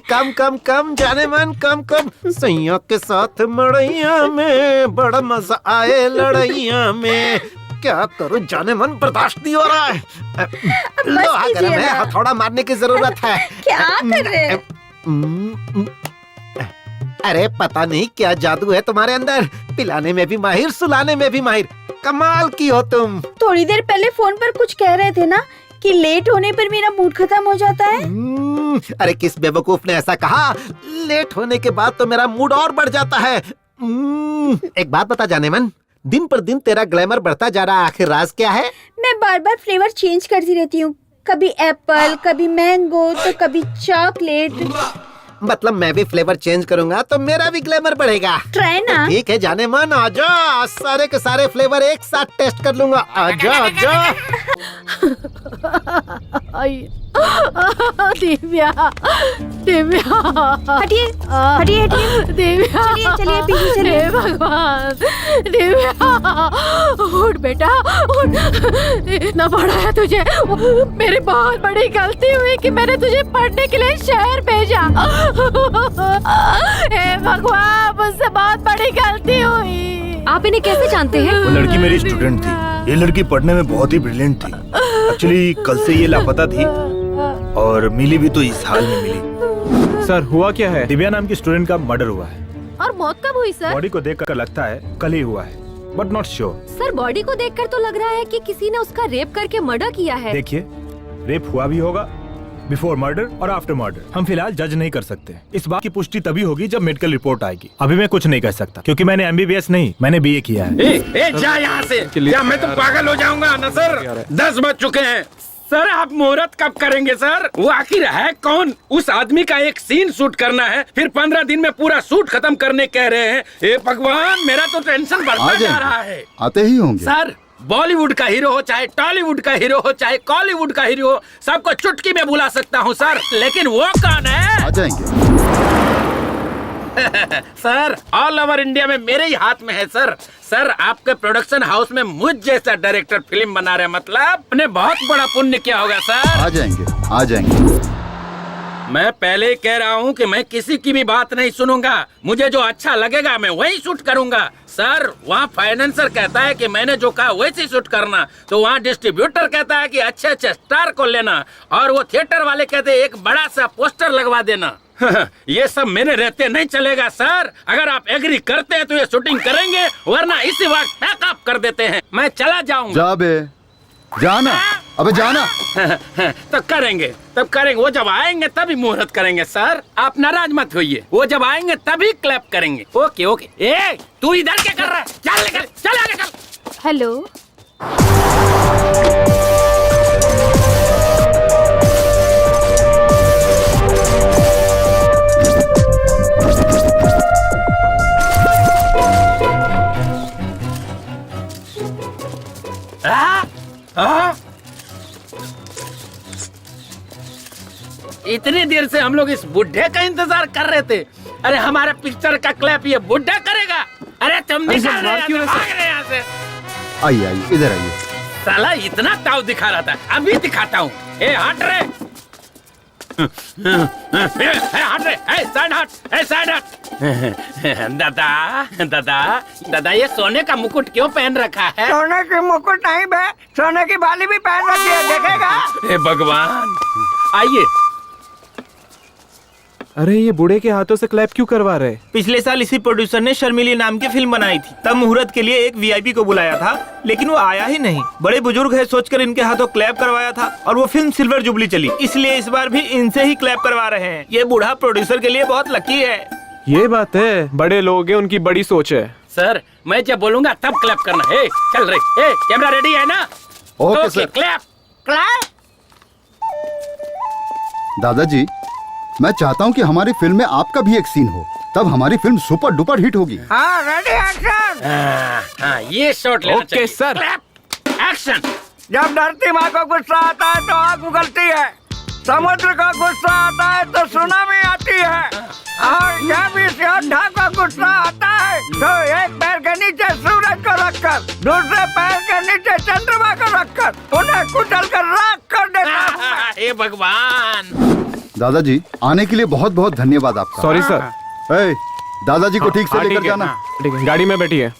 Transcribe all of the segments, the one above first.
कम कम कम जाने मन कम कम। सैया के साथ मड़ैया में बड़ा मजा आए लड़ैया में। क्या करूं जाने मन बर्दाश्त नहीं हो रहा है। लोहा गर्म है, हथौड़ा मारने की जरूरत है। क्या कर रहे हैं? अरे पता नहीं क्या जादू है तुम्हारे अंदर, पिलाने में भी माहिर, सुलाने में भी माहिर। कमाल की हो तुम। थोड़ी देर पहले फोन पर कुछ कह रहे थे ना कि लेट होने पर मेरा मूड खत्म हो जाता है। अरे किस बेवकूफ ने ऐसा कहा? लेट होने के बाद तो मेरा मूड और बढ़ जाता है। एक बात बता जाने मन, दिन पर दिन तेरा ग्लैमर बढ़ता जा रहा है, आखिर राज क्या है? मैं बार बार फ्लेवर चेंज करती रहती हूँ, कभी एप्पल, कभी मैंगो, तो कभी चॉकलेट। मतलब मैं भी फ्लेवर चेंज करूंगा तो मेरा भी ग्लैमर बढ़ेगा। ट्राई ना। ठीक है जाने मन, आजा, सारे के सारे फ्लेवर एक साथ टेस्ट कर लूंगा। आजा आजा। दिव्या, दिव्या, हटिए हटिए हटिए। दिव्या, चलिए चलिए पीछे चलिए। हे भगवान, दिव्या, उठ बेटा, उठ। इतना बड़ा है तुझे। मेरी बहुत बड़ी गलती हुई कि मैंने तुझे पढ़ने के लिए शहर भेजा। हे भगवान, मुझसे बहुत बड़ी गलती हुई। आप इन्हें कैसे जानते हैं? वो लड़की मेरी स्टूडेंट थी। ये लड़की पढ़ने में बहुत ही ब्रिलियंट थी। एक्चुअली कल से ये लापता थी और मिली भी तो इस हाल में मिली। सर हुआ क्या है? दिव्या नाम की स्टूडेंट का मर्डर हुआ है। और मौत कब हुई सर? बॉडी को देखकर लगता है कल ही हुआ है, but not sure. Sir body को देखकर तो लग रहा है कि किसी ने उसका रेप करके मर्डर किया है। देखिए, रेप हुआ भी होगा, बिफोर मर्डर और आफ्टर मर्डर। हम फिलहाल जज नहीं कर सकते। इस बात की पुष्टि तभी होगी जब मेडिकल रिपोर्ट आएगी। अभी मैं कुछ नहीं कह सकता क्योंकि मैंने MBBS नहीं, मैंने BA किया है। जा यहाँ से। क्या मैं तो पागल हो जाऊंगा ना सर? 10 बज चुके हैं सर। आप मुहूर्त कब करेंगे सर? वो आखिर है कौन? उस आदमी का एक सीन शूट करना है, फिर 15 दिन में पूरा शूट खत्म करने कह रहे हैं। हे भगवान, मेरा तो टेंशन बढ़ता जा रहा है। आते ही होंगे सर। बॉलीवुड का हीरो हो, चाहे टॉलीवुड का हीरो हो, चाहे कॉलीवुड का हीरो हो, सबको चुटकी में बुला सकता हूँ सर। लेकिन वो कौन है? आ जाएंगे। सर, ऑल ओवर इंडिया में मेरे ही हाथ में है सर। सर, आपके प्रोडक्शन हाउस में मुझ जैसा डायरेक्टर फिल्म बना रहे, मतलब आपने बहुत बड़ा पुण्य किया होगा सर। आ जाएंगे, आ जाएंगे। मैं पहले ही कह रहा हूँ कि मैं किसी की भी बात नहीं सुनूंगा। मुझे जो अच्छा लगेगा मैं वही शूट करूंगा। सर, वहाँ फाइनेंसर कहता है कि मैंने जो कहा वैसे शूट करना, तो वहाँ डिस्ट्रीब्यूटर कहता है कि अच्छे अच्छे स्टार को लेना, और वो थिएटर वाले कहते हैं एक बड़ा सा पोस्टर लगवा देना। ये सब मेरे रहते नहीं चलेगा सर। अगर आप एग्री करते हैं तो ये शूटिंग करेंगे, वरना इसी वक्त पैकअप कर देते हैं। मैं चला जाऊंगा। जा बे, जाना। अबे जाना। तो करेंगे, तब करेंगे। वो जब आएंगे तभी मुहूर्त करेंगे सर। आप नाराज मत होइए, वो जब आएंगे तभी क्लैप करेंगे। Okay okay. ए, तू इधर क्या कर रहा है? चल निकल, चल आगे चल। हेलो, इतनी देर से हम लोग इस बुढ़े का इंतजार कर रहे थे। अरे हमारे पिक्चर का क्लैप ये बुढ़ा करेगा? अरे तुम निकल रहे यहाँ से। आइए आइए, इधर आइए। साला इतना ताव दिखा रहा था, अभी दिखाता हूँ। ए हट रे, हट रे, साइड हट, साइड हट। दादा दादा दादा, ये सोने का मुकुट क्यों पहन रखा है? सोने की मुकुट नहीं बे, सोने की बाली भी पहन रखी है, देखेगा? हे भगवान, आइए। अरे ये बूढ़े के हाथों से क्लैप क्यों करवा रहे? पिछले साल इसी प्रोड्यूसर ने शर्मिली नाम की फिल्म बनाई थी। तब मुहूर्त के लिए एक VIP को बुलाया था, लेकिन वो आया ही नहीं। बड़े बुजुर्ग है सोचकर इनके हाथों क्लैप करवाया था, और वो फिल्म सिल्वर जुबली चली। इसलिए इस बार भी इनसे ही क्लैप करवा रहे हैं। ये बूढ़ा प्रोड्यूसर के लिए बहुत लकी है। ये बात है, बड़े लोग हैं, उनकी बड़ी सोच है। सर, मैं जब बोलूंगा तब क्लैप करना है। चल रे, कैमरा रेडी है ना? Okay sir. Clap clap. दादाजी, मैं चाहता हूँ कि हमारी फिल्म में आपका भी एक सीन हो, तब हमारी फिल्म सुपर डुपर हिट होगी। हाँ, रेडी एक्शन। ये शॉट लेना चाहिए। Okay sir. Clap action. जब धरती माँ को गुस्सा आता है तो आग उगलती है, समुद्र को गुस्सा आता है तो सुनामी आती है, और जब इस योद्धा को गुस्सा आता है तो एक पैर के नीचे सूरज को रखकर, दूसरे पैर के नीचे चंद्रमा को रखकर उन्हें कुचल कर राख कर देता है। हे भगवान, दादाजी आने के लिए बहुत बहुत धन्यवाद आपका। Sorry sir. ए, दादाजी को ठीक से लेकर जाना। ठीक है, गाड़ी में बैठिए।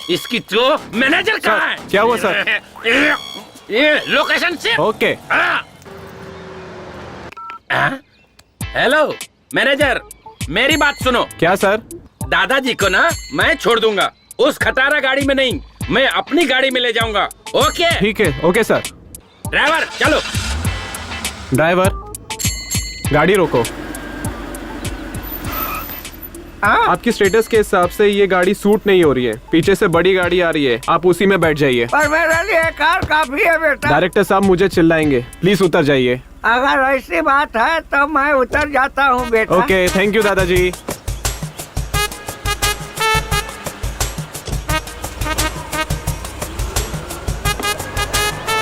इसकी तो मैनेजर कहाँ है? क्या हुआ सर? ये लोकेशन से। ओके। हेलो मैनेजर, मेरी बात सुनो। क्या सर? दादाजी को ना मैं छोड़ दूंगा, उस खटारा गाड़ी में नहीं, मैं अपनी गाड़ी में ले जाऊंगा। ओके? ठीक है, ओके सर। ड्राइवर चलो। ड्राइवर गाड़ी रोको। आपकी स्टेटस के हिसाब से ये गाड़ी सूट नहीं हो रही है, पीछे से बड़ी गाड़ी आ रही है, आप उसी में बैठ जाइए। पर मेरे लिए कार काफी है बेटा। डायरेक्टर साहब मुझे चिल्लाएंगे, प्लीज उतर जाइए। अगर ऐसी बात है तो मैं उतर जाता हूँ बेटा। ओके, थैंक यू दादाजी।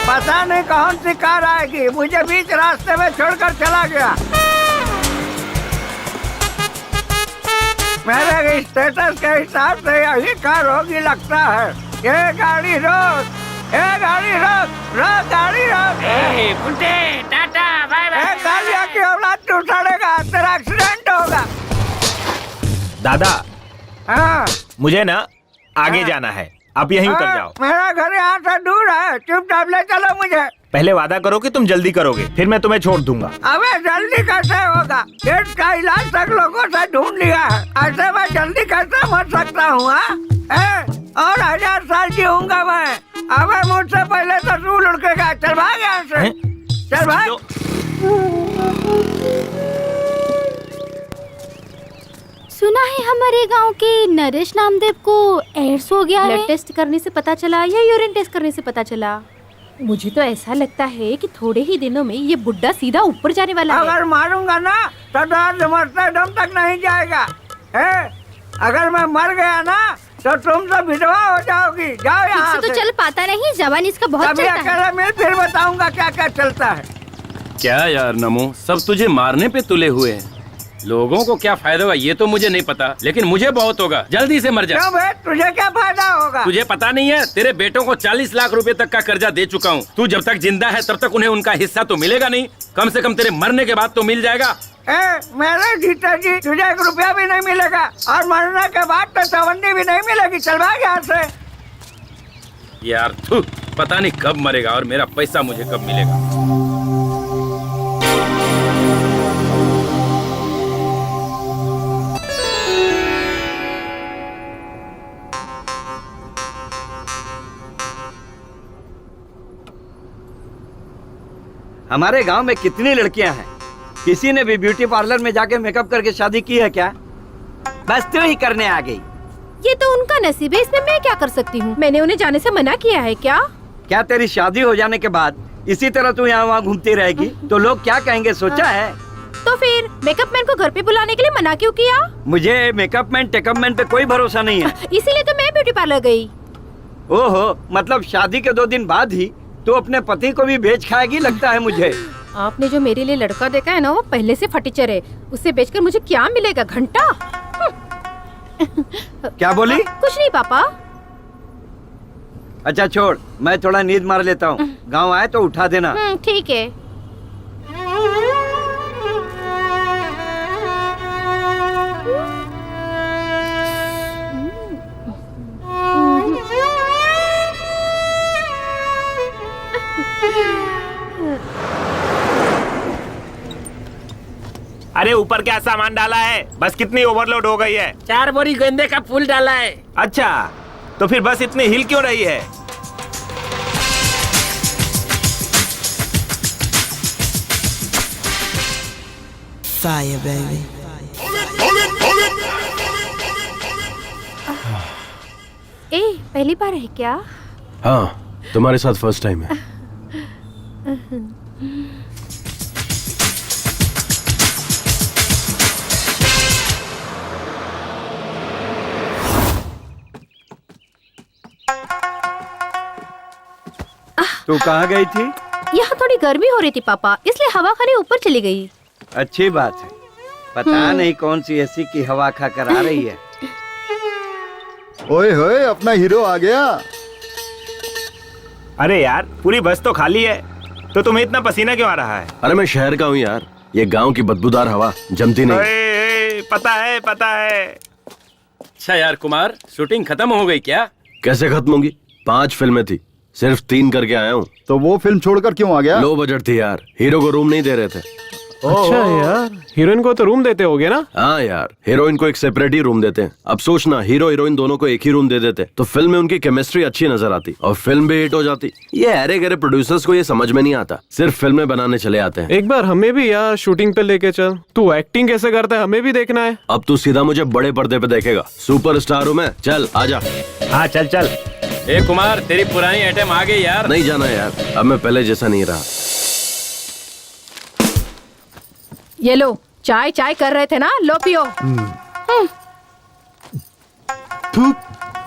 पता नहीं कौन सी कार आएगी, मुझे बीच रास्ते में छोड़कर चला गया। मेरे स्टेटस के हिसाब से यही कार होगी लगता है। ये गाड़ी रोक, ये गाड़ी रोक, रोक गाड़ी रोक। Tata bye bye. गाड़ियों की औलाद तू उठाड़ेगा, तेरा एक्सीडेंट होगा। दादा हाँ मुझे ना आगे जाना है, आप यहीं उतर जाओ। मेरा घर यहाँ से दूर है, चुपचाप ले चलो मुझे। पहले वादा करो कि तुम जल्दी करोगे, फिर मैं तुम्हें छोड़ दूंगा। अबे जल्दी कैसे होगा? पेट का इलाज तक लोगों से ढूंढ लिया है, ऐसे मैं जल्दी कैसे मर सकता हूँ? और 1000 साल जीऊंगा मैं। अबे मुझसे पहले तो तू लुढ़केगा। चल भाग यहाँ से, चल भाग। सुना है हमारे गांव के नरेश नामदेव को एड्स हो गया है। ब्लड टेस्ट करने से पता चला या यूरिन टेस्ट करने से पता चला? मुझे तो ऐसा लगता है कि थोड़े ही दिनों में ये बुड्ढा सीधा ऊपर जाने वाला है। अगर मारूंगा ना तो दर्द मरते दम तक नहीं जाएगा। अगर मैं मर गया ना तो तुम सब विधवा हो जाओगी। जाओ यहाँ से। तो चल पाता नहीं, जवानी इसका बहुत चलता है। अकेला मिल, फिर बताऊंगा क्या क्या चलता है। क्या यार नमो, सब तुझे मारने पे तुले हुए हैं। लोगों को क्या फायदा होगा ये तो मुझे नहीं पता, लेकिन मुझे बहुत होगा। जल्दी से मर जा। क्यों बे, तुझे क्या फायदा होगा? तुझे पता नहीं है, तेरे बेटों को 40 लाख रुपए तक का कर्जा दे चुका हूँ। तू जब तक जिंदा है तब तक उन्हें उनका हिस्सा तो मिलेगा नहीं, कम से कम तेरे मरने के बाद तो मिल जाएगा। मेरे जीता जी तुझे 1 रुपया भी नहीं मिलेगा, और मरने के बाद तो चवन्नी भी नहीं मिलेगी। चल भाग यहाँ से। यार तू पता नहीं कब मरेगा और मेरा पैसा मुझे कब मिलेगा। हमारे गांव में कितनी लड़कियां हैं, किसी ने भी ब्यूटी पार्लर में जाके मेकअप करके शादी की है क्या? बस तू ही करने आ गई। ये तो उनका नसीब है, इसमें मैं क्या कर सकती हूँ? मैंने उन्हें जाने से मना किया है क्या? क्या तेरी शादी हो जाने के बाद इसी तरह तू यहाँ वहाँ घूमती रहेगी तो लोग क्या कहेंगे, सोचा है? तो फिर मेकअप मैन को घर पे बुलाने के लिए मना क्यों किया? मुझे मेकअप मैन टेकअप मैन पे कोई भरोसा नहीं है। इसीलिए तो मैं ब्यूटी पार्लर गई। ओहो, मतलब शादी के 2 दिन बाद ही तू अपने पति को भी बेच खाएगी लगता है मुझे। आपने जो मेरे लिए लड़का देखा है ना, वो पहले से फटीचर है। उसे बेचकर मुझे क्या मिलेगा? घंटा? क्या बोली? कुछ नहीं पापा। अच्छा छोड़, मैं थोड़ा नींद मार लेता हूँ, गाँव आए तो उठा देना। ठीक है। अरे ऊपर क्या सामान डाला है? बस कितनी ओवरलोड हो गई है? 4 बोरी गेंदे का फूल डाला है। अच्छा, तो फिर बस इतनी हिल क्यों रही है? Fire, baby. ए, पहली बार है क्या? हाँ, तुम्हारे साथ फर्स्ट टाइम है। तू कहाँ गई थी? यहाँ थोड़ी गर्मी हो रही थी पापा, इसलिए हवा खाने ऊपर चली गई। अच्छी बात है, पता नहीं कौन सी एसी की हवा खा कर आ रही है। ओए होए, अपना हीरो आ गया। अरे यार, पूरी बस तो खाली है, तो तुम्हें इतना पसीना क्यों आ रहा है? अरे मैं शहर का हूँ यार, ये गांव की बदबूदार हवा जमती नहीं। पता है अच्छा यार कुमार, शूटिंग खत्म हो गई क्या? कैसे खत्म होगी? 5 फिल्में थी, सिर्फ 3 करके आया हूँ। तो वो फिल्म छोड़कर क्यों आ गया? लो बजट थी यार, हीरो को रूम नहीं दे रहे थे। अच्छा यार, हीरोइन को तो रूम देते होगे ना? हाँ यार, हीरोइन को एक सेपरेट ही रूम देते हैं। अब सोचना, हीरो हीरोइन दोनों को एक ही रूम दे देते तो फिल्म में उनकी केमिस्ट्री अच्छी नजर आती और फिल्म भी हिट हो जाती। ये अरे गरे प्रोड्यूसर्स को ये समझ में नहीं आता, सिर्फ फिल्में बनाने चले आते हैं। एक बार हमें भी यार शूटिंग पे लेके चल। तू एक्टिंग कैसे करता है हमें भी देखना है। अब तू सीधा मुझे बड़े पर्दे पे देखेगा, सुपरस्टार हूँ मैं। चल आजा। हाँ चल। ए कुमार, तेरी पुरानी आइटम आ गई यार। नहीं जाना यार, अब मैं पहले जैसा नहीं रहा। ये लो, चाय कर रहे थे ना, लो पियो।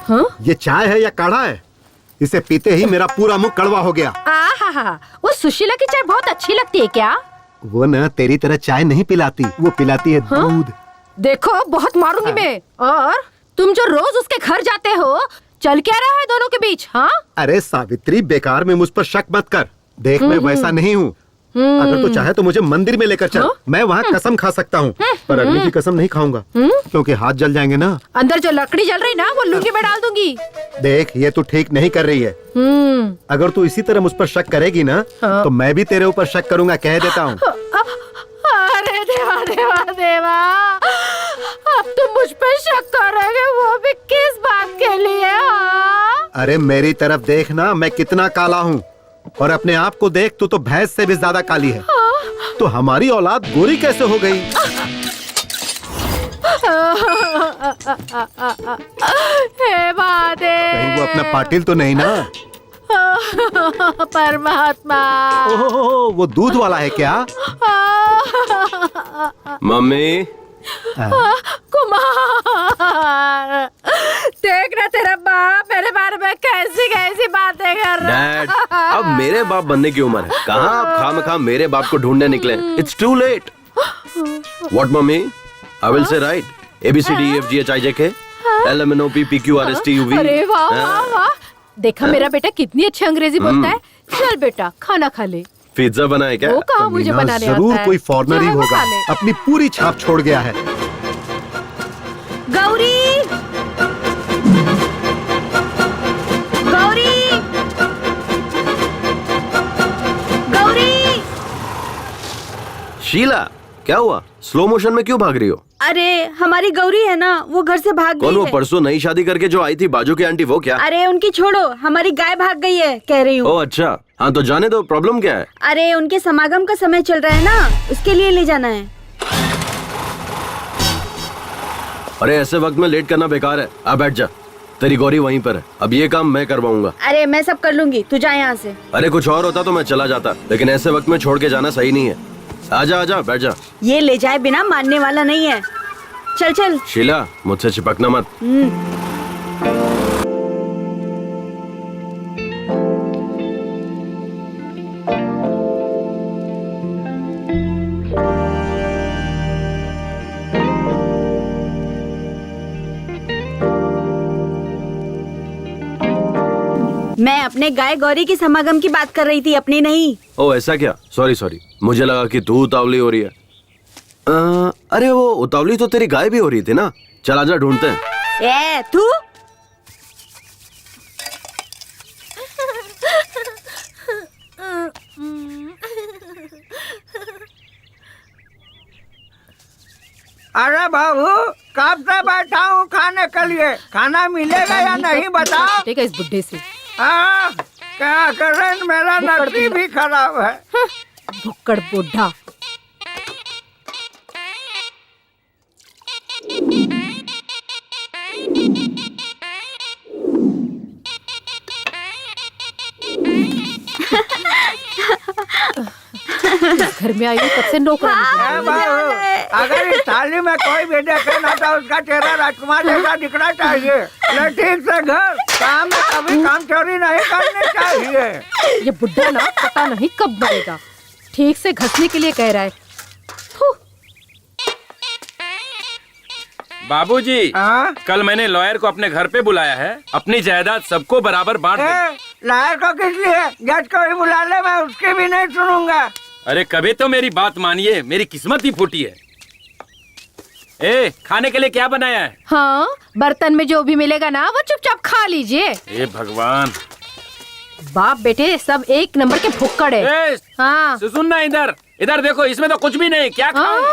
हाँ? ये चाय है या काढ़ा है? इसे पीते ही मेरा पूरा मुंह कड़वा हो गया। आहा, वो सुशीला की चाय बहुत अच्छी लगती है क्या? वो ना तेरी तरह चाय नहीं पिलाती, वो पिलाती है दूध। देखो बहुत मारूंगी मैं। और तुम जो रोज उसके घर जाते हो, चल क्या रहा है दोनों के बीच? हाँ, अरे सावित्री, बेकार में मुझ पर शक मत कर। देख मैं वैसा नहीं हूँ। अगर तू चाहे तो मुझे मंदिर में लेकर चल, मैं वहाँ कसम खा सकता हूँ, पर अग्नि की कसम नहीं खाऊंगा क्योंकि हाथ जल जाएंगे ना। अंदर जो लकड़ी जल रही ना, वो लुंगी में डाल दूंगी। देख, ये तू ठीक नहीं कर रही है। अगर तू इसी तरह मुझ पर शक करेगी ना, तो मैं भी तेरे ऊपर शक करूंगा, कह देता हूँ। अरे देवा देवा देवा, अब तुम मुझ पर शक करोगे, वो भी किस बात के लिए? अरे मेरी तरफ देख ना, मैं कितना काला हूँ, और अपने आप को देख, तू तो भैंस से भी ज्यादा काली है। तो हमारी औलाद गोरी कैसे हो गई? हे महादेव, कहीं वो अपना पाटिल तो नहीं ना? परमात्मा। ओह, वो दूध वाला है क्या? मम्मी। कुमार, देखना तेरा बाप मेरे बारे में कैसी कैसी बातें कर रहा है। डैड, अब मेरे बाप बनने की उम्र है, कहाँ आप खामखा मेरे बाप को ढूंढने निकले? It's too late. What mummy? I will say right ABCDEFGHIJK LMNOP PQRSTUV। अरे वाह वाह वाह, देखा मेरा बेटा कितनी अच्छी अंग्रेजी बोलता है। चल बेटा, खाना खा ले। पिज्जा बनाए क्या? वो कहाँ मुझे बनाने आता है? जरूर कोई फॉरेनर ही होगा, अपनी पूरी छाप छोड़ गया है। गौरी, गौरी, गौरी। शीला, क्या हुआ? स्लो मोशन में क्यों भाग रही हो? अरे हमारी गौरी है ना, वो घर से भाग कौन? गई वो है। परसों नई शादी करके जो आई थी बाजू की आंटी, वो क्या? अरे उनकी छोड़ो, हमारी गाय भाग गई है कह रही हूँ। ओह अच्छा, हाँ तो जाने दो, प्रॉब्लम क्या है? अरे उनके समागम का समय चल रहा है ना, उसके लिए ले जाना है। अरे ऐसे वक्त में लेट करना बेकार है, आ बैठ जा। तेरी गौरी वहीं पर है, अब ये काम मैं करवाऊंगा। अरे मैं सब कर लूंगी, तू जा यहाँ से। अरे कुछ और होता तो मैं चला जाता, लेकिन ऐसे वक्त में छोड़ के जाना सही नहीं है। आजा आजा, बैठ जा। ये ले जाए बिना मानने वाला नहीं है। चल चल। शीला, मुझसे चिपकना मत। मैं अपने गाय गौरी की समागम की बात कर रही थी, अपनी नहीं। ओ ऐसा क्या? सॉरी, मुझे लगा कि तू उतावली हो रही है। अरे वो उतावली तो तेरी गाय भी हो रही थी ना। चल आजा, ढूंढते हैं। ए तू, अरे बाबू, कब से बैठा हूँ खाने के लिए, खाना मिलेगा या नहीं बताओ। ठीक है इस बुड्ढे से। क्या करें, मेरा नसीब ही खराब है। भुक्कड़ बुढ़ा। घर में आई हूँ तब से नौकरानी। अगर इस थाली में कोई भी देखे ना तो उसका चेहरा राजकुमार जैसा दिखना चाहिए। ठीक से घर काम में कभी काम चोरी नहीं करनी चाहिए। ये बुड्ढा ना पता नहीं कब मरेगा, ठीक से घसने के लिए कह रहा है। बाबूजी, कल मैंने लॉयर को अपने घर पे बुलाया है, अपनी जायदाद सबको बराबर बांट दे। लॉयर को किस लिए? जज को ही बुला ले, मैं उसकी भी नहीं सुनूंगा। अरे कभी तो मेरी बात मानिए, मेरी किस्मत ही फूटी है। ए, खाने के लिए क्या बनाया है? हाँ, बर्तन में जो भी मिलेगा ना वो चुपचाप खा लीजिए। ए भगवान, बाप बेटे सब एक नंबर के भुक्कड़ है। हाँ, सुन ना, इधर इधर देखो, इसमें तो कुछ भी नहीं, क्या खाऊं?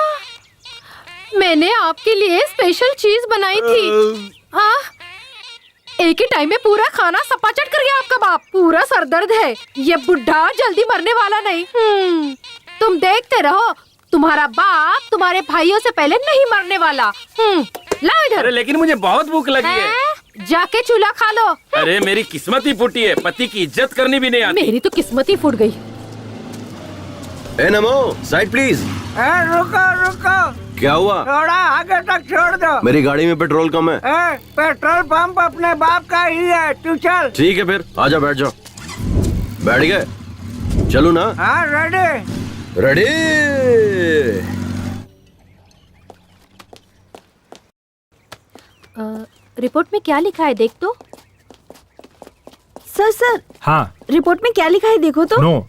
मैंने आपके लिए स्पेशल चीज बनाई थी। हाँ, एक ही टाइम में पूरा खाना सपाचट कर गया आपका बाप। पूरा सरदर्द है, ये बुढ़ा जल्दी मरने वाला नहीं। तुम देखते रहो, तुम्हारा बाप तुम्हारे भाइयों से पहले नहीं मरने वाला। लाओ इधर। अरे लेकिन मुझे बहुत भूख लगी है। जाके चूल्हा खा लो। अरे मेरी किस्मत ही फूटी है, पति की इज्जत करनी भी नहीं आती। मेरी तो किस्मत ही फूट गई। ए नमो, साइड प्लीज। रुको रुको, क्या हुआ? थोड़ा आगे तक छोड़ दो। मेरी गाड़ी में पेट्रोल कम है। पेट्रोल पंप अपने बाप का ही है, तू चल। ठीक है फिर, आजा बैठ जाओ। बैठ गए? चलो ना। हाँ रेडी। रेडी। रिपोर्ट में क्या लिखा है देख तो। सर हाँ, रिपोर्ट में क्या लिखा है देखो तो। नो,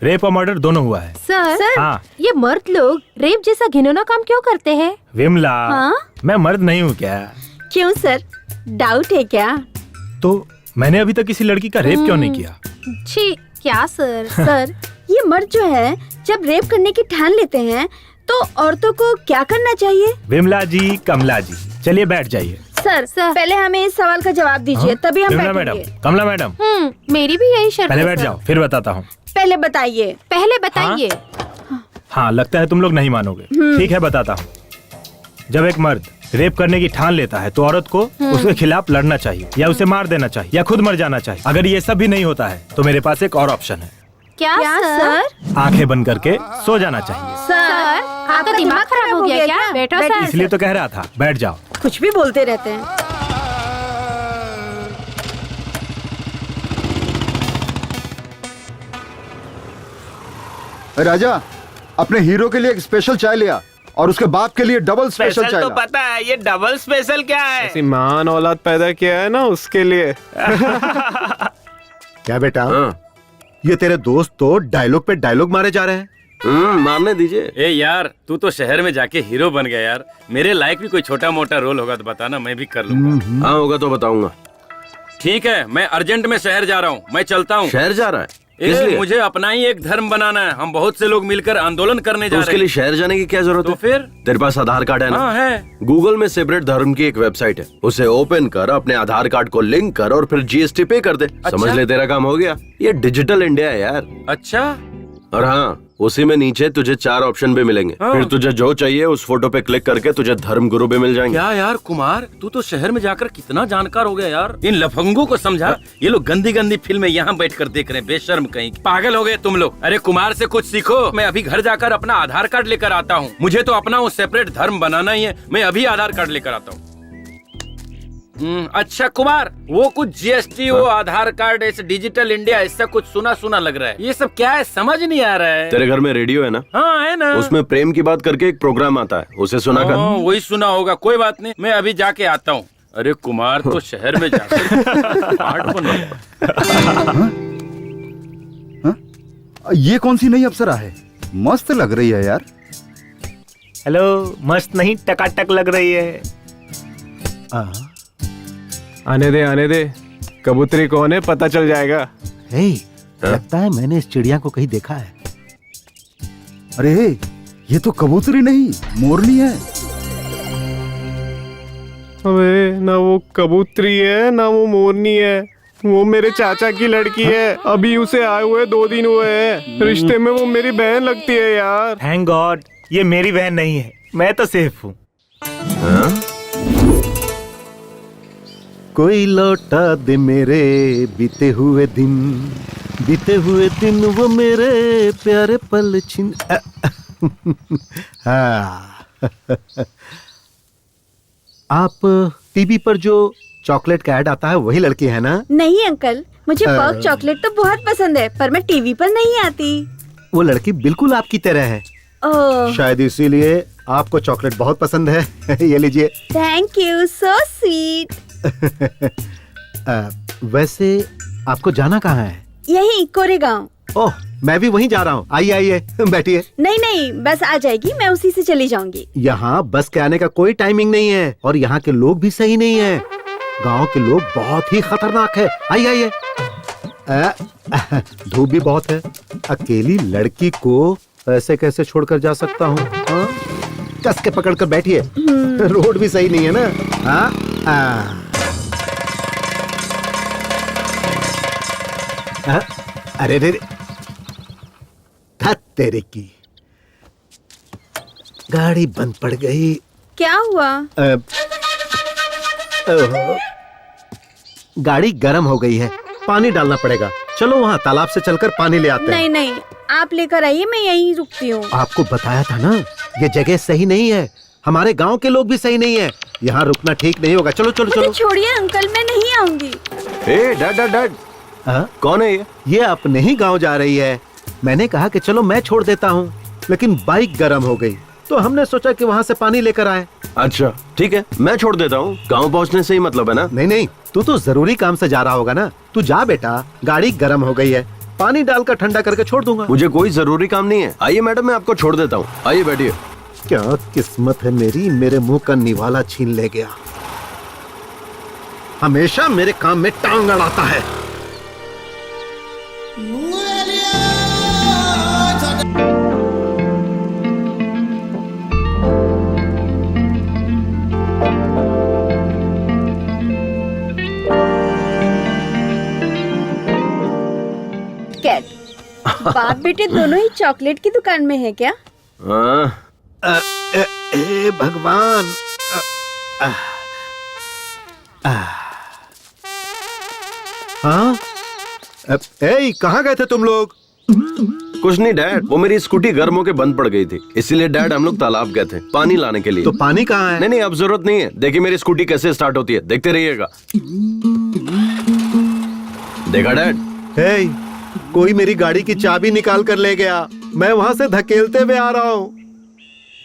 रेप और मर्डर दोनों हुआ है। सर हाँ। ये मर्द लोग रेप जैसा घिनौना काम क्यों करते हैं? विमला, हाँ? मैं मर्द नहीं हूँ क्या? क्यों सर, डाउट है क्या? तो मैंने अभी तक किसी लड़की का रेप क्यों नहीं किया? छी, क्या सर? सर ये मर्द जो है जब रेप करने की ठान लेते हैं तो औरतों को क्या करना चाहिए? विमला जी, कमला जी, चलिए बैठ जाइए। सर पहले हमें इस सवाल का जवाब दीजिए, तभी हम विमला मैडम, बैठेंगे। कमला मैडम, मेरी भी यही शर्त पहले है बैठ सर। जाओ, फिर बताता हूँ। पहले बताइए। पहले बताइए। हाँ, लगता है तुम लोग नहीं मानोगे। ठीक है, बताता हूँ। जब एक मर्द रेप करने की ठान लेता है तो औरत को उसके खिलाफ लड़ना चाहिए, या उसे मार देना चाहिए, या खुद मर जाना चाहिए। अगर ये सब भी नहीं होता है तो मेरे पास एक और ऑप्शन है। क्या सर? आंखें बंद करके सो जाना चाहिए। सर आपका दिमाग खराब हो गया क्या? बैठो सर। इसलिए तो कह रहा था, बैठ जाओ। कुछ भी बोलते रहते हैं। राजा, अपने हीरो के लिए एक स्पेशल चाय लिया और उसके बाप के लिए डबल स्पेशल चाय तो ला। पता है, ये डबल स्पेशल क्या है? ऐसी महान औलाद पैदा किया है ना उसके लिए। क्या बेटा, हाँ। ये तेरे दोस्त तो डायलॉग पे डायलॉग मारे जा रहे हैं। मारने दीजिए। ए यार, तू तो शहर में जाके हीरो बन गया यार। मेरे लायक भी कोई छोटा मोटा रोल होगा तो बताना, मैं भी कर लूंगा। हाँ होगा तो बताऊंगा। ठीक है, मैं अर्जेंट में शहर जा रहा हूँ, मैं चलता हूँ। शहर जा रहा है? इसलिए मुझे अपना ही एक धर्म बनाना है। हम बहुत से लोग मिलकर आंदोलन करने जा रहे हैं। उसके लिए शहर जाने की क्या जरूरत है? तो फिर तेरे पास आधार कार्ड है ना? हाँ है। गूगल में सेपरेट धर्म की एक वेबसाइट है, उसे ओपन कर, अपने आधार कार्ड को लिंक कर और फिर जीएसटी पे कर दे। समझ ले, तेरा काम हो गया। ये डिजिटल इंडिया है यार। अच्छा। और हाँ, उसी में नीचे तुझे 4 ऑप्शन भी मिलेंगे। फिर तुझे जो चाहिए उस फोटो पे क्लिक करके तुझे धर्म गुरु भी मिल जाएंगे। क्या यार कुमार, तू तो शहर में जाकर कितना जानकार हो गया यार। इन लफंगों को समझा, ये लोग गंदी गंदी फिल्में यहाँ बैठकर देख रहे हैं, बेशर्म कहीं। पागल हो गए तुम लोग। अरे कुमार से कुछ सीखो। मैं अभी घर जाकर अपना आधार कार्ड लेकर आता हूँ। मुझे तो अपना वो सेपरेट धर्म बनाना ही है। मैं अभी आधार कार्ड लेकर आता हूँ। अच्छा कुमार, वो कुछ जीएसटी, वो आधार कार्ड, ऐसे डिजिटल इंडिया, ऐसा कुछ सुना सुना लग रहा है। ये सब क्या है, समझ नहीं आ रहा है। तेरे घर में रेडियो है ना? हाँ है ना। उसमें प्रेम की बात करके एक प्रोग्राम आता है, उसे सुना कर। वही सुना होगा, कोई बात नहीं, मैं अभी जाके आता हूँ। अरे कुमार तो शहर में ये कौन सी नई अप्सरा है? मस्त लग रही है यार। हेलो, मस्त नहीं, टकाटक लग रही है। आने दे, कबूतरी कौन है पता चल जाएगा। लगता है मैंने इस चिड़िया को कहीं देखा है। अरे ये तो कबूतरी नहीं, मोरनी है। अबे ना वो कबूतरी है ना वो मोरनी है, वो मेरे चाचा की लड़की है। अभी उसे आए हुए 2 दिन हुए हैं। रिश्ते में वो मेरी बहन लगती है यार। थैंक गॉड, ये मेरी बहन नहीं है, मैं तो सेफ हूँ। कोई लौटा दे मेरे बीते हुए दिन वो मेरे प्यारे पल छिन। हाँ। आप टीवी पर जो चॉकलेट का ऐड आता है वही लड़की है ना? नहीं अंकल, मुझे पर्क चॉकलेट तो बहुत पसंद है, पर मैं टीवी पर नहीं आती। वो लड़की बिल्कुल आपकी तरह है। शायद इसीलिए आपको चॉकलेट बहुत पसंद है। ये लीजिए। Thank you, so sweet. वैसे आपको जाना कहाँ है? यही कोरेगांव। ओह, मैं भी वहीं जा रहा हूँ। आइए आइए बैठिए। नहीं नहीं, बस आ जाएगी, मैं उसी से चली जाऊंगी। यहाँ बस के आने का कोई टाइमिंग नहीं है और यहाँ के लोग भी सही नहीं है। गांव के लोग बहुत ही खतरनाक है। आइए आइए। धूप भी बहुत है। अकेली लड़की को ऐसे कैसे छोड़कर जा सकता हूँ? हाँ? कस के पकड़ कर बैठिए। रोड भी सही नहीं है ना। हाँ? अरे रे, तेरे की गाड़ी बंद पड़ गई। क्या हुआ? गाड़ी गर्म हो गई है, पानी डालना पड़ेगा। चलो वहाँ तालाब से चलकर पानी ले आते हैं। नहीं नहीं, आप लेकर आइए, मैं यहीं रुकती हूँ। आपको बताया था ना, ये जगह सही नहीं है। हमारे गांव के लोग भी सही नहीं है। यहाँ रुकना ठीक नहीं होगा। चलो चलो चलो। छोड़िए अंकल, मैं नहीं आऊंगी। डैड डैड डैड, कौन है ये? ये अपने ही गांव जा रही है। मैंने कहा कि चलो मैं छोड़ देता हूँ, लेकिन बाइक गर्म हो गई तो हमने सोचा कि वहाँ से पानी लेकर आए। अच्छा ठीक है, मैं छोड़ देता हूँ। गांव पहुँचने से ही मतलब है ना? नहीं नहीं, तू तो जरूरी काम से जा रहा होगा ना। तू जा बेटा, गाड़ी गर्म हो गई है, पानी डालकर ठंडा करके छोड़ दूंगा। मुझे कोई जरूरी काम नहीं है। आइए मैडम, मैं आपको छोड़ देता हूँ। आइए बैठिए। क्या किस्मत है मेरी, मेरे मुंह का निवाला छीन ले गया। हमेशा मेरे काम में टांग अड़ाता है। कैट, बाप बेटे दोनों ही चॉकलेट की दुकान में है क्या? ए भगवान। हाँ, कहाँ गए थे तुम लोग? कुछ नहीं डैड, वो मेरी स्कूटी गर्म होके बंद पड़ गई थी, इसीलिए डैड हम लोग तालाब गए थे पानी लाने के लिए। तो पानी कहाँ है? नहीं नहीं, अब जरूरत नहीं है। देखिए मेरी स्कूटी कैसे स्टार्ट होती है, देखते रहिएगा। देखा डैड? कोई मेरी गाड़ी की चाबी निकाल कर ले गया। मैं वहाँ से धकेलते हुए आ रहा हूँ।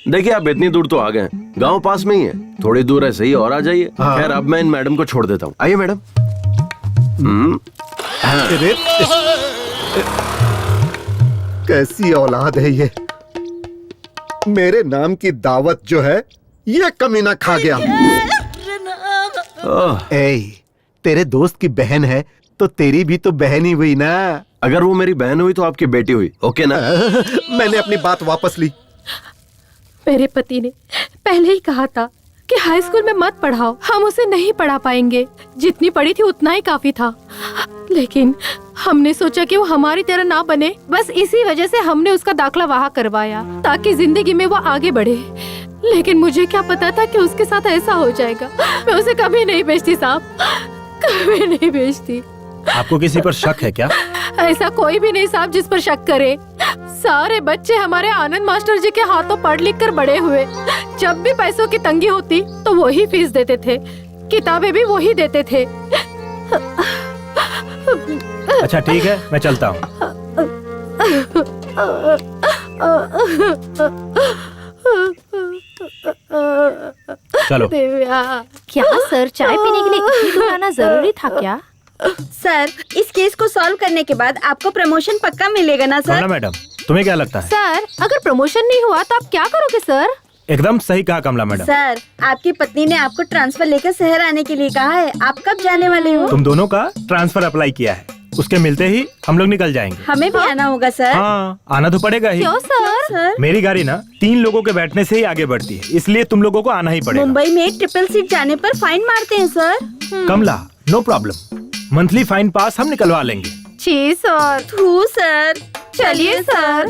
देखिए आप इतनी दूर तो आ गए, गांव पास में ही है, थोड़ी दूर है सही और आ जाइए। हाँ। खैर अब मैं इन मैडम को छोड़ देता हूँ। आइए मैडम। कैसी औलाद है ये। मेरे नाम की दावत जो है ये कमीना खा गया। तेरे दोस्त की बहन है तो तेरी भी तो बहन ही हुई ना। अगर वो मेरी बहन हुई तो आपकी बेटी हुई, ओके ना? मैंने अपनी बात वापस ली। मेरे पति ने पहले ही कहा था कि हाई स्कूल में मत पढ़ाओ, हम उसे नहीं पढ़ा पाएंगे। जितनी पढ़ी थी उतना ही काफी था, लेकिन हमने सोचा कि वो हमारी तरह ना बने। बस इसी वजह से हमने उसका दाखिला वहाँ करवाया ताकि जिंदगी में वो आगे बढ़े। लेकिन मुझे क्या पता था कि उसके साथ ऐसा हो जाएगा। मैं उसे कभी नहीं भेजती साहब, कभी नहीं भेजती। आपको किसी पर शक है क्या? ऐसा कोई भी नहीं साहब जिस पर शक करे। सारे बच्चे हमारे आनंद मास्टर जी के हाथों पढ़ लिख कर बड़े हुए। जब भी पैसों की तंगी होती तो वही फीस देते थे, किताबें भी वही देते थे। अच्छा ठीक है, मैं चलता हूँ। चलो। क्या सर, चाय पीने के लिए इतनी दूर आना जरूरी था क्या? सर, इस केस को सॉल्व करने के बाद आपको प्रमोशन पक्का मिलेगा ना सर? मैडम, तुम्हें क्या लगता है? सर, अगर प्रमोशन नहीं हुआ तो आप क्या करोगे सर? एकदम सही कहा कमला मैडम। सर, आपकी पत्नी ने आपको ट्रांसफर लेकर शहर आने के लिए कहा है। आप कब जाने वाले हो? तुम दोनों का ट्रांसफर अप्लाई किया है, उसके मिलते ही हम लोग निकल जाएंगे। हमें भी आना होगा सर। हाँ, आना तो पड़ेगा ही। क्यों सर? मेरी गाड़ी ना 3 लोगों के बैठने से ही आगे बढ़ती है, इसलिए तुम लोगों को आना ही पड़ेगा। मुंबई में ट्रिपल सीट जाने पर फाइन मारते हैं सर। कमला, नो प्रॉब्लम, मंथली फाइन पास हम निकलवा लेंगे। जी सर। थू सर। चलिए सर।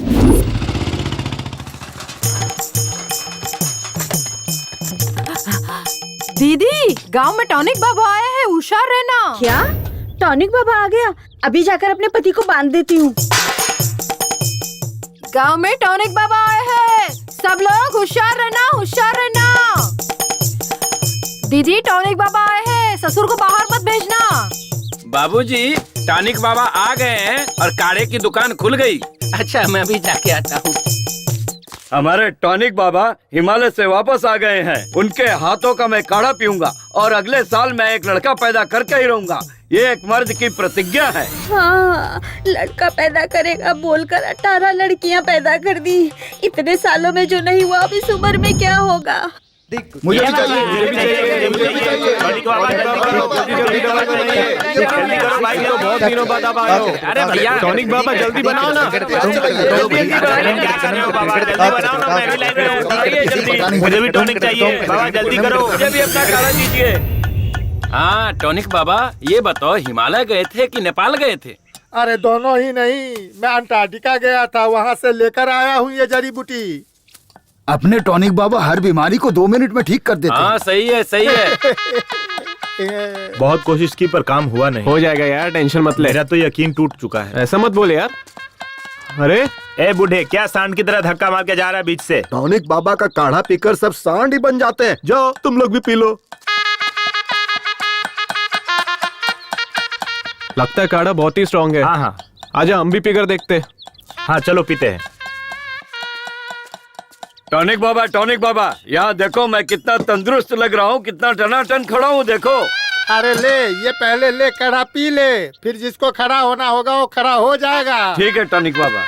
दीदी, गांव में टॉनिक बाबा आया है, होशियार रहना। क्या? टॉनिक बाबा आ गया? अभी जाकर अपने पति को बांध देती हूँ। गांव में टॉनिक बाबा आए हैं, सब लोग होशियार रहना, होशियार रहना। दीदी, टॉनिक बाबा आए हैं, ससुर को बाहर मत भेजना। बाबूजी, टॉनिक बाबा आ गए हैं और काढ़े की दुकान खुल गई। अच्छा मैं भी जाके आता हूँ। हमारे टॉनिक बाबा हिमालय से वापस आ गए हैं। उनके हाथों का मैं काढ़ा पीऊंगा और अगले साल मैं एक लड़का पैदा करके ही रहूंगा। ये एक मर्द की प्रतिज्ञा है। हाँ, लड़का पैदा करेगा बोलकर 18 लड़कियां पैदा कर दी। इतने सालों में जो नहीं हुआ अब इस उम्र में क्या होगा। मुझे भी चाहिए, मुझे भी चाहिए, मुझे भी चाहिए। बहुत दिनों बाद आप आए हो। अरे भैया टॉनिक बाबा जल्दी बनाओ ना। मुझे भी टॉनिक चाहिए बाबा, जल्दी करो। मुझे भी अपना काढ़ा दीजिए। हाँ टॉनिक बाबा, ये बताओ हिमालय गए थे कि नेपाल गए थे? अरे दोनों ही नहीं, मैं अंटार्कटिका गया था, वहाँ से लेकर आया हूँ ये जड़ी बूटी। अपने टॉनिक बाबा हर बीमारी को 2 मिनट में ठीक कर देते हैं। हाँ सही है सही है। बहुत कोशिश की पर काम हुआ नहीं। हो जाएगा यार, टेंशन मत ले। मेरा तो यकीन टूट चुका है। ऐसा मत बोले यार। अरे ए बूढ़े, क्या सांड की तरह धक्का मार के जा रहा है बीच से? टॉनिक बाबा का काढ़ा पीकर सब सांड ही बन जाते हैं। जाओ तुम लोग भी पी लो। लगता है काढ़ा बहुत ही स्ट्रांग है। हाँ हाँ, आजा हम भी पीकर देखते। हाँ चलो पीते हैं। टॉनिक बाबा यहाँ देखो मैं कितना तंदुरुस्त लग रहा हूँ, कितना टनाटन खड़ा हूँ देखो। अरे ले, ये पहले ले काढ़ा पी ले, फिर जिसको खड़ा होना होगा वो खड़ा हो जाएगा। ठीक है टॉनिक बाबा।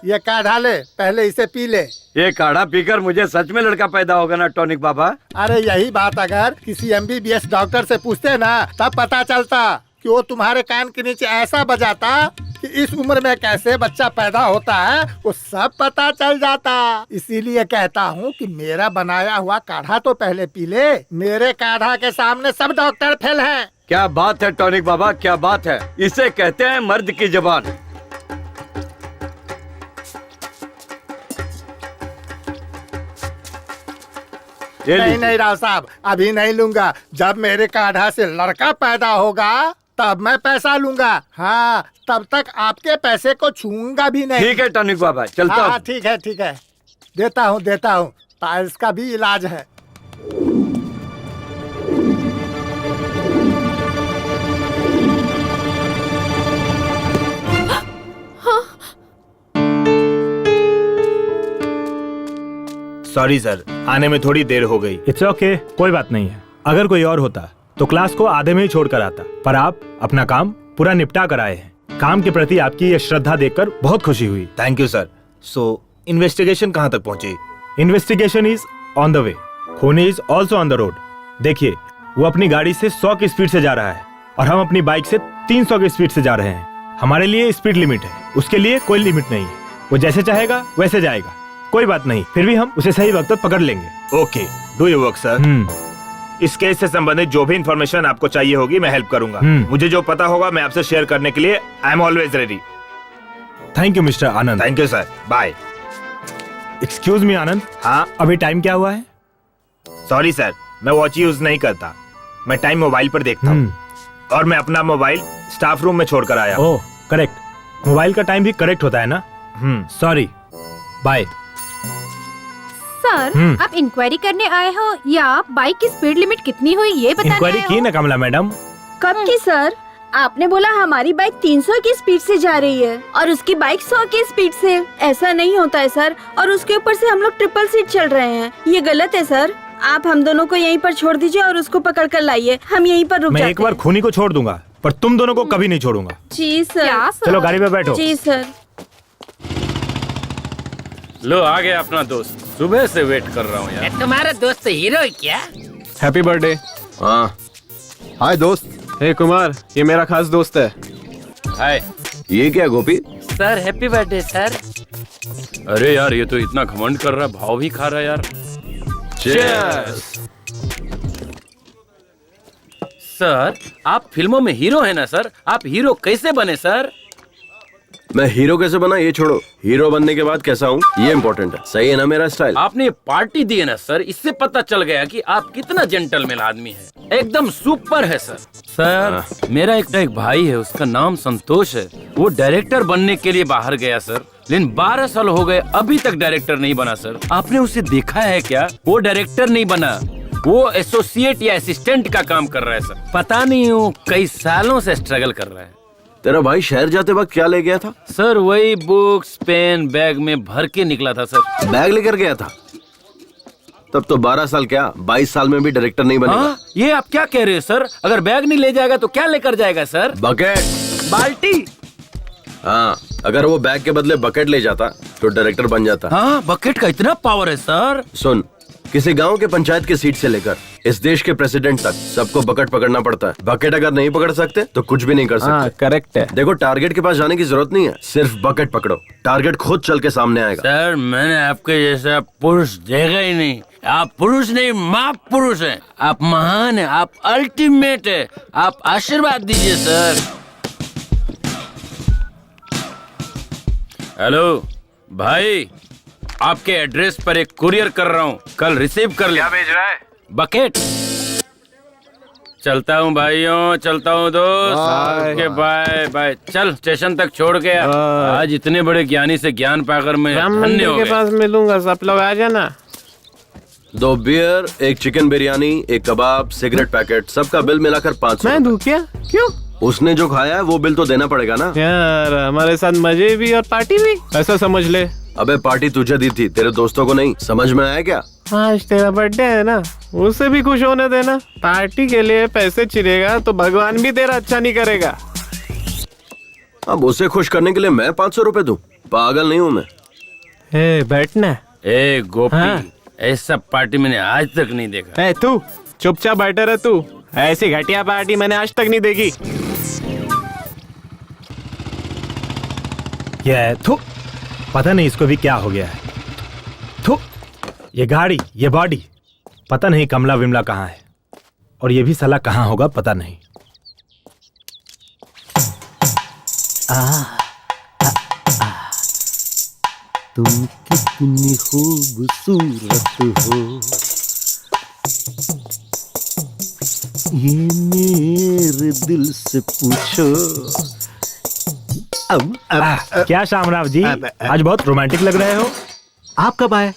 ये काढ़ा ले, पहले इसे पी ले। ये काढ़ा पीकर मुझे सच में लड़का पैदा होगा ना टॉनिक बाबा? अरे यही बात अगर किसी MBBS डॉक्टर से पूछते ना तब पता चलता कि वो तुम्हारे कान के नीचे ऐसा बजाता कि इस उम्र में कैसे बच्चा पैदा होता है वो सब पता चल जाता। इसीलिए कहता हूँ कि मेरा बनाया हुआ काढ़ा तो पहले पी ले। मेरे काढ़ा के सामने सब डॉक्टर फेल हैं। क्या बात है टॉनिक बाबा, क्या बात है। इसे कहते हैं मर्द की जबान। नहीं राव साहब, अभी नहीं लूंगा। जब मेरे काढ़ा से लड़का पैदा होगा तब मैं पैसा लूंगा। हाँ, तब तक आपके पैसे को छूऊंगा भी नहीं। ठीक है टॉनिक बाबा, चलता हूँ। ठीक है देता हूँ। पाइल्स का भी इलाज है। सॉरी सर, आने में थोड़ी देर हो गई। इट्स ओके, कोई बात नहीं है। अगर कोई और होता तो क्लास को आधे में ही छोड़कर आता, पर आप अपना काम पूरा निपटा कर आए हैं। काम के प्रति आपकी ये श्रद्धा देखकर बहुत खुशी हुई। Thank you sir. So investigation कहाँ तक पहुँची? Investigation is on the way, खूनी is also on the road. देखिए, वो अपनी गाड़ी से 100 की स्पीड से जा रहा है और हम अपनी बाइक से 300 की स्पीड से जा रहे हैं। हमारे लिए स्पीड लिमिट है, उसके लिए कोई लिमिट नहीं है। वो जैसे चाहेगा वैसे जाएगा, कोई बात नहीं। फिर भी हम उसे सही वक्त पर पकड़ लेंगे। Okay, do your work sir. इस केस से संबंधित जो भी इंफॉर्मेशन आपको चाहिए होगी मैं हेल्प करूंगा। मुझे जो पता होगा मैं आपसे शेयर करने के लिए I am always ready. Thank you mister Anand. Thank you sir, bye. Excuse me Anand. हाँ, अभी टाइम क्या हुआ है? सॉरी सर, मैं वॉच यूज नहीं करता, मैं टाइम मोबाइल पर देखता हूँ और मैं अपना मोबाइल स्टाफ रूम में छोड़कर आया। ओह करेक्ट, मोबाइल का टाइम भी करेक्ट होता है ना। Sorry, bye. सर, आप इंक्वायरी करने आए हो या बाइक की स्पीड लिमिट कितनी हुई ये बताने इंक्वायरी आए की हो? ना कमला मैडम। कब की सर? आपने बोला हमारी बाइक 300 की स्पीड से जा रही है और उसकी बाइक 100 की स्पीड से। ऐसा नहीं होता है सर, और उसके ऊपर से हम लोग ट्रिपल सीट चल रहे हैं। ये गलत है सर। आप हम दोनों को यहीं पर छोड़ दीजिए और उसको पकड़ कर लाइए। हम यहीं पर रुक जाते हैं। मैं एक बार खूनी को छोड़ दूंगा, पर तुम दोनों को कभी नहीं छोड़ूंगा। जी सर। क्या सर? चलो गाड़ी पे बैठो। जी सर। लो आ गया अपना दोस्त, सुबह से वेट कर रहा हूँ यार। तुम्हारा दोस्त हीरो है क्या? Happy birthday. हाँ, हाय दोस्त। हे कुमार, ये मेरा खास दोस्त है। हाय। ये क्या Gopi? Sir happy birthday sir. अरे यार ये तो इतना घमंड कर रहा है, भाव भी खा रहा है यार। Cheers! सर आप फिल्मों में हीरो है ना सर, आप हीरो कैसे बने सर? मैं हीरो कैसे बना ये छोड़ो, हीरो बनने के बाद कैसा हूँ ये इम्पोर्टेंट है। सही है ना मेरा स्टाइल? आपने ये पार्टी दी है ना सर, इससे पता चल गया कि आप कितना जेंटलमैन आदमी है। एकदम सुपर है सर। सर मेरा एक भाई है, उसका नाम संतोष है। वो डायरेक्टर बनने के लिए बाहर गया सर, लेकिन 12 साल हो गए अभी तक डायरेक्टर नहीं बना सर। आपने उसे देखा है क्या? वो डायरेक्टर नहीं बना, वो एसोसिएट या असिस्टेंट का काम कर रहा है सर। पता नहीं वो कई सालों से स्ट्रगल कर रहा है। तेरा भाई शहर जाते वक्त क्या ले गया था? सर वही बुक्स पेन बैग में भर के निकला था सर। बैग लेकर गया था? तब तो 12 साल क्या 22 साल में भी डायरेक्टर नहीं बनेगा। हाँ? ये आप क्या कह रहे हैं सर? अगर बैग नहीं ले जाएगा तो क्या लेकर जाएगा सर? बकेट। बाल्टी। हाँ, अगर वो बैग के बदले बकेट ले जाता तो डायरेक्टर बन जाता। हाँ, बकेट का इतना पावर है सर। सुन, किसी गांव के पंचायत की सीट से लेकर इस देश के प्रेसिडेंट तक सबको बकेट पकड़ना पड़ता है। बकेट अगर नहीं पकड़ सकते तो कुछ भी नहीं कर सकते। करेक्ट है। देखो, टारगेट के पास जाने की जरूरत नहीं है, सिर्फ बकेट पकड़ो, टारगेट खुद चल के सामने आएगा। सर मैंने आपके जैसा पुरुष देखा ही नहीं। आप पुरुष नहीं महापुरुष हैं। आप महान हैं, आप अल्टीमेट है। आप आशीर्वाद दीजिए सर। हेलो भाई, आपके एड्रेस पर एक कुरियर कर रहा हूँ, कल रिसीव कर ले। क्या भेज रहा है? बकेट। चलता हूँ भाइयों, चलता हूँ दोस्त। Okay bye bye. चल स्टेशन तक छोड़ के आ। आज इतने बड़े ज्ञानी से ज्ञान पाकर मैं धन्य हो के गया। पास मिलूंगा, सब लोग आ जाना। 2 बियर, 1 चिकन बिरयानी, 1 कबाब, सिगरेट पैकेट, सबका बिल मिलाकर 500। मैं दूं क्या? क्यों? उसने जो खाया है वो बिल तो देना पड़ेगा ना यार। हमारे साथ मजे भी और पार्टी भी, ऐसा समझ ले। अबे पार्टी तुझे दी थी, तेरे दोस्तों को नहीं। समझ में आया क्या? आज तेरा बर्थडे है ना, उसे भी खुश होने देना। पार्टी के लिए पैसे चिरेगा तो भगवान भी तेरा अच्छा नहीं करेगा। अब उसे खुश करने के लिए मैं 500 रुपए दूं? पागल नहीं हूँ मैं। बैठना। ए गोपी, ऐसा पार्टी मैंने आज तक नहीं देखा। तू चुपचाप बैठा रह। तू ऐसी घटिया पार्टी मैंने आज तक नहीं देखी। ये थू, पता नहीं इसको भी क्या हो गया है। थू, ये गाड़ी, ये बॉडी, पता नहीं कमला विमला कहाँ है, और ये भी साला कहाँ होगा पता नहीं। तुम कितनी खूबसूरत हो, ये मेरे दिल से पूछो। क्या शामराव जी, आज बहुत रोमांटिक लग रहे हो। आप कब आए?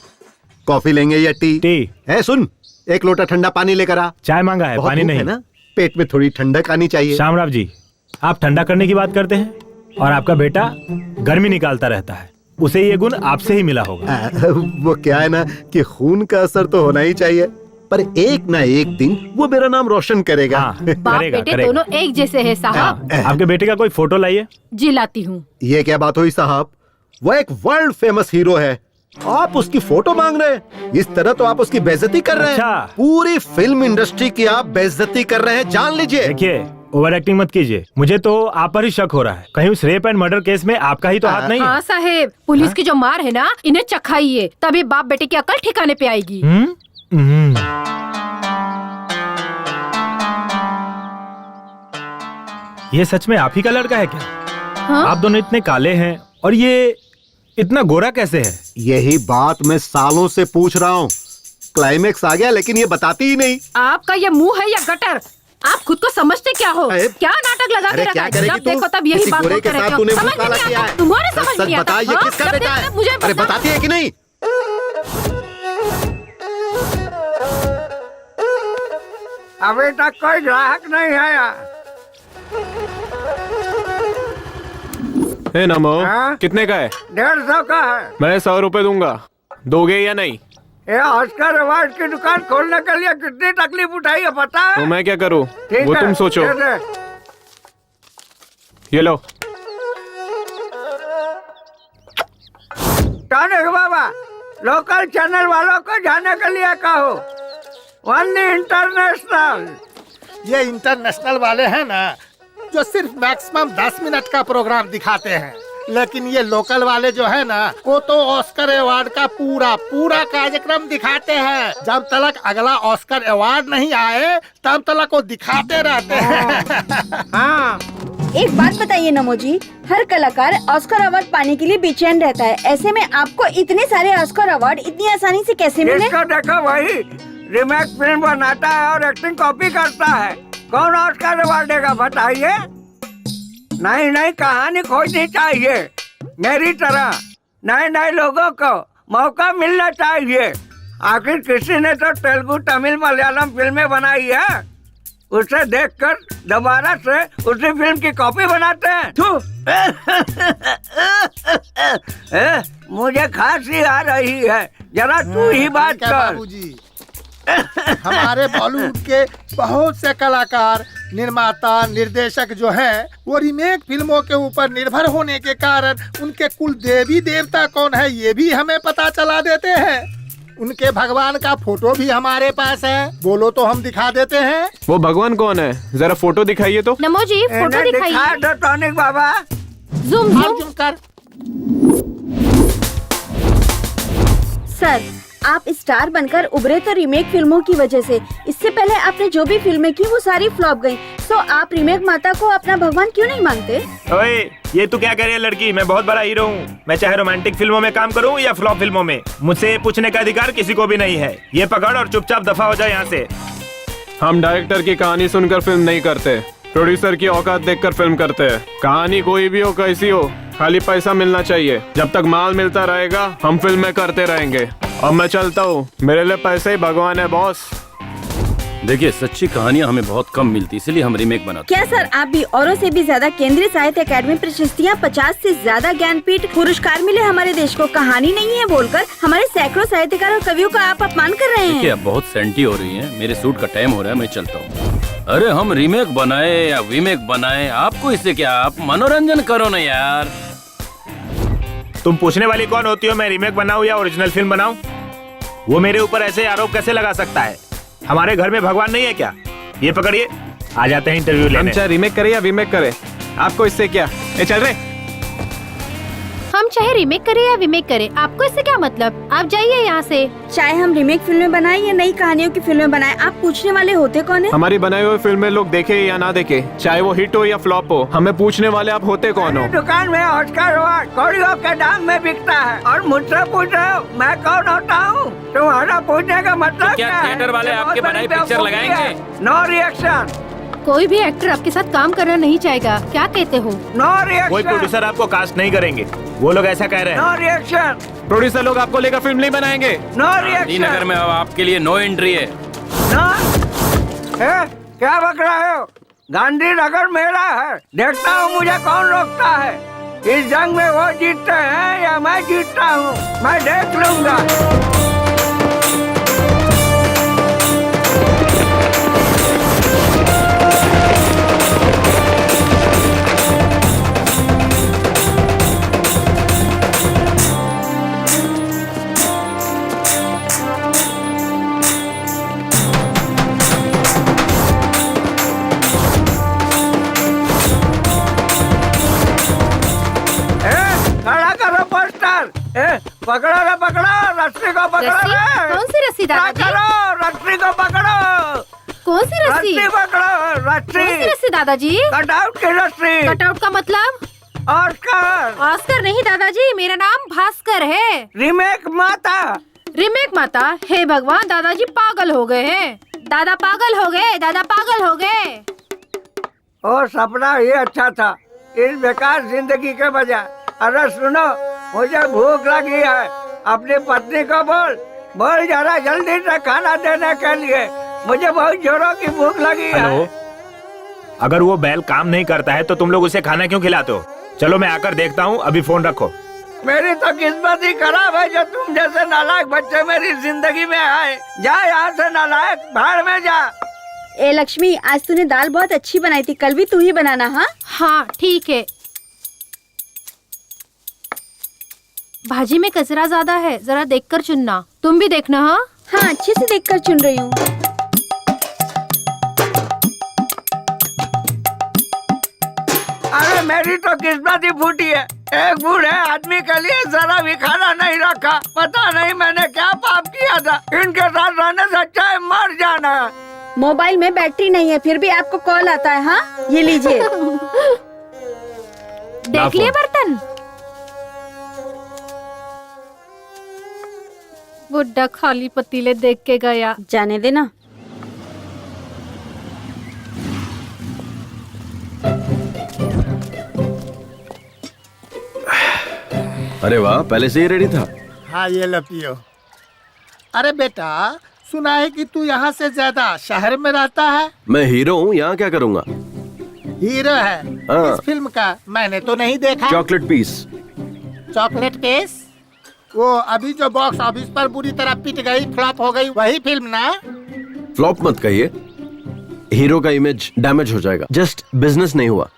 कॉफी लेंगे या टी? टी। है, सुन, 1 लोटा ठंडा पानी लेकर आ। चाय मांगा है, पानी नहीं है ना, पेट में थोड़ी ठंडक आनी चाहिए। शामराव जी, आप ठंडा करने की बात करते हैं और आपका बेटा गर्मी निकालता रहता है। उसे ये गुण आपसे ही मिला होगा। वो क्या है ना कि खून का असर तो होना ही चाहिए, पर एक ना एक दिन वो मेरा नाम रोशन करेगा। बाप बेटे दोनों एक जैसे हैं साहब। आपके बेटे का कोई फोटो लाइए। जी लाती हूँ। ये क्या बात हुई साहब? वो एक वर्ल्ड फेमस हीरो है, आप उसकी फोटो मांग रहे हैं? इस तरह तो आप उसकी बेइज्जती कर रहे हैं। पूरी फिल्म इंडस्ट्री की आप बेइज्जती कर रहे हैं, जान लीजिए। देखिए, ओवर एक्टिंग मत कीजिए। मुझे तो आप पर ही शक हो रहा है। कहीं उस रेप एंड मर्डर केस में आपका ही तो हाथ नहीं है? हाँ साहेब, पुलिस की जो मार है ना, इन्हें चखाइए, तभी बाप बेटे की अकल ठिकाने पे आएगी। ये सच में आप ही का लड़का है क्या? हाँ? आप दोनों इतने काले हैं और ये इतना गोरा कैसे है? यही बात मैं सालों से पूछ रहा हूँ। क्लाइमेक्स आ गया लेकिन ये बताती ही नहीं। आपका ये मुंह है या गटर? आप खुद को समझते क्या हो? क्या नाटक लगा के रखा है? जब देखो तब यही बात बोलते रहते हो। समझ नहीं आता, तुम्हारे समझ नहीं आता। ये किसका बेटा है? मुझे अरे बताती है कि नहीं? अभी तक कोई ग्राहक नहीं आया। नमो, कितने का है? 150 का है। मैं 100 रुपए दूंगा, दोगे या नहीं? ये ऑस्कर अवार्ड की दुकान खोलने के लिए कितनी तकलीफ उठाई है पता है? तो मैं क्या करूं? ठीक वो है, तुम सोचो। दे दे। ये लो। टॉनिक बाबा, लोकल चैनल वालों को जाने के लिए कहो, वन्नी इंटरनेशनल। ये इंटरनेशनल वाले हैं ना, जो सिर्फ मैक्सिमम 10 मिनट का प्रोग्राम दिखाते हैं, लेकिन ये लोकल वाले जो है ना, वो तो ऑस्कर अवार्ड का पूरा कार्यक्रम दिखाते हैं। जब तक अगला ऑस्कर अवार्ड नहीं आए तब तक वो दिखाते रहते हैं। हाँ। एक बात बताइए नमो जी, हर कलाकार ऑस्कर अवार्ड पाने के लिए बेचैन रहता है, ऐसे में आपको इतने सारे ऑस्कर अवार्ड इतनी आसानी से कैसे मिले? इसको देखो, वही रीमेक फिल्म बनाता है और एक्टिंग कॉपी करता है। कौन ऑस्कर अवार्ड देगा बताइए? नई नई कहानी खोजनी चाहिए, मेरी तरह नए नए लोगों को मौका मिलना चाहिए। आखिर किसी ने तो तेलुगु, तमिल, मलयालम फिल्में बनाई है, उसे देखकर दोबारा से उसी फिल्म की कॉपी बनाते हैं। थू। मुझे खांसी आ रही है, जरा तू ही बात क्या कर। बाबूजी, हमारे बॉलीवुड के बहुत से कलाकार, निर्माता, निर्देशक जो हैं, वो रीमेक फिल्मों के ऊपर निर्भर होने के कारण उनके कुल देवी देवता कौन है ये भी हमें पता चला देते हैं। उनके भगवान का फोटो भी हमारे पास है, बोलो तो हम दिखा देते हैं। वो भगवान कौन है, जरा फोटो दिखाइए तो। नमो जी, फोटो दिखाइए। दिखा दो टॉनिक बाबा। जूम जूम कर। सर, आप स्टार बनकर उभरे तो रीमेक फिल्मों की वजह से। इससे पहले आपने जो भी फिल्में की वो सारी फ्लॉप गयी। तो आप रीमेक माता को अपना भगवान क्यों नहीं मानते? ओए, ये तू क्या कह रही है लड़की? मैं बहुत बड़ा हीरो हूँ। मैं चाहे रोमांटिक फिल्मों में काम करूँ या फ्लॉप फिल्मों में, मुझसे ये पूछने का अधिकार किसी को भी नहीं है। ये पकड़ और चुपचाप दफा हो जाए यहाँ से। हम डायरेक्टर की कहानी सुनकर फिल्म नहीं करते, प्रोड्यूसर की औकात देखकर फिल्म करते हैं। कहानी कोई भी हो, कैसी हो, खाली पैसा मिलना चाहिए। जब तक माल मिलता रहेगा हम फिल्में करते रहेंगे। अब मैं चलता हूँ, मेरे लिए पैसे ही भगवान है बॉस। देखिए, सच्ची कहानियाँ हमें बहुत कम मिलती, इसलिए हम रीमेक बनाते। क्या सर, आप भी औरों से भी ज्यादा केंद्रीय साहित्य अकादमी प्रशस्तियाँ, 50 से ज्यादा ज्ञानपीठ पुरस्कार मिले हमारे देश को, कहानी नहीं है बोलकर हमारे सैकड़ों साहित्यकार और कवियों का आप अपमान कर रहे हैं। देखिए, अब बहुत सेंटी हो रही है, मेरे सूट का टाइम हो रहा है, मैं चलता हूँ। अरे हम रीमेक बनाए या वीमेक बनाए, आपको इससे क्या? आप मनोरंजन करो ना यार। तुम पूछने वाली कौन होती हो मैं रीमेक बनाऊं या ओरिजिनल फिल्म बनाऊं? वो मेरे ऊपर ऐसे आरोप कैसे लगा सकता है? हमारे घर में भगवान नहीं है क्या? ये पकड़िए, आ जाते हैं इंटरव्यू लेने। हम चाहे रीमेक करे या वीमेक करे, आपको इससे क्या? ए चल रहे। हम चाहे रीमेक करें या वीमेक करें, आपको इससे क्या मतलब? आप जाइए यहाँ से। चाहे हम रीमेक फिल्में बनाए या नई कहानियों की फिल्में बनाए, आप पूछने वाले होते कौन है? हमारी बनाई हुई फिल्में लोग देखे या ना देखे, चाहे वो हिट हो या फ्लॉप हो, हमें पूछने वाले आप होते कौन हो? दुकान में ऑस्कर अवार्ड कौड़ियों के दाम में बिकता है और मुझसे पूछ रहे हो मैं कौन होता हूँ? तुम्हारा पूछने का मतलब तो क्या थिएटर वाले आपके बनाई पिक्चर लगाएंगे? No reaction. कोई भी एक्टर आपके साथ काम करना नहीं चाहेगा, क्या कहते हो? No reaction. कोई प्रोड्यूसर आपको कास्ट नहीं करेंगे, वो लोग ऐसा कह रहे हैं। No reaction. प्रोड्यूसर लोग आपको लेकर फिल्म नहीं बनाएंगे। No reaction. श्रीनगर में अब आपके लिए नो एंट्री है। क्या बक रहे हो? गांधीनगर मेरा है, देखता हूँ मुझे कौन रोकता है। इस जंग में वो जीतते हैं या मैं जीतता हूँ, मैं देख लूंगा। पकड़ो रे, पकड़ो रस्सी को, पकड़ो रे। कौन सी रस्सी दादाजी? रस्सी को पकड़ो। कौन सी रस्सी? पकड़ो रस्सी। कौन सी रस्सी दादाजी? कटआउट की रस्सी। कटआउट का मतलब? ऑस्कर। ऑस्कर नहीं दादाजी, मेरा नाम भास्कर है। रीमेक माता। रीमेक माता? हे भगवान, दादाजी पागल हो गए हैं। दादा पागल हो गए, दादा पागल हो गए। ओ सपना ही अच्छा था इस बेकार जिंदगी के बजाय। अरे सुनो, मुझे भूख लगी है, अपनी पत्नी को बोल जरा जल्दी से खाना देने के लिए, मुझे बहुत जोरों की भूख लगी है। हेलो, अगर वो बैल काम नहीं करता है तो तुम लोग उसे खाना क्यों खिलाते हो? चलो मैं आकर देखता हूँ, अभी फोन रखो। मेरी तो किस्मत ही खराब है जो तुम जैसे नालायक बच्चे मेरी जिंदगी में आए। जा यहाँ से नालायक, भाड़ में जा। ए लक्ष्मी, आज तूने दाल बहुत अच्छी बनाई थी, कल भी तू ही बनाना। हाँ हाँ ठीक है। भाजी में कचरा ज्यादा है, जरा देखकर चुनना। तुम भी देखना। हाँ हाँ, अच्छे से देखकर चुन रही हूँ। अरे मेरी तो किस्मत ही फूटी है, एक बूढ़े आदमी के लिए जरा भी खाना नहीं रखा। पता नहीं मैंने क्या पाप किया था, इनके साथ रहने से अच्छा है मर जाना। मोबाइल में बैटरी नहीं है, फिर भी आपको कॉल आता है। हाँ ये लीजिए। देख लिए बर्तन? बुड्ढा खाली पतीले देख के गया। जाने देना। अरे वाह, पहले से ही रेडी था। हाँ ये लो पियो। अरे बेटा, सुना है कि तू यहाँ से ज्यादा शहर में रहता है। मैं हीरो हूँ, यहाँ क्या करूँगा? हीरो है हाँ। इस फिल्म का? मैंने तो नहीं देखा। Chocolate piece. Chocolate piece? वो अभी जो बॉक्स ऑफिस पर बुरी तरह पिट गई, फ्लॉप हो गई, वही फिल्म ना? फ्लॉप मत कहिए, हीरो का इमेज डैमेज हो जाएगा। जस्ट बिजनेस नहीं हुआ।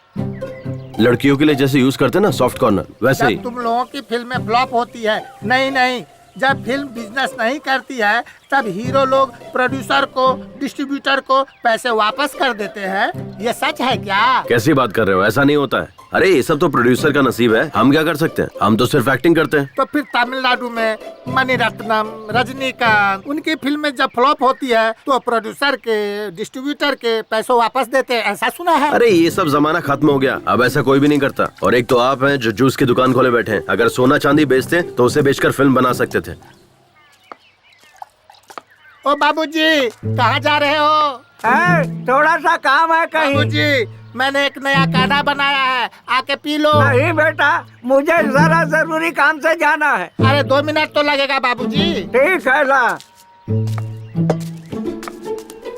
लड़कियों के लिए जैसे यूज करते हैं ना सॉफ्ट कॉर्नर, वैसे ही। जब तुम लोगों की फिल्में फ्लॉप होती है, नहीं, जब फिल्म बिजनेस नहीं करती है तब हीरो लोग प्रोड्यूसर को, डिस्ट्रीब्यूटर को पैसे वापस कर देते हैं। ये सच है क्या? कैसी बात कर रहे हो? ऐसा नहीं होता है। अरे ये सब तो प्रोड्यूसर का नसीब है, हम क्या कर सकते हैं? हम तो सिर्फ एक्टिंग करते हैं। तो फिर तमिलनाडु में मणिरत्नम, रजनीकांत, उनकी फिल्में जब फ्लॉप होती है तो प्रोड्यूसर के, डिस्ट्रीब्यूटर के पैसे वापस देते हैं, ऐसा सुना है। अरे ये सब जमाना खत्म हो गया, अब ऐसा कोई भी नहीं करता। और एक तो आप हैं जो जूस की दुकान खोले बैठे हैं। अगर सोना चांदी बेचते तो उसे बेचकर फिल्म बना सकते थे। ओ बाबूजी, कहाँ जा रहे हो? थोड़ा सा काम है कहीं। बाबूजी, मैंने एक नया काढ़ा बनाया है, आके पी लो। नहीं बेटा, मुझे जरा जरूरी काम से जाना है। अरे 2 मिनट तो लगेगा बाबूजी। ठीक है ला।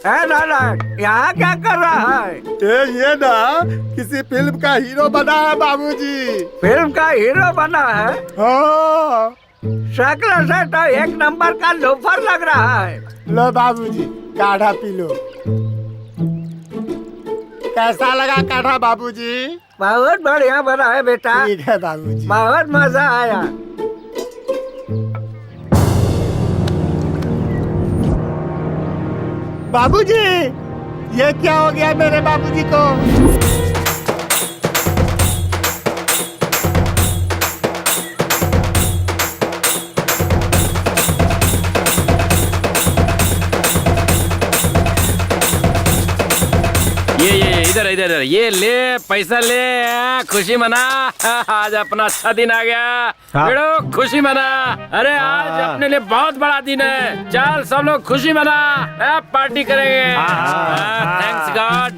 दादा, यहाँ क्या कर रहा है? ये ना किसी फिल्म का हीरो बना है बाबूजी। फिल्म का हीरो बना है? हाँ। शक्ल से तो एक नंबर का लोफर लग रहा है। लो बाबूजी, काढ़ा पी लो। कैसा लगा काढ़ा बाबूजी? बहुत बढ़िया बना है बेटा। ठीक है बाबूजी। बहुत मजा आया। बाबूजी, ये क्या हो गया मेरे बाबूजी को? ये इधर ये ले, पैसा ले, खुशी मना। आज अपना अच्छा दिन आ गया। भिड़ो, खुशी मना। अरे आज अपने लिए बहुत बड़ा दिन है। चल सब लोग खुशी मना, पार्टी करेंगे। Thanks God.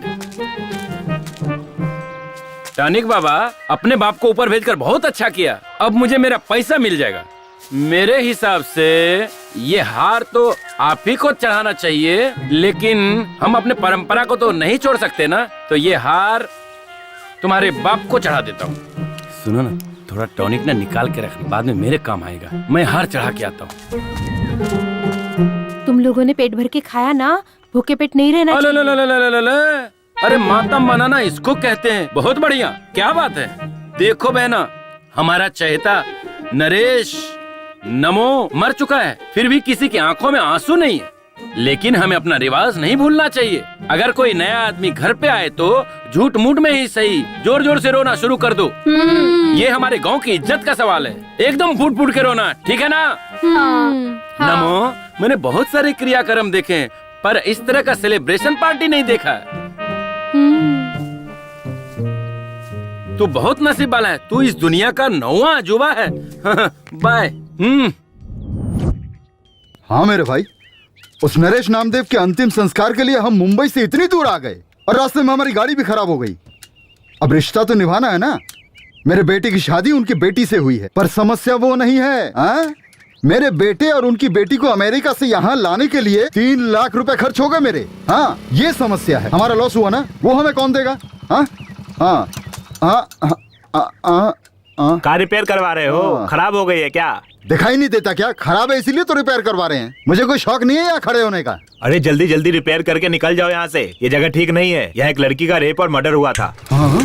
टॉनिक बाबा, अपने बाप को ऊपर भेजकर बहुत अच्छा किया। अब मुझे मेरा पैसा मिल जाएगा। मेरे हिसाब से ये हार तो आप ही को चढ़ाना चाहिए, लेकिन हम अपने परंपरा को तो नहीं छोड़ सकते ना। तो ये हार तुम्हारे बाप को चढ़ा देता हूँ। सुनो ना, थोड़ा टॉनिक ना निकाल के रखना, बाद में मेरे काम आएगा। मैं हार चढ़ा के आता हूँ। तुम लोगों ने पेट भर के खाया ना, भूखे पेट नहीं रहना चाहिए। अरे मातम बनाना इसको कहते हैं। बहुत बढ़िया, क्या बात है। देखो बहना, हमारा चहेता नरेश नमो मर चुका है, फिर भी किसी की आंखों में आंसू नहीं है। लेकिन हमें अपना रिवाज नहीं भूलना चाहिए। अगर कोई नया आदमी घर पे आए तो झूठ मूठ में ही सही जोर जोर से रोना शुरू कर दो। ये हमारे गांव की इज्जत का सवाल है। एकदम फूट फूट के रोना, ठीक है ना? नमो, मैंने बहुत सारे क्रियाक्रम देखे हैं, पर इस तरह का सेलिब्रेशन पार्टी नहीं देखा। तू बहुत नसीब वाला है। तू इस दुनिया का 9वां अजूबा है। बाय। हाँ मेरे भाई, उस नरेश नामदेव के अंतिम संस्कार के लिए हम मुंबई से इतनी दूर आ गए और रास्ते में हमारी गाड़ी भी खराब हो गई। अब रिश्ता तो निभाना है ना। मेरे बेटे की शादी उनकी बेटी से हुई है, पर समस्या वो नहीं है। मेरे बेटे और उनकी बेटी को अमेरिका से यहाँ लाने के लिए 3 लाख रुपए खर्च हो गए मेरे। हाँ, ये समस्या है। हमारा लॉस हुआ ना, वो हमें कौन देगा? हाँ हाँ हाँ। कार रिपेयर करवा रहे हो? खराब हो गई है क्या? दिखाई नहीं देता क्या? खराब है इसीलिए तो रिपेयर करवा रहे हैं। मुझे कोई शौक नहीं है यहाँ खड़े होने का। अरे जल्दी जल्दी रिपेयर करके निकल जाओ यहाँ से। ये जगह ठीक नहीं है। यहाँ एक लड़की का रेप और मर्डर हुआ था। हाँ?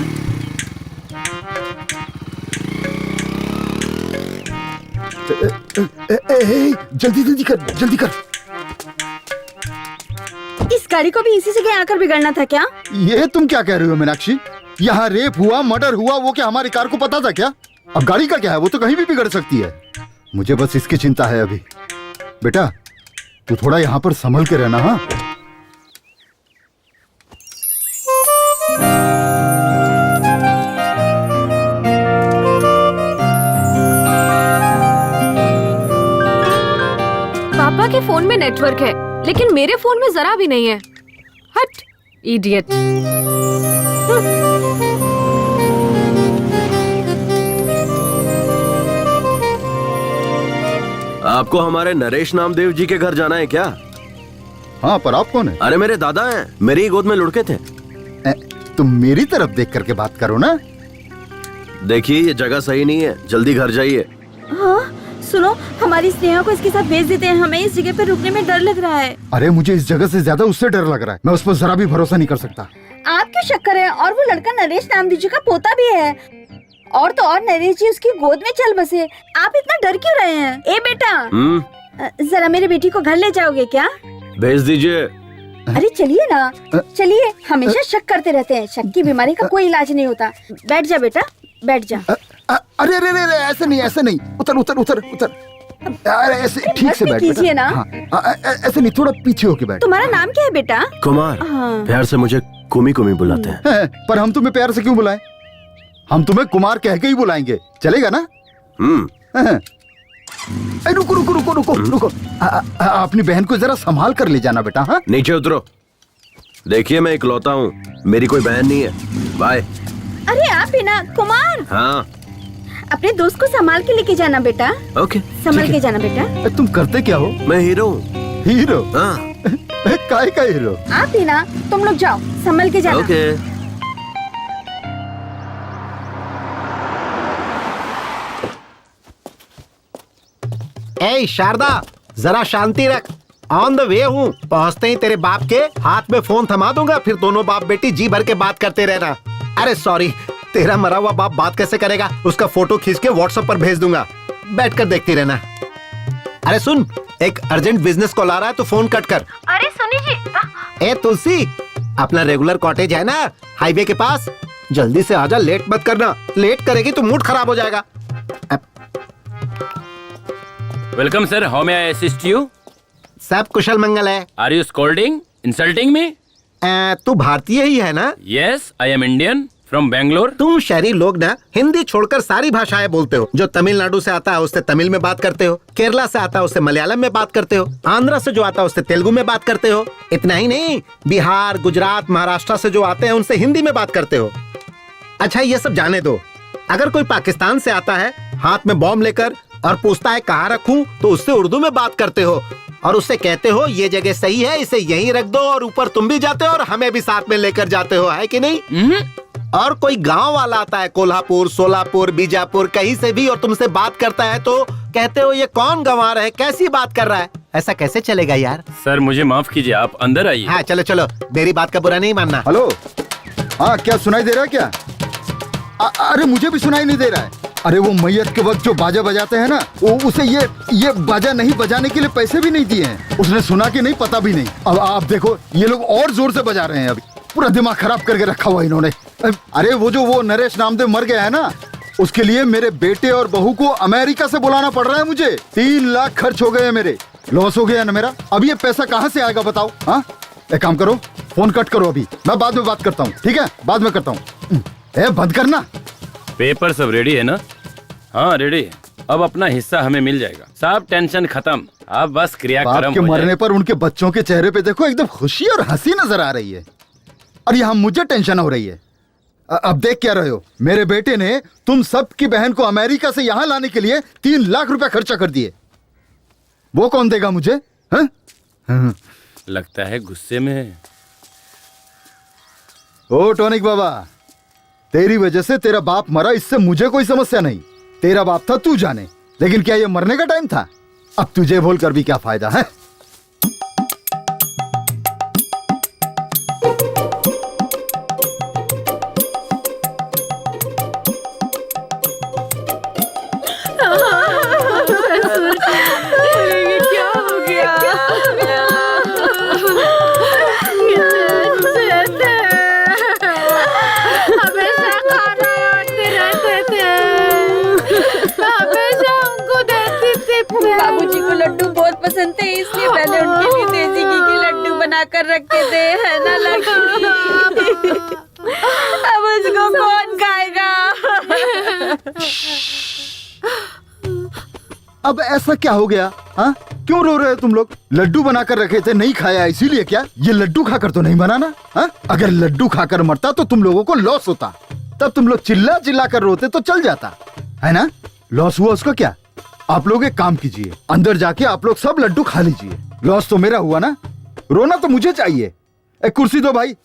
जल्दी जल्दी कर, जल्दी कर। इस गाड़ी को भी इसी जगह आकर बिगड़ना था क्या? ये तुम क्या कह रही हो मीनाक्षी? यहाँ रेप हुआ, मर्डर हुआ, वो क्या हमारी कार को पता था क्या? अब गाड़ी का क्या है, वो तो कहीं भी बिगड़ सकती है। मुझे बस इसकी चिंता है अभी। बेटा, तू थोड़ा यहाँ पर संभल के रहना। हाँ, पापा के फोन में नेटवर्क है, लेकिन मेरे फोन में जरा भी नहीं है। हट, इडियट। आपको हमारे नरेश नामदेव जी के घर जाना है क्या? हाँ, पर आप कौन है? अरे मेरे दादा हैं, मेरी ही गोद में लुढ़के थे। तुम मेरी तरफ देख करके बात करो ना। देखिए ये जगह सही नहीं है, जल्दी घर जाइए। हाँ सुनो, हमारी स्नेहा को इसके साथ भेज देते हैं, हमें इस जगह पे रुकने में डर लग रहा है। अरे मुझे इस जगह से ज्यादा उससे डर लग रहा है, मैं उस पर जरा भी भरोसा नहीं कर सकता। आप क्यों शक कर रहे हैं? और वो लड़का नरेश नामदेव जी का पोता भी है, और तो और नरेश जी उसकी गोद में चल बसे। आप इतना डर क्यों रहे हैं? ए बेटा, जरा मेरी बेटी को घर ले जाओगे क्या? भेज दीजिए। अरे चलिए ना, चलिए। हमेशा शक करते रहते हैं, शक की बीमारी का कोई इलाज नहीं होता। बैठ जा बेटा, बैठ जा। अरे अरे अरे, ऐसे नहीं, ऐसे नहीं। उतर उतर उतर उतर। अरे ऐसे ठीक से बैठ कीजिए ना। ऐसे नहीं, थोड़ा पीछे होके बैठ। तुम्हारा नाम क्या है बेटा? कुमार। प्यार से मुझे कुमी कुमी बुलाते हैं। पर हम तुम्हें प्यार से क्यों बुलाएं? हम तुम्हें कुमार कह के ही बुलाएंगे, चलेगा ना? रुको रुको रुको रुको रुको, अपनी बहन को जरा संभाल कर ले जाना बेटा। हाँ, नीचे उतरो। देखिए मैं इकलौता हूँ, मेरी कोई बहन नहीं है। बाय। अरे आप ही ना कुमार। हाँ, अपने दोस्त को संभाल के लेके जाना बेटा। ओके, संभाल के जाना बेटा। तुम करते क्या हो? मैं हीरो हूँ। हीरो? हाँ। काय का हीरो? आप ही ना, तुम लोग जाओ, संभल के जाना। ओके। ए शारदा, जरा शांति रख। ऑन द वे हूँ, पहुँचते ही तेरे बाप के हाथ में फोन थमा दूंगा, फिर दोनों बाप बेटी जी भर के बात करते रहना। अरे सॉरी, तेरा मरा हुआ बाप बात कैसे करेगा? उसका फोटो खींच के व्हाट्सएप पर भेज दूंगा, बैठकर देखती रहना। अरे सुन, एक अर्जेंट बिजनेस कॉल आ रहा है, तो फोन कट कर। अरे सुनी जी। ए तुलसी, अपना रेगुलर कॉटेज है ना हाईवे के पास, जल्दी से आजा, लेट मत करना। लेट करेगी तो मूड खराब हो जाएगा। Welcome sir, how may I assist you? सब कुशल मंगल है। Are you scolding, insulting me? तू भारतीय ही है ना? Yes, I am Indian from Bangalore. तुम शहरी लोग ना हिंदी छोड़कर सारी भाषाएं बोलते हो। जो तमिलनाडु से आता है उससे तमिल में बात करते हो, केरला से आता है उससे मलयालम में बात करते हो, आंध्रा से जो आता है उससे तेलुगु में बात करते हो। इतना ही नहीं, बिहार, गुजरात, महाराष्ट्र से जो आते हैं उनसे हिंदी में बात करते हो। अच्छा ये सब जाने दो, अगर कोई पाकिस्तान से आता है हाथ में बॉम्ब लेकर और पूछता है कहाँ रखूं, तो उससे उर्दू में बात करते हो और उससे कहते हो ये जगह सही है, इसे यहीं रख दो, और ऊपर तुम भी जाते हो और हमें भी साथ में लेकर जाते हो, है कि नहीं? और कोई गांव वाला आता है कोल्हापुर, सोलापुर, बीजापुर, कहीं से भी, और तुमसे बात करता है तो कहते हो ये कौन गंवार है, कैसी बात कर रहा है। ऐसा कैसे चलेगा यार? सर मुझे माफ कीजिए, आप अंदर आइए। हाँ चलो चलो, मेरी बात का बुरा नहीं मानना। हेलो, हाँ क्या सुनाई दे रहा है क्या? अरे मुझे भी सुनाई नहीं दे रहा है। अरे वो मैयत के वक्त जो बाजा बजाते हैं ना, वो उसे ये बाजा नहीं बजाने के लिए पैसे भी नहीं दिए हैं। उसने सुना कि नहीं, पता भी नहीं। अब आप देखो, ये लोग और जोर से बजा रहे हैं। अभी पूरा दिमाग खराब करके रखा हुआ इन्होंने। अरे वो नरेश नामदेव मर गया है ना, उसके लिए मेरे बेटे और बहू को अमेरिका से बुलाना पड़ रहा है मुझे। 3 लाख खर्च हो गए मेरे, लॉस हो गया ना मेरा। अब ये पैसा कहाँ से आएगा बताओ? हाँ, एक काम करो, फोन कट करो अभी, मैं बाद में बात करता हूँ। ठीक है, बाद में करता हूँ। बंद करना। पेपर सब रेडी है ना? हाँ रेडी है। अब अपना हिस्सा हमें मिल जाएगा। सब टेंशन खत्म, अब बस क्रियाक्रम के मरने पर उनके बच्चों के चेहरे पे देखो, एकदम खुशी और हंसी नजर आ रही है, और यहाँ मुझे टेंशन हो रही है। अब देख क्या रहे हो, मेरे बेटे ने तुम सब की बहन को अमेरिका से यहाँ लाने के लिए 3 लाख रुपया खर्चा कर दिए। वो कौन देगा मुझे? लगता है गुस्से में है। ओ टॉनिक बाबा, तेरी वजह से तेरा बाप मरा, इससे मुझे कोई समस्या नहीं। तेरा बाप था, तू जाने, लेकिन क्या ये मरने का टाइम था? अब तुझे बोल कर भी क्या फायदा है? क्या हो गया? हमेशा खाना आते रहते थे, हमेशा उनको देती थी। बाबूजी को लड्डू बहुत पसंद थे, इसलिए मैंने उनके लिए देसी घी के लड्डू बनाकर रखे थे, है ना लक्ष्मी? अब उसको कौन खाएगा? अब ऐसा क्या हो गया? हाँ, क्यों रो रहे हो तुम लोग? लड्डू बनाकर रखे थे, नहीं खाया इसीलिए क्या? ये लड्डू खाकर तो नहीं बनाना। हाँ, अगर लड्डू खाकर मरता तो तुम लोगों को लॉस होता, तब तुम लोग चिल्ला चिल्ला कर रोते तो चल जाता, है ना? लॉस हुआ उसका क्या? आप लोग एक काम कीजिए, अंदर जाके आप लोग सब लड्डू खा लीजिए। लॉस तो मेरा हुआ ना, रोना तो मुझे चाहिए। एक कुर्सी दो भाई।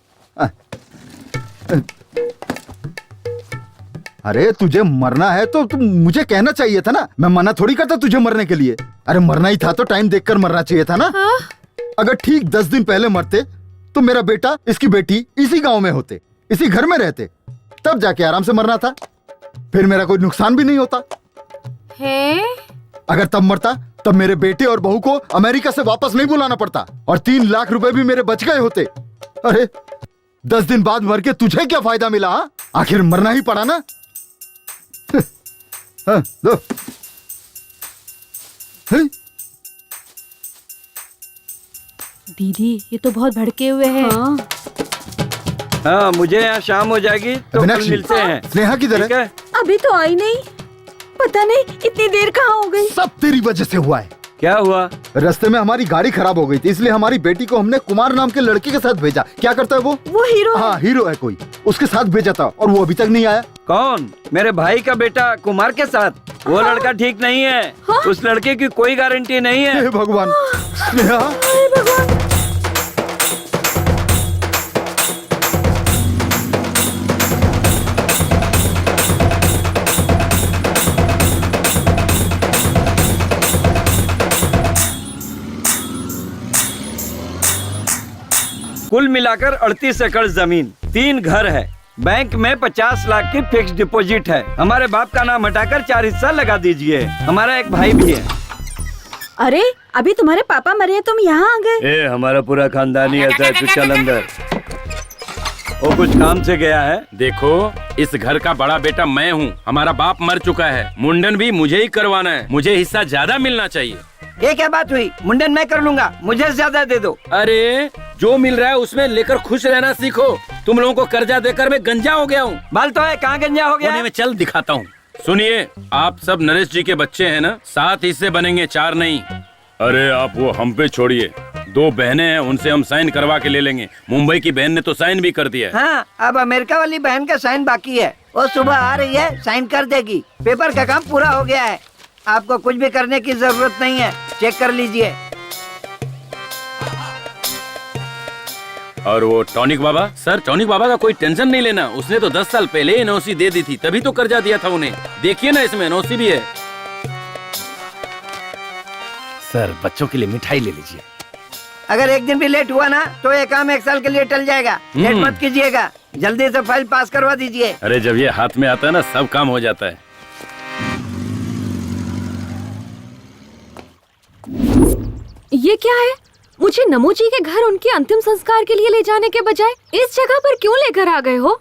अरे तुझे मरना है तो तुम मुझे कहना चाहिए था ना, मैं मना थोड़ी करता तुझे मरने के लिए। अरे मरना ही था तो टाइम देखकर मरना चाहिए था ना। अगर ठीक 10 दिन पहले मरते तो मेरा बेटा, इसकी बेटी इसी गांव में होते, इसी घर में रहते, तब जाके आराम से मरना था, फिर मेरा कोई नुकसान भी नहीं होता है? अगर तब मरता तब मेरे बेटे और बहू को अमेरिका से वापस नहीं बुलाना पड़ता और 3 लाख रुपए भी मेरे बच गए होते। अरे 10 दिन बाद मर के तुझे क्या फायदा मिला? हा? आखिर मरना ही पड़ा ना। हाँ, दो। दीदी ये तो बहुत भड़के हुए हैं। हाँ, मुझे यहाँ शाम हो जाएगी तो कल मिलते हैं। स्नेहा किधर है? अभी तो आई नहीं, पता नहीं इतनी देर कहाँ हो गई। सब तेरी वजह से हुआ है। क्या हुआ? रास्ते में हमारी गाड़ी खराब हो गई थी, इसलिए हमारी बेटी को हमने कुमार नाम के लड़के के साथ भेजा। क्या करता है वो? हीरो। हाँ, हीरो है कोई, उसके साथ भेजा था और वो अभी तक नहीं आया। कौन? मेरे भाई का बेटा कुमार के साथ? वो लड़का ठीक नहीं है। उस लड़के की कोई गारंटी नहीं है। हे भगवान। स्नेहा, कुल मिलाकर 38 एकड़ जमीन, 3 घर है, बैंक में 50 लाख की फिक्स डिपॉजिट है। हमारे बाप का नाम हटाकर 4 हिस्सा लगा दीजिए। हमारा एक भाई भी है। अरे अभी तुम्हारे पापा मरे हैं, तुम यहाँ आ गए? हमारा पूरा खानदान ही ऐसा है। तू चल अंदर। वो कुछ काम से गया है। देखो, इस घर का बड़ा बेटा मैं हूँ। हमारा बाप मर चुका है, मुंडन भी मुझे ही करवाना है। मुझे हिस्सा ज्यादा मिलना चाहिए। ये क्या बात हुई? मुंडन मैं कर लूंगा, मुझे ज्यादा दे दो। अरे जो मिल रहा है उसमें लेकर खुश रहना सीखो। तुम लोगों को कर्जा देकर मैं गंजा हो गया हूँ। बाल तो है, कहाँ गंजा हो गया? मैं चल दिखाता हूँ। सुनिए, आप सब नरेश जी के बच्चे हैं ना? 7 हिस्से बनेंगे, 4 नहीं। अरे आप वो हम पे छोड़िए, 2 बहनें हैं, उनसे हम साइन करवा के ले लेंगे। मुंबई की बहन ने तो साइन भी कर दिया। हाँ, अब अमेरिका वाली बहन का साइन बाकी है। वो सुबह आ रही है, साइन कर देगी। पेपर का काम पूरा हो गया है। आपको कुछ भी करने की जरूरत नहीं है, चेक कर लीजिए। और वो टॉनिक बाबा, सर टॉनिक बाबा का कोई टेंशन नहीं लेना। उसने तो 10 साल पहले ही एनओसी दे दी थी, तभी तो कर्जा दिया था उन्हें। देखिए ना, इसमें एनओसी भी है। सर बच्चों के लिए मिठाई ले लीजिए। अगर एक दिन भी लेट हुआ ना तो ये काम 1 साल के लिए टल जाएगा। लेट मत कीजिएगा, जल्दी से फाइल पास करवा दीजिए। अरे जब ये हाथ में आता है ना, सब काम हो जाता है। ये क्या है? मुझे नमो जी के घर उनके अंतिम संस्कार के लिए ले जाने के बजाय इस जगह पर क्यों लेकर आ गए हो?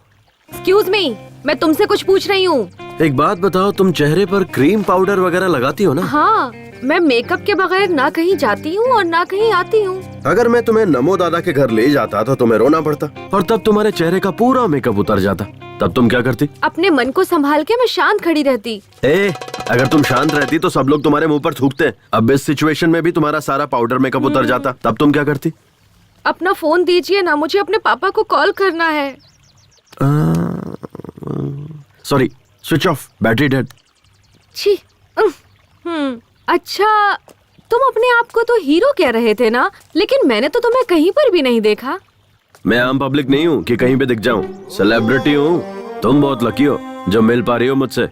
एक्सक्यूज मी, मैं तुमसे कुछ पूछ रही हूँ। एक बात बताओ, तुम चेहरे पर क्रीम पाउडर वगैरह लगाती हो ना? हाँ, मैं मेकअप के बगैर ना कहीं जाती हूँ और ना कहीं आती हूँ। अगर मैं तुम्हें नमो दादा के घर ले जाता तो तुम्हें रोना पड़ता और तब तुम्हारे चेहरे का पूरा मेकअप उतर जाता। तब तुम क्या करती? अपने मन को संभाल के मैं शांत खड़ी रहती। अगर तुम शांत रहती तो सब लोग तुम्हारे मुंह पर थूकते। अब इस सिचुएशन में भी तुम्हारा सारा पाउडर मेकअप उतर जाता, तब तुम क्या करती? अपना फोन दीजिए ना, मुझे अपने पापा को कॉल करना है। Sorry, switch off, battery dead. छी। अच्छा, तुम अपने आप को तो हीरो कह रहे थे ना, लेकिन मैंने तो तुम्हें कहीं पर भी नहीं देखा। मैं आम पब्लिक नहीं हूँ कि कहीं पे दिख जाऊँ, सेलिब्रिटी हूँ। तुम बहुत लकी हो जो मिल पा रही हो मुझसे।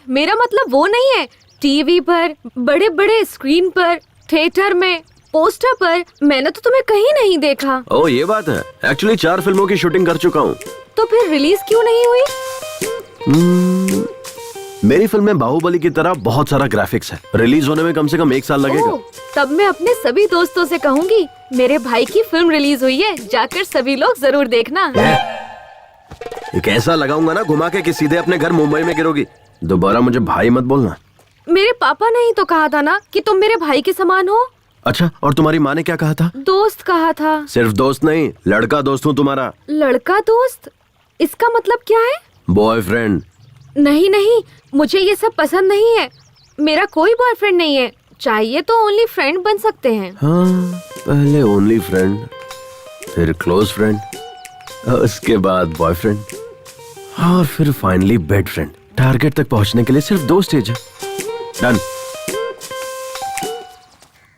मेरा मतलब वो नहीं है। टीवी पर, बड़े बड़े स्क्रीन पर, थिएटर में, पोस्टर पर, मैंने तो तुम्हें कहीं नहीं देखा। ओह, ये बात है। एक्चुअली 4 फिल्मों की शूटिंग कर चुका हूँ। तो फिर रिलीज क्यों नहीं हुई? मेरी फिल्म में बाहुबली की तरह बहुत सारा ग्राफिक्स है। रिलीज होने में कम से कम 1 साल लगेगा। तब मैं अपने सभी दोस्तों से कहूँगी, मेरे भाई की फिल्म रिलीज हुई है, जाकर सभी लोग जरूर देखना। कैसा लगाऊंगा ना घुमा के कि सीधे अपने घर मुंबई में गिरोगी। दोबारा मुझे भाई मत बोलना। मेरे पापा ने ही तो कहा था ना कि तुम मेरे भाई के समान हो। अच्छा, और तुम्हारी माँ ने क्या कहा था? दोस्त कहा था। सिर्फ दोस्त नहीं, लड़का दोस्त हूँ तुम्हारा। लड़का दोस्त? इसका मतलब क्या है? बॉयफ्रेंड। नहीं नहीं, मुझे ये सब पसंद नहीं है। मेरा कोई बॉयफ्रेंड नहीं है। चाहिए तो ओनली फ्रेंड बन सकते हैं। हाँ, पहले ओनली फ्रेंड, फिर क्लोज फ्रेंड, उसके बाद बॉयफ्रेंड, और फिर फाइनली बेड फ्रेंड। टारगेट तक पहुंचने के लिए सिर्फ 2 स्टेज है। डन।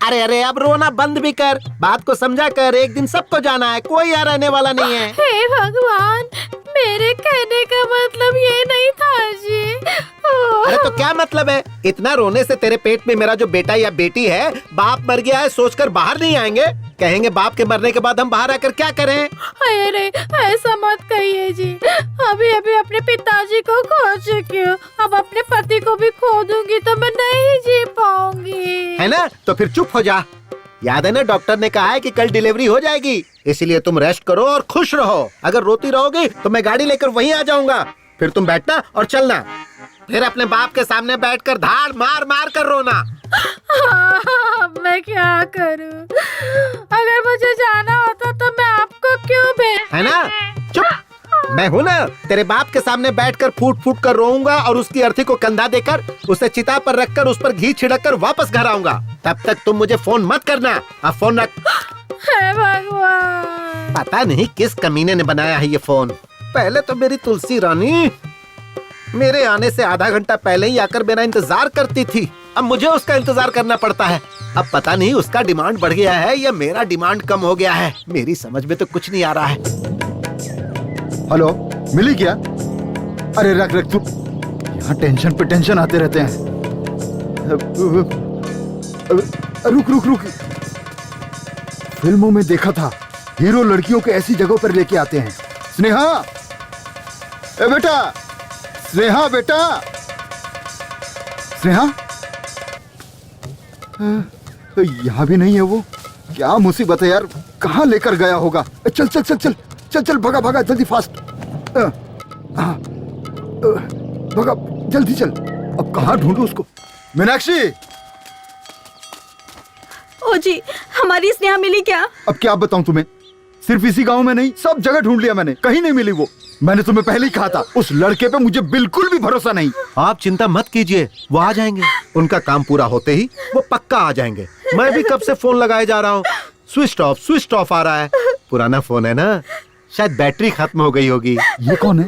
अरे अरे अब रोना बंद भी कर, बात को समझा कर। एक दिन सबको जाना है, कोई यहाँ रहने वाला नहीं है। हे भगवान, मेरे कहने का मतलब ये नहीं था जी। अरे तो क्या मतलब है? इतना रोने से तेरे पेट में मेरा जो बेटा या बेटी है, बाप मर गया है सोचकर बाहर नहीं आएंगे? कहेंगे बाप के मरने के बाद हम बाहर आकर क्या करें? अरे ऐसा मत कहिए जी, अभी अभी अपने पिताजी को खो चुकी हूँ, अब अपने पति को भी खो दूंगी तो मैं नहीं जी पाऊंगी। है ना? तो फिर चुप हो जा। याद है ना, डॉक्टर ने कहा है कि कल डिलीवरी हो जाएगी, इसलिए तुम रेस्ट करो और खुश रहो। अगर रोती रहोगी तो मैं गाड़ी लेकर वहीं आ जाऊंगा, फिर तुम बैठना और चलना, फिर अपने बाप के सामने बैठकर धाड़ मार मार कर रोना। मैं क्या करूं? अगर मुझे जाना होता तो मैं आपको क्यों भेज? है ना? चुप। मैं हूँ ना, तेरे बाप के सामने बैठकर फूट फूट कर रोऊंगा और उसकी अर्थी को कंधा देकर उसे चिता पर रखकर उस पर घी छिड़क कर वापस घर आऊंगा। तब तक तुम मुझे फोन मत करना। अब फोन रख। हे भगवान, पता नहीं किस कमीने ने बनाया है ये फोन। पहले तो मेरी तुलसी रानी मेरे आने से आधा घंटा पहले ही आकर मेरा इंतजार करती थी, अब मुझे उसका इंतजार करना पड़ता है। अब पता नहीं उसका डिमांड बढ़ गया है या मेरा डिमांड कम हो गया है, मेरी समझ में तो कुछ नहीं आ रहा है। हेलो, मिली क्या? अरे रख रख तू, यहाँ टेंशन पे टेंशन आते रहते हैं। रुक रुक रुक, फिल्मों में देखा था हीरो लड़कियों को ऐसी जगहों पर लेके आते हैं। स्नेहा, ए बेटा, स्नेहा बेटा, स्नेहा, यहाँ भी नहीं है वो। क्या मुसीबत है यार, कहाँ लेकर गया होगा? चल चल चल चल चल चल, भगा भगा जल्दी, फास्ट भगा जल्दी चल। अब कहाँ ढूंढूं उसको? मीनाक्षी! ओ जी, हमारी स्नेहा मिली क्या? अब क्या बताऊं तुम्हें, सिर्फ इसी गांव में नहीं, सब जगह ढूंढ लिया मैंने, कहीं नहीं मिली वो। मैंने तुम्हें पहले ही कहा था, उस लड़के पे मुझे बिल्कुल भी भरोसा नहीं। आप चिंता मत कीजिए, वो आ जाएंगे। उनका काम पूरा होते ही वो पक्का आ जाएंगे। मैं भी कब से फोन लगाए जा रहा हूँ, स्विच ऑफ आ रहा है। पुराना फोन है ना, शायद बैटरी खत्म हो गई होगी। ये कौन है?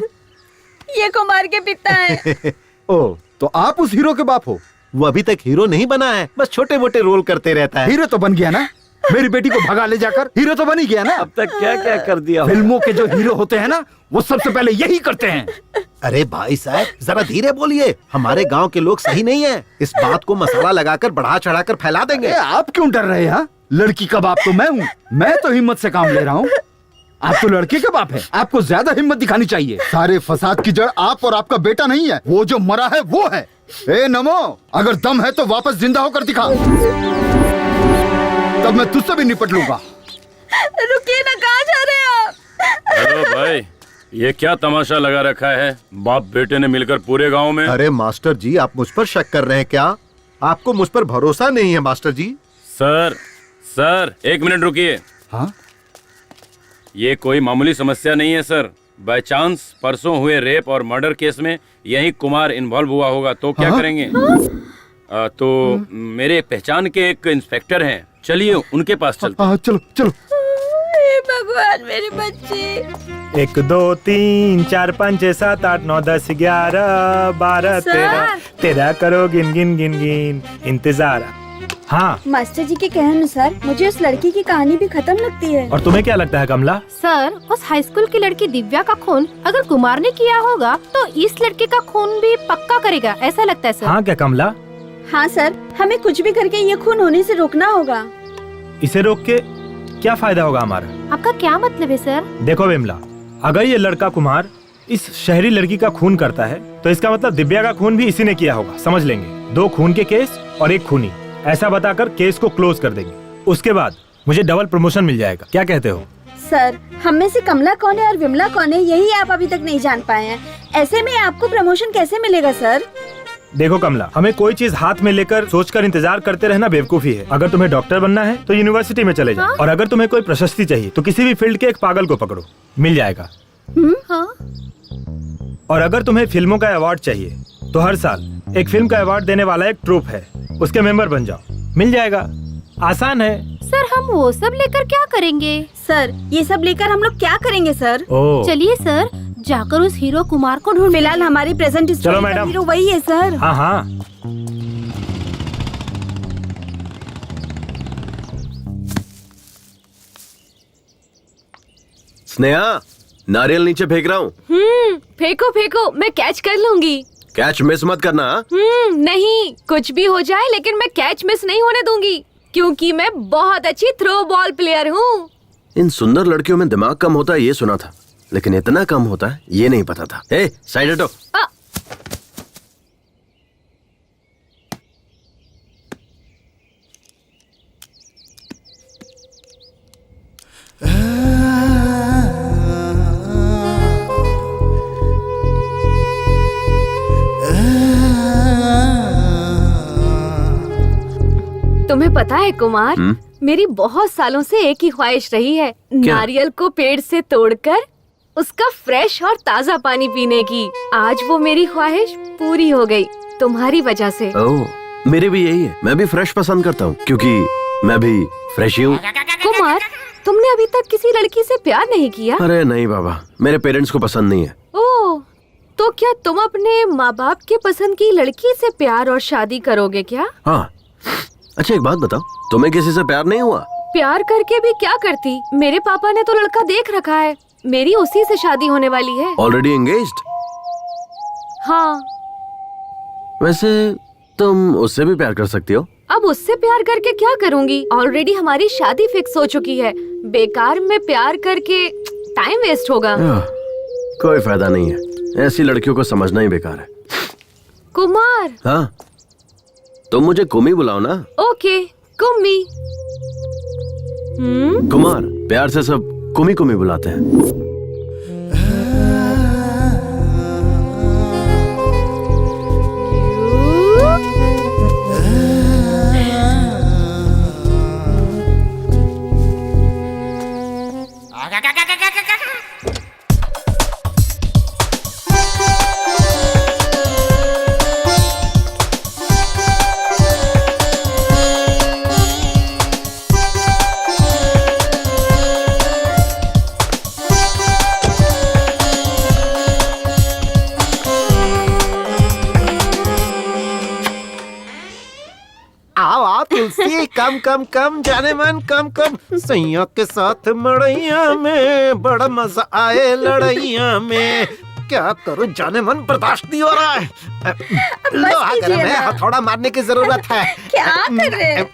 ये कुमार के पिता है। ओ, तो आप उस हीरो के बाप हो? वो अभी तक हीरो नहीं बना है, बस छोटे मोटे रोल करते रहता है। हीरो तो बन गया ना, मेरी बेटी को भगा ले जाकर हीरो तो बन ही गया ना। अब तक क्या क्या कर दिया। फिल्मों के जो हीरो होते हैं ना, वो सबसे पहले यही करते हैं। अरे भाई साहब, जरा धीरे बोलिए, हमारे गांव के लोग सही नहीं है। इस बात को मसाला लगाकर बढ़ा चढ़ाकर फैला देंगे। आप क्यों डर रहे हैं? लड़की का बाप तो मैं हूँ, मैं तो हिम्मत से काम ले रहा हूँ। आप तो लड़के का बाप है, आपको ज्यादा हिम्मत दिखानी चाहिए। सारे फसाद की जड़ आप और आपका बेटा नहीं है, वो जो मरा है वो है। ए नमो, अगर दम है तो वापस जिंदा होकर दिखा, तब मैं तुझसे भी निपट लूंगा। रुकिए ना, कहाँ जा रहे हैं आप? हेलो भाई, ये क्या तमाशा लगा रखा है? बाप बेटे ने मिलकर पूरे गांव में। अरे मास्टर जी, आप मुझ पर शक कर रहे हैं क्या? आपको मुझ पर भरोसा नहीं है मास्टर जी? सर एक मिनट रुकिए। हाँ? ये कोई मामूली समस्या नहीं है सर। बाय चांस परसों हुए रेप और मर्डर केस में यही कुमार इन्वॉल्व हुआ होगा तो क्या करेंगे? तो मेरे पहचान के एक इंस्पेक्टर हैं, चलिए उनके पास चलते हैं। चलो चलो। भगवान, मेरे बच्चे। 1 2 3 4 5 6 7 8 9 10 11 12 13 करो गिन गिन गिन गिन इंतजार। हाँ मास्टर जी के कहने अनुसार मुझे उस लड़की की कहानी भी खत्म लगती है। और तुम्हें क्या लगता है कमला? सर, उस हाई स्कूल की लड़की दिव्या का खून अगर कुमार ने किया होगा तो इस लड़के का खून भी पक्का करेगा, ऐसा लगता है सर। हाँ क्या कमला? हाँ सर, हमें कुछ भी करके ये खून होने से रोकना होगा। इसे रोक के क्या फायदा होगा हमारा? आपका क्या मतलब है सर? देखो विमला, अगर ये लड़का कुमार इस शहरी लड़की का खून करता है तो इसका मतलब दिव्या का खून भी इसी ने किया होगा, समझ लेंगे। 2 खून के केस और 1 खूनी, ऐसा बताकर केस को क्लोज कर देंगे। उसके बाद मुझे डबल प्रमोशन मिल जाएगा, क्या कहते हो? सर, हम में से कमला कौन है और विमला कौन है, यही आप अभी तक नहीं जान पाए हैं। ऐसे में आपको प्रमोशन कैसे मिलेगा सर? देखो कमला, हमें कोई चीज हाथ में लेकर सोचकर इंतजार करते रहना बेवकूफी है। अगर तुम्हें डॉक्टर बनना है तो यूनिवर्सिटी में चले जाओ, और अगर तुम्हें कोई प्रशस्ति चाहिए तो किसी भी फील्ड के एक पागल को पकड़ो, मिल जाएगा। हाँ? और अगर तुम्हें फिल्मों का अवार्ड चाहिए तो हर साल एक फिल्म का अवार्ड देने वाला एक ट्रूप है, उसके मेंबर बन जाओ, मिल जाएगा। आसान है। सर, हम वो सब लेकर क्या करेंगे? सर, ये सब लेकर हम लोग क्या करेंगे सर? चलिए सर, जाकर उस हीरो कुमार को ढूंढ। फिलहाल हमारी प्रेजेंट चलो मैडम, हीरो वही है सर। हाँ हाँ। स्नेहा, नारियल नीचे फेंक रहा हूँ। फेंको फेंको, मैं कैच कर लूंगी। कैच मिस मत करना। नहीं, कुछ भी हो जाए लेकिन मैं कैच मिस नहीं होने दूंगी, क्योंकि मैं बहुत अच्छी थ्रो बॉल प्लेयर हूँ। इन सुंदर लड़कियों में दिमाग कम होता है ये सुना था, लेकिन इतना कम होता है ये नहीं पता था। ए, साइड हटो। तुम्हें पता है कुमार, मेरी बहुत सालों से एक ही ख्वाहिश रही है, नारियल को पेड़ से तोड़कर उसका फ्रेश और ताज़ा पानी पीने की। आज वो मेरी ख्वाहिश पूरी हो गई तुम्हारी वजह से। ओह, मेरी भी यही है। मैं भी फ्रेश पसंद करता हूँ क्योंकि मैं भी फ्रेश ही हूँ। कुमार, तुमने अभी तक किसी लड़की से प्यार नहीं किया? अरे नहीं बाबा, मेरे पेरेंट्स को पसंद नहीं है। ओह, तो क्या तुम अपने माँ बाप के पसंद की लड़की से प्यार और शादी करोगे क्या? हाँ। अच्छा एक बात बताओ, तुम्हें किसी से प्यार नहीं हुआ? प्यार करके भी क्या करती? मेरे पापा ने तो लड़का देख रखा है, मेरी उसी से शादी होने वाली है। Already engaged? हाँ। वैसे तुम उससे भी प्यार कर सकती हो। अब उससे प्यार करके क्या करूँगी? ऑलरेडी हमारी शादी फिक्स हो चुकी है, बेकार में प्यार करके टाइम वेस्ट होगा। कोई फायदा नहीं है, ऐसी लड़कियों को समझना ही बेकार है। कुमार। हाँ, तुम मुझे कुमी बुलाओ ना। ओके, कुम्मी। कुमार, प्यार से सब कुमी कुमी बुलाते हैं। तुलसी कम कम कम, जाने मन कम कम, सैया के साथ मड़ैया में बड़ा मजा आए लड़ैया में। क्या करूं जाने मन, बर्दाश्त नहीं हो रहा है। लोहा गरम है, हथौड़ा मारने की जरूरत है। क्या कर रहे हैं?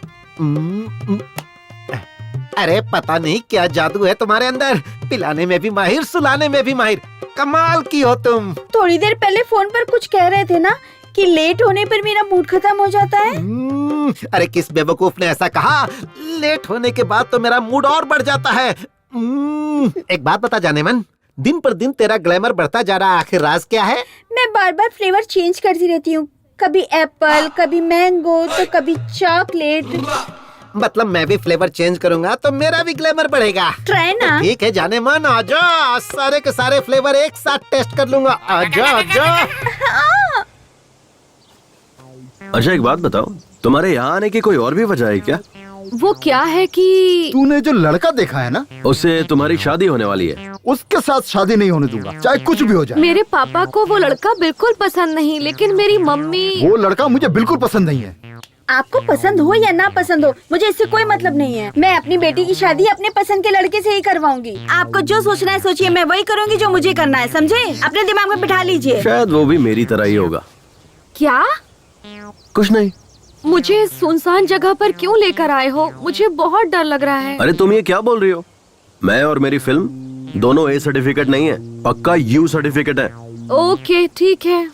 अरे पता नहीं क्या जादू है तुम्हारे अंदर, पिलाने में भी माहिर, सुलाने में भी माहिर। कमाल की हो तुम। थोड़ी देर पहले फोन पर कुछ कह रहे थे ना कि लेट होने पर मेरा मूड खत्म हो जाता है। अरे किस बेवकूफ ने ऐसा कहा? लेट होने के बाद तो मेरा मूड और बढ़ जाता है। एक बात बता जाने मन, दिन पर दिन तेरा ग्लैमर बढ़ता जा रहा है, आखिर राज क्या है? मैं बार बार फ्लेवर चेंज करती रहती हूँ, कभी एप्पल, कभी मैंगो, तो कभी चॉकलेट। मतलब मैं भी फ्लेवर चेंज करूंगा तो मेरा भी ग्लैमर बढ़ेगा। ट्राई ना। ठीक है जाने मन, आजा, सारे के सारे फ्लेवर एक साथ टेस्ट कर लूंगा। आजा आजा। अच्छा एक बात बताओ, तुम्हारे यहाँ आने की कोई और भी वजह है क्या? वो क्या है कि तूने जो लड़का देखा है ना, उससे तुम्हारी शादी होने वाली है। उसके साथ शादी नहीं होने दूंगा, चाहे कुछ भी हो जाए। मेरे पापा को वो लड़का बिल्कुल पसंद नहीं, लेकिन मेरी मम्मी। वो लड़का मुझे बिल्कुल पसंद नहीं है। आपको पसंद हो या ना पसंद हो, मुझे इससे कोई मतलब नहीं है। मैं अपनी बेटी की शादी अपने पसंद के लड़के से ही करवाऊंगी। आपको जो सोचना है सोचिए, मैं वही करूँगी जो मुझे करना है, समझे? अपने दिमाग में बिठा लीजिए। शायद वो भी मेरी तरह ही होगा। क्या? कुछ नहीं। मुझे सुनसान जगह पर क्यों लेकर आए हो? मुझे बहुत डर लग रहा है। अरे तुम ये क्या बोल रही हो? मैं और मेरी फिल्म दोनों ए सर्टिफिकेट नहीं है, पक्का यू सर्टिफिकेट है। ओके ठीक है।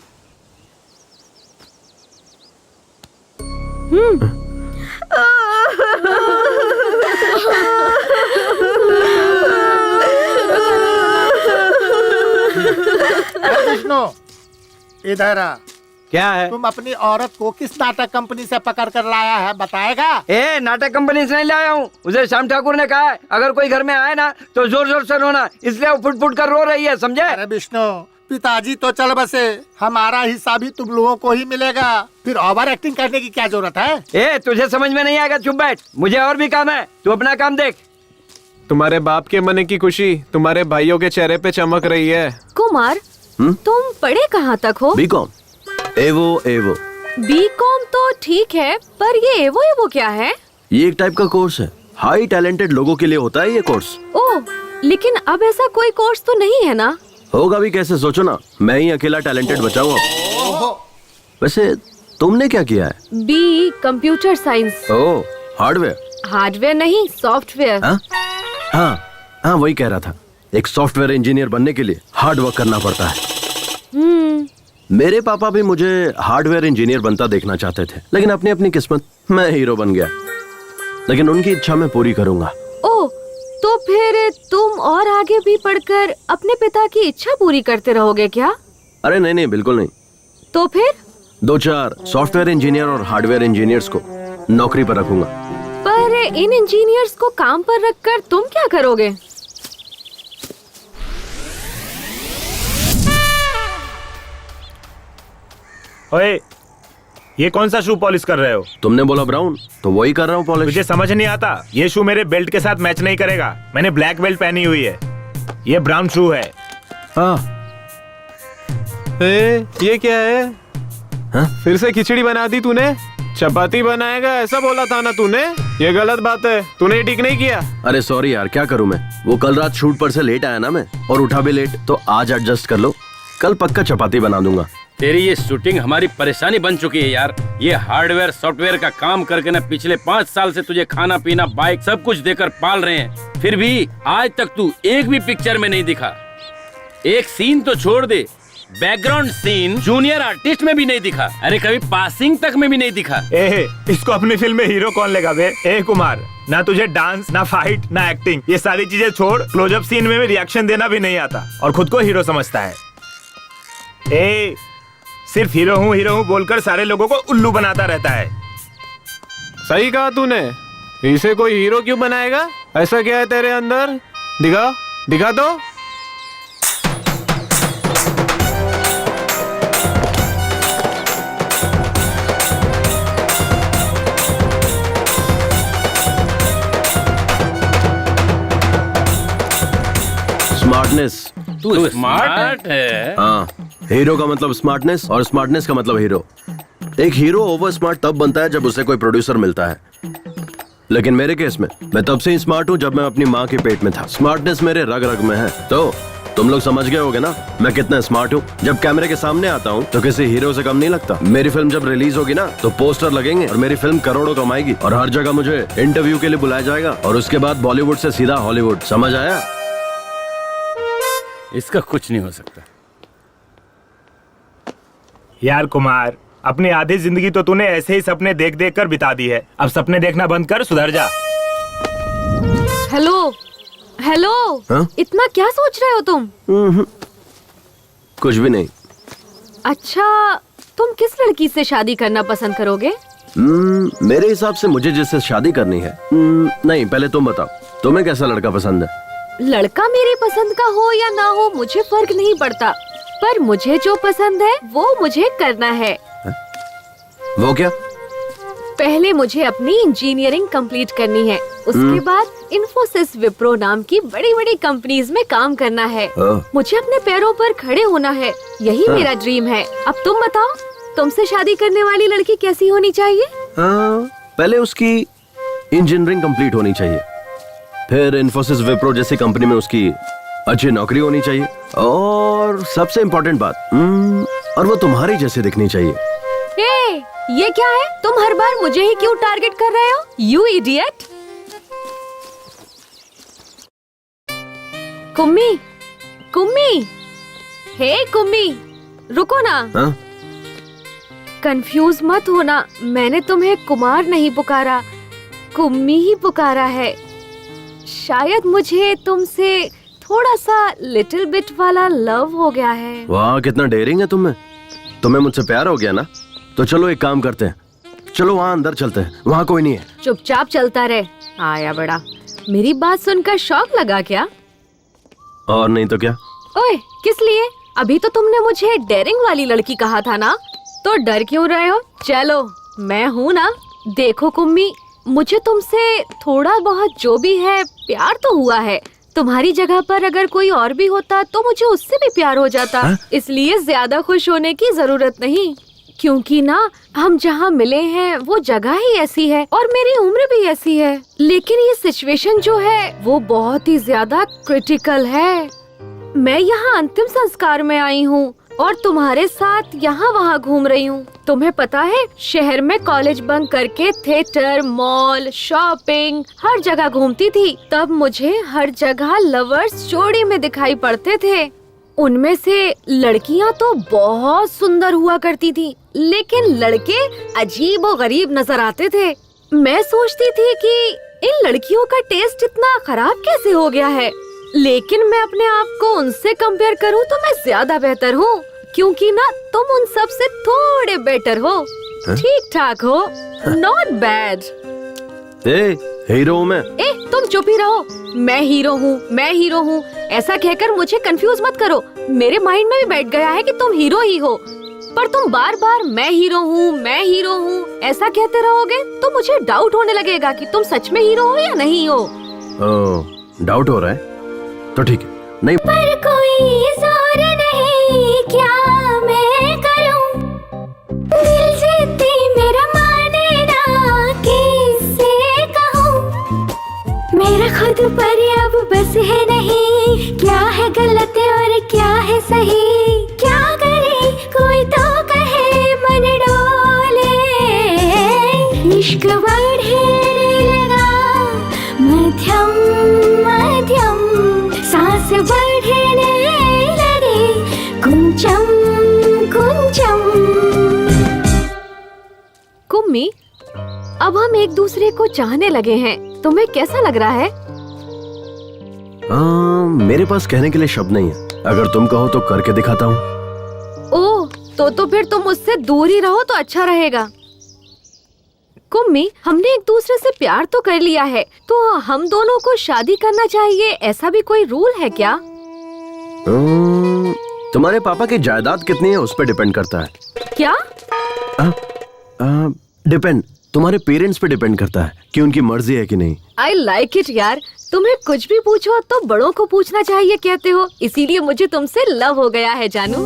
विष्णु इधर आ। क्या है? तुम अपनी औरत को किस नाटक कंपनी से पकड़ कर लाया है, बताएगा? ए, नाटक कंपनी से नहीं लाया हूँ। उसे श्याम ठाकुर ने कहा है अगर कोई घर में आए ना तो जोर जोर से रोना, इसलिए वो फुट फुट कर रो रही है, समझे? अरे विष्णु, पिताजी तो चल बसे, हमारा हिस्सा भी तुम लोगों को ही मिलेगा, फिर ओवर एक्टिंग करने की क्या जरूरत है? ए, तुझे समझ में नहीं आएगा, चुप बैठ, मुझे और भी काम है, तू अपना काम देख। तुम्हारे बाप के मन की खुशी तुम्हारे भाइयों के चेहरे पे चमक रही है। कुमार, तुम पढ़े कहाँ तक हो? बीकॉम। एवो एवो। बीकॉम तो ठीक है, पर ये एवो एवो क्या है? ये एक टाइप का कोर्स है, हाई टैलेंटेड लोगों के लिए होता है ये कोर्स। ओह, लेकिन अब ऐसा कोई कोर्स तो नहीं है ना? होगा भी कैसे, सोचो ना, मैं ही अकेला टैलेंटेड बचा हूँ अब। वैसे तुमने क्या किया है? B computer science. Oh, hardware? Hardware नहीं, सॉफ्टवेयर। हाँ, वही कह रहा था। एक सॉफ्टवेयर इंजीनियर बनने के लिए हार्ड वर्क करना पड़ता है। मेरे पापा भी मुझे हार्डवेयर इंजीनियर बनता देखना चाहते थे, लेकिन अपनी अपनी किस्मत, मैं हीरो बन गया। लेकिन उनकी इच्छा मैं पूरी करूंगा। ओह, तो फिर तुम और आगे भी पढ़कर अपने पिता की इच्छा पूरी करते रहोगे क्या? अरे नहीं, बिल्कुल नहीं। तो फिर 2-4 सॉफ्टवेयर इंजीनियर और हार्डवेयर इंजीनियर्स को नौकरी पर रखूंगा। पर इन इंजीनियर्स को काम पर रखकर तुम क्या करोगे? ओए, ये कौन सा शू पॉलिश कर रहे हो? तुमने बोला ब्राउन, तो वही कर रहा हूँ पॉलिश। मुझे समझ नहीं आता, ये शू मेरे बेल्ट के साथ मैच नहीं करेगा। मैंने ब्लैक बेल्ट पहनी हुई है, ये ब्राउन शू है। हाँ, ये क्या है? हाँ? फिर से खिचड़ी बना दी तूने? चपाती बनाएगा ऐसा बोला था ना तूने? ये गलत बात है, तूने ठीक नहीं किया। अरे सॉरी यार, क्या करूँ मैं, वो कल रात शूट पर से लेट आया ना मैं, और उठा भी लेट, तो आज एडजस्ट कर लो, कल पक्का चपाती बना दूंगा। तेरी ये शूटिंग हमारी परेशानी बन चुकी है यार। ये हार्डवेयर सॉफ्टवेयर का काम करके ना पिछले 5 साल से तुझे खाना पीना बाइक सब कुछ देकर पाल रहे हैं, फिर भी आज तक तू एक भी पिक्चर में नहीं दिखा। एक सीन तो छोड़ दे, बैकग्राउंड सीन जूनियर आर्टिस्ट में भी नहीं दिखा। अरे कभी पासिंग तक में भी नहीं दिखा। इसको अपनी फिल्म में हीरो कौन लेगा बे? कुमार, ना तुझे डांस, ना फाइट, ना एक्टिंग, ये सारी चीजें छोड़, क्लोजअप सीन में भी रिएक्शन देना भी नहीं आता और खुद को हीरो समझता है। सिर्फ हीरो हूँ बोलकर सारे लोगों को उल्लू बनाता रहता है। सही कहा तूने, इसे कोई हीरो क्यों बनाएगा? ऐसा क्या है तेरे अंदर? दिखा तो। स्मार्टनेस। तू स्मार्ट है? हाँ, हीरो का मतलब स्मार्टनेस और स्मार्टनेस का मतलब हीरो। एक हीरो ओवर स्मार्ट तब बनता है जब उसे कोई प्रोड्यूसर मिलता है, लेकिन मेरे केस में मैं तब से ही स्मार्ट हूँ जब मैं अपनी माँ के पेट में था। स्मार्टनेस मेरे रग रग में है। तो तुम लोग समझ गए होगे ना मैं कितना स्मार्ट हूँ। जब कैमरे के सामने आता हूँ तो किसी हीरो से कम नहीं लगता। मेरी फिल्म जब रिलीज होगी ना तो पोस्टर लगेंगे और मेरी फिल्म करोड़ों कमाएगी और हर जगह मुझे इंटरव्यू के लिए बुलाया जाएगा और उसके बाद बॉलीवुड से सीधा हॉलीवुड। समझ आया? इसका कुछ नहीं हो सकता यार कुमार, अपनी आधी जिंदगी तो तूने ऐसे ही सपने देख देख कर बिता दी है। अब सपने देखना बंद कर, सुधर जा। हेलो, हाँ? इतना क्या सोच रहे हो तुम? कुछ भी नहीं। अच्छा, तुम किस लड़की से शादी करना पसंद करोगे? मेरे हिसाब से मुझे जिससे शादी करनी है। नहीं, पहले तुम बताओ, तुम्हें कैसा लड़का पसंद है? लड़का मेरी पसंद का हो या ना हो मुझे फर्क नहीं पड़ता, पर मुझे जो पसंद है वो मुझे करना है। वो क्या? पहले मुझे अपनी इंजीनियरिंग कंप्लीट करनी है, उसके बाद इन्फोसिस, विप्रो नाम की बड़ी बड़ी कंपनीज में काम करना है। मुझे अपने पैरों पर खड़े होना है, यही मेरा ड्रीम है। अब तुम बताओ, तुमसे शादी करने वाली लड़की कैसी होनी चाहिए? पहले उसकी इंजीनियरिंग कंप्लीट होनी चाहिए, फिर इन्फोसिस, विप्रो जैसी कंपनी में उसकी अच्छी नौकरी होनी चाहिए, और सबसे इम्पोर्टेंट बात, और वो तुम्हारी जैसी दिखनी चाहिए। ये क्या है? तुम हर बार मुझे ही क्यों टारगेट कर रहे हो? You idiot! Kummi, hey Kummi, रुको ना। कंफ्यूज मत होना, मैंने तुम्हें कुमार नहीं पुकारा, कुम्मी ही पुकारा है। शायद मुझे तुमसे थोड़ा सा लिटिल बिट वाला लव हो गया है। वाह, कितना डेयरिंग है तुम्हें मुझसे प्यार हो गया ना? तो चलो एक काम करते हैं, चलो वहाँ अंदर चलते हैं, वहाँ कोई नहीं है। चुपचाप चलता रहे। आया बड़ा। मेरी बात सुनकर शौक लगा क्या? और नहीं तो क्या। ओए, किस लिए? अभी तो तुमने मुझे डेयरिंग वाली लड़की कहा था ना, तो डर क्यों रहे हो? चलो, मैं हूँ ना। देखो कुम्मी, मुझे तुमसे थोड़ा बहुत जो भी है प्यार तो हुआ है। तुम्हारी जगह पर अगर कोई और भी होता तो मुझे उससे भी प्यार हो जाता। इसलिए ज्यादा खुश होने की जरूरत नहीं। क्योंकि ना हम जहाँ मिले हैं वो जगह ही ऐसी है और मेरी उम्र भी ऐसी है। लेकिन ये सिचुएशन जो है वो बहुत ही ज्यादा क्रिटिकल है। मैं यहाँ अंतिम संस्कार में आई हूँ और तुम्हारे साथ यहाँ वहाँ घूम रही हूँ। तुम्हें पता है, शहर में कॉलेज बंक करके थिएटर, मॉल, शॉपिंग हर जगह घूमती थी। तब मुझे हर जगह लवर्स जोड़ी में दिखाई पड़ते थे। उनमें से लड़कियाँ तो बहुत सुंदर हुआ करती थी, लेकिन लड़के अजीब और गरीब नजर आते थे। मैं सोचती थी कि इन लड़कियों का टेस्ट इतना खराब कैसे हो गया है, लेकिन मैं अपने आप को उनसे कंपेयर करूं तो मैं ज्यादा बेहतर हूं, क्योंकि ना तुम उन सब से थोड़े बेटर हो, ठीक ठाक हो, नॉट बैड। हीरो हूँ मैं। तुम चुप ही रहो। मैं हीरो हूँ, मैं हीरो हूँ ऐसा कहकर मुझे कंफ्यूज मत करो। मेरे माइंड में भी बैठ गया है कि तुम हीरो ही हो, पर तुम बार बार मैं हीरो हूँ, मैं हीरो हूँ ऐसा कहते रहोगे तो मुझे डाउट होने लगेगा कि तुम सच में हीरो हो या नहीं हो। डाउट हो रहा है तो ठीक है, नहीं पर कोई जोर नहीं, क्या मैं करूं, दिल जीती मेरा माने ना, किससे कहूं, मेरा खुद पर अब बस है नहीं, क्या है गलत और क्या है सही, क्या करे कोई तो कहे मन डोले, इश्क बढ़ने लगा मध्यम मध्यम, सांस बढ़ने लगे कुंचम कुंचम। कुम्मी, अब हम एक दूसरे को चाहने लगे हैं, तुम्हें कैसा लग रहा है? मेरे पास कहने के लिए शब्द नहीं है, अगर तुम कहो तो करके दिखाता हूँ। ओह, तो फिर तुम मुझसे दूर ही रहो तो अच्छा रहेगा। कुम्मी, हमने एक दूसरे से प्यार तो कर लिया है, तो हम दोनों को शादी करना चाहिए, ऐसा भी कोई रूल है क्या? तुम्हारे पापा की जायदाद कितनी है उस पर डिपेंड करता है। क्या? डिपेंड, तुम्हारे पेरेंट्स पे डिपेंड करता है कि उनकी मर्जी है कि नहीं। आई लाइक इट यार, तुम्हें कुछ भी पूछो तो बड़ों को पूछना चाहिए कहते हो, इसीलिए मुझे तुमसे लव हो गया है जानू।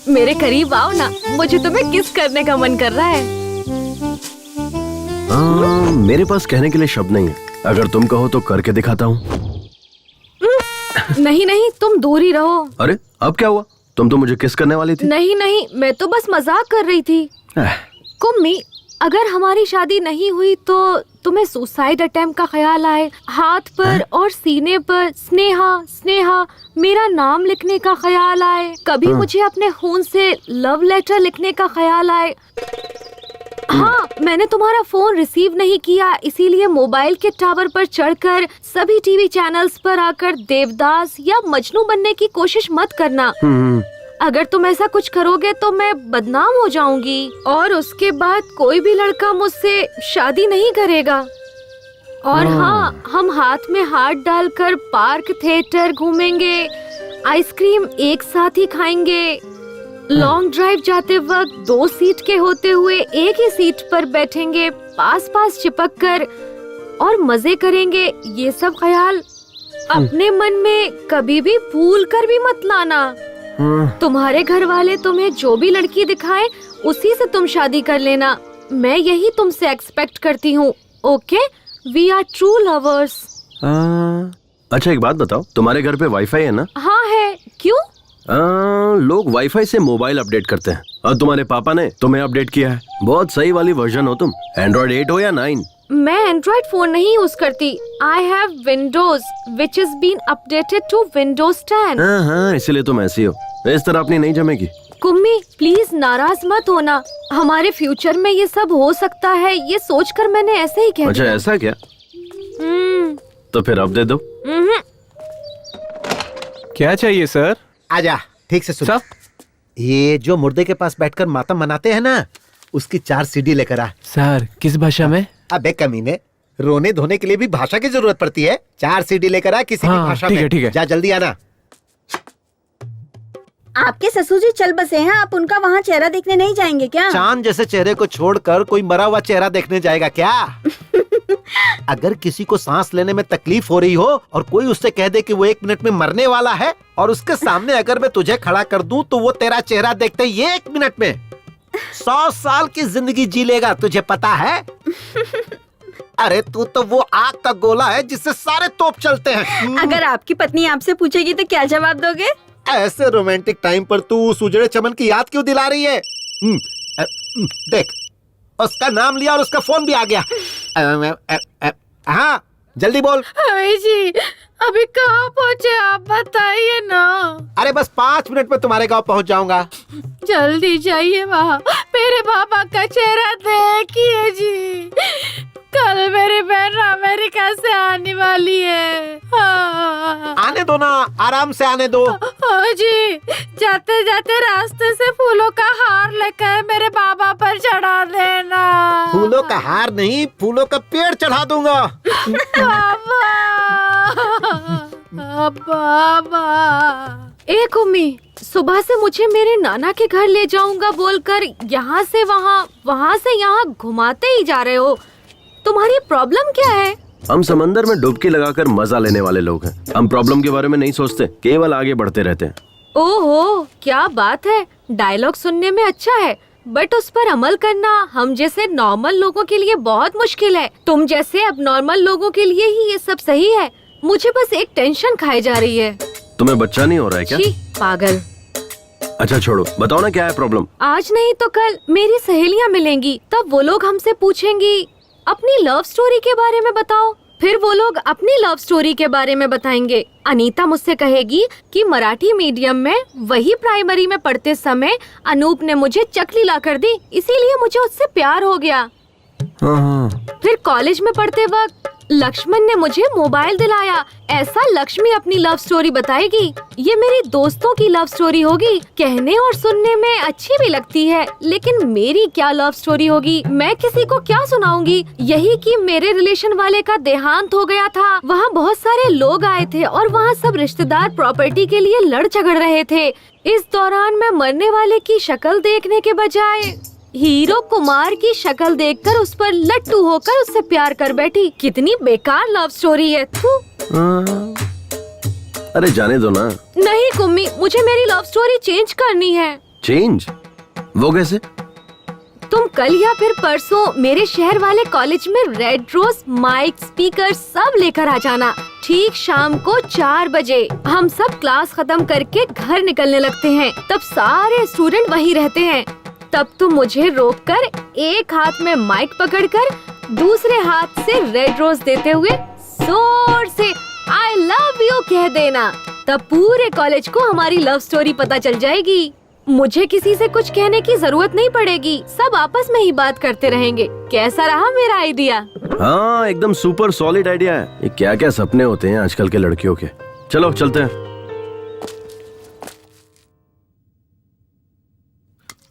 मेरे करीब आओ ना, मुझे तुम्हें किस करने का मन कर रहा है। मेरे पास कहने के लिए शब्द नहीं है, अगर तुम कहो तो करके दिखाता हूँ। नहीं नहीं, तुम दूर ही रहो। अरे अब क्या हुआ, तुम तो मुझे किस करने वाली थी। नहीं नहीं, मैं तो बस मजाक कर रही थी। कुम्मी, अगर हमारी शादी नहीं हुई तो तुम्हें सुसाइड अटेम्प्ट का ख्याल आए, हाथ पर और सीने पर स्नेहा स्नेहा मेरा नाम लिखने का ख्याल आए, कभी मुझे अपने खून से लव लेटर लिखने का ख्याल आए। हाँ, मैंने तुम्हारा फोन रिसीव नहीं किया, इसीलिए मोबाइल के टावर पर चढ़कर सभी टीवी चैनल्स पर आकर देवदास या मजनू बनने की कोशिश मत करना। अगर तुम ऐसा कुछ करोगे तो मैं बदनाम हो जाऊंगी और उसके बाद कोई भी लड़का मुझसे शादी नहीं करेगा। और हाँ, हम हाथ में हाथ डालकर पार्क, थिएटर घूमेंगे, आइसक्रीम एक साथ ही खाएंगे, लॉन्ग ड्राइव जाते वक्त 2 सीट के होते हुए एक ही सीट पर बैठेंगे, पास पास चिपक कर और मजे करेंगे। ये सब ख्याल अपने मन में कभी भी भूल कर भी मत लाना। तुम्हारे घर वाले तुम्हें जो भी लड़की दिखाए उसी से तुम शादी कर लेना, मैं यही तुमसे एक्सपेक्ट करती हूँ। Okay, we are true lovers. अच्छा एक बात बताओ, तुम्हारे घर पे वाईफाई है ना? हाँ है, क्यों? लोग वाईफाई से मोबाइल अपडेट करते हैं और तुम्हारे पापा ने तुम्हें अपडेट किया है। बहुत सही वाली वर्जन हो तुम, एंड्रॉइड 8 हो या 9? मैं एंड्रॉइड फोन नहीं यूज करती, I have Windows which is been updated to Windows 10। हाँ, इसलिए तुम ऐसी हो, इस तरह अपनी नहीं जमेगी। कुम्मी प्लीज नाराज मत होना, हमारे फ्यूचर में ये सब हो सकता है, ये सोचकर मैंने ऐसे ही कह दिया। अच्छा ऐसा क्या? तो फिर अब दे दो। क्या चाहिए सर? आजा, ठीक से सुन। ये जो मुर्दे के पास बैठकर मातम मनाते हैं ना, उसकी 4 सीडी लेकर आ। सर किस भाषा में? अबे कमीने, रोने धोने के लिए भी भाषा की जरूरत पड़ती है। 4 सीडी लेकर आ किसी भी भाषा में। ठीक है। जा जल्दी आना। आपके ससुर जी चल बसे हैं, आप उनका वहाँ चेहरा देखने नहीं जाएंगे क्या? चांद जैसे चेहरे को छोड़कर कोई मरा हुआ चेहरा देखने जाएगा क्या? अगर किसी को सांस लेने में तकलीफ हो रही हो और कोई उससे कह दे कि वो 1 मिनट में मरने वाला है और उसके सामने अगर मैं तुझे खड़ा कर दूं तो वो तेरा चेहरा देखते ही 1 मिनट में 100 साल की जिंदगी जी लेगा, तुझे पता है? अरे तू तो वो आग का गोला है जिससे सारे तोप चलते हैं। अगर आपकी पत्नी आपसे पूछेगी तो क्या जवाब दोगे? ऐसे रोमांटिक टाइम पर तू उस उजड़े चमन की याद क्यों दिला रही है? देख, उसका नाम लिया और उसका फोन भी आ गया। हाँ जल्दी बोल। जी अभी कहाँ पहुँचे आप बताइए ना। अरे बस 5 मिनट में तुम्हारे गांव पहुंच जाऊंगा। जल्दी जाइए वहाँ, मेरे पापा का चेहरा देखिए जी। कल मेरी बहन अमेरिका से आने वाली है। हाँ। आने दो ना, आराम से आने दो। हाँ जी, जाते जाते रास्ते से फूलों का हार लेकर मेरे बाबा पर चढ़ा देना। फूलों का हार नहीं, फूलों का पेड़ चढ़ा दूंगा। बाबा। एक उम्मी, सुबह से मुझे मेरे नाना के घर ले जाऊंगा बोलकर यहाँ से वहाँ, वहाँ से यहाँ घुमाते ही जा रहे हो। तुम्हारी प्रॉब्लम क्या है? हम समंदर में डुबकी लगाकर मजा लेने वाले लोग हैं। हम प्रॉब्लम के बारे में नहीं सोचते, केवल आगे बढ़ते रहते हैं। ओहो, क्या बात है। डायलॉग सुनने में अच्छा है, बट उस पर अमल करना हम जैसे नॉर्मल लोगों के लिए बहुत मुश्किल है। तुम जैसे अब नॉर्मल लोगों के लिए ही ये सब सही है। मुझे बस एक टेंशन खाई जा रही है। तुम्हें बच्चा नहीं हो रहा है क्या? छी, पागल। अच्छा छोड़ो, बताओ ना क्या है प्रॉब्लम। आज नहीं तो कल मेरी सहेलियाँ मिलेंगी, तब वो लोग हमसे पूछेंगी अपनी लव स्टोरी के बारे में बताओ। फिर वो लोग अपनी लव स्टोरी के बारे में बताएंगे। अनीता मुझसे कहेगी कि मराठी मीडियम में वही प्राइमरी में पढ़ते समय अनूप ने मुझे चकली ला कर दी, इसीलिए मुझे उससे प्यार हो गया। फिर कॉलेज में पढ़ते वक्त लक्ष्मण ने मुझे मोबाइल दिलाया। ऐसा लक्ष्मी अपनी लव स्टोरी बताएगी। ये मेरी दोस्तों की लव स्टोरी होगी। कहने और सुनने में अच्छी भी लगती है, लेकिन मेरी क्या लव स्टोरी होगी? मैं किसी को क्या सुनाऊंगी? यही कि मेरे रिलेशन वाले का देहांत हो गया था। वहाँ बहुत सारे लोग आए थे और वहाँ सब रिश्तेदार प्रॉपर्टी के लिए लड़ झगड़ रहे थे। इस दौरान मैं मरने वाले की शक्ल देखने के बजाय हीरो कुमार की शक्ल देखकर उस पर लट्टू होकर उससे प्यार कर बैठी। कितनी बेकार लव स्टोरी है। अरे जाने दो ना। नहीं कुम्मी, मुझे मेरी लव स्टोरी चेंज करनी है। चेंज? वो कैसे? तुम कल या फिर परसों मेरे शहर वाले कॉलेज में रेड रोज, माइक, स्पीकर सब लेकर आ जाना। ठीक शाम को 4 बजे हम सब क्लास खत्म करके घर निकलने लगते हैं। तब सारे स्टूडेंट वहीं रहते हैं। तब तुम मुझे रोककर एक हाथ में माइक पकड़कर दूसरे हाथ से रेड रोज देते हुए जोर से आई लव यू कह देना। तब पूरे कॉलेज को हमारी लव स्टोरी पता चल जाएगी। मुझे किसी से कुछ कहने की जरूरत नहीं पड़ेगी। सब आपस में ही बात करते रहेंगे। कैसा रहा मेरा आइडिया? हाँ, एकदम सुपर सॉलिड आइडिया है। ये क्या क्या सपने होते हैं आजकल के लड़कियों के। चलो चलते हैं।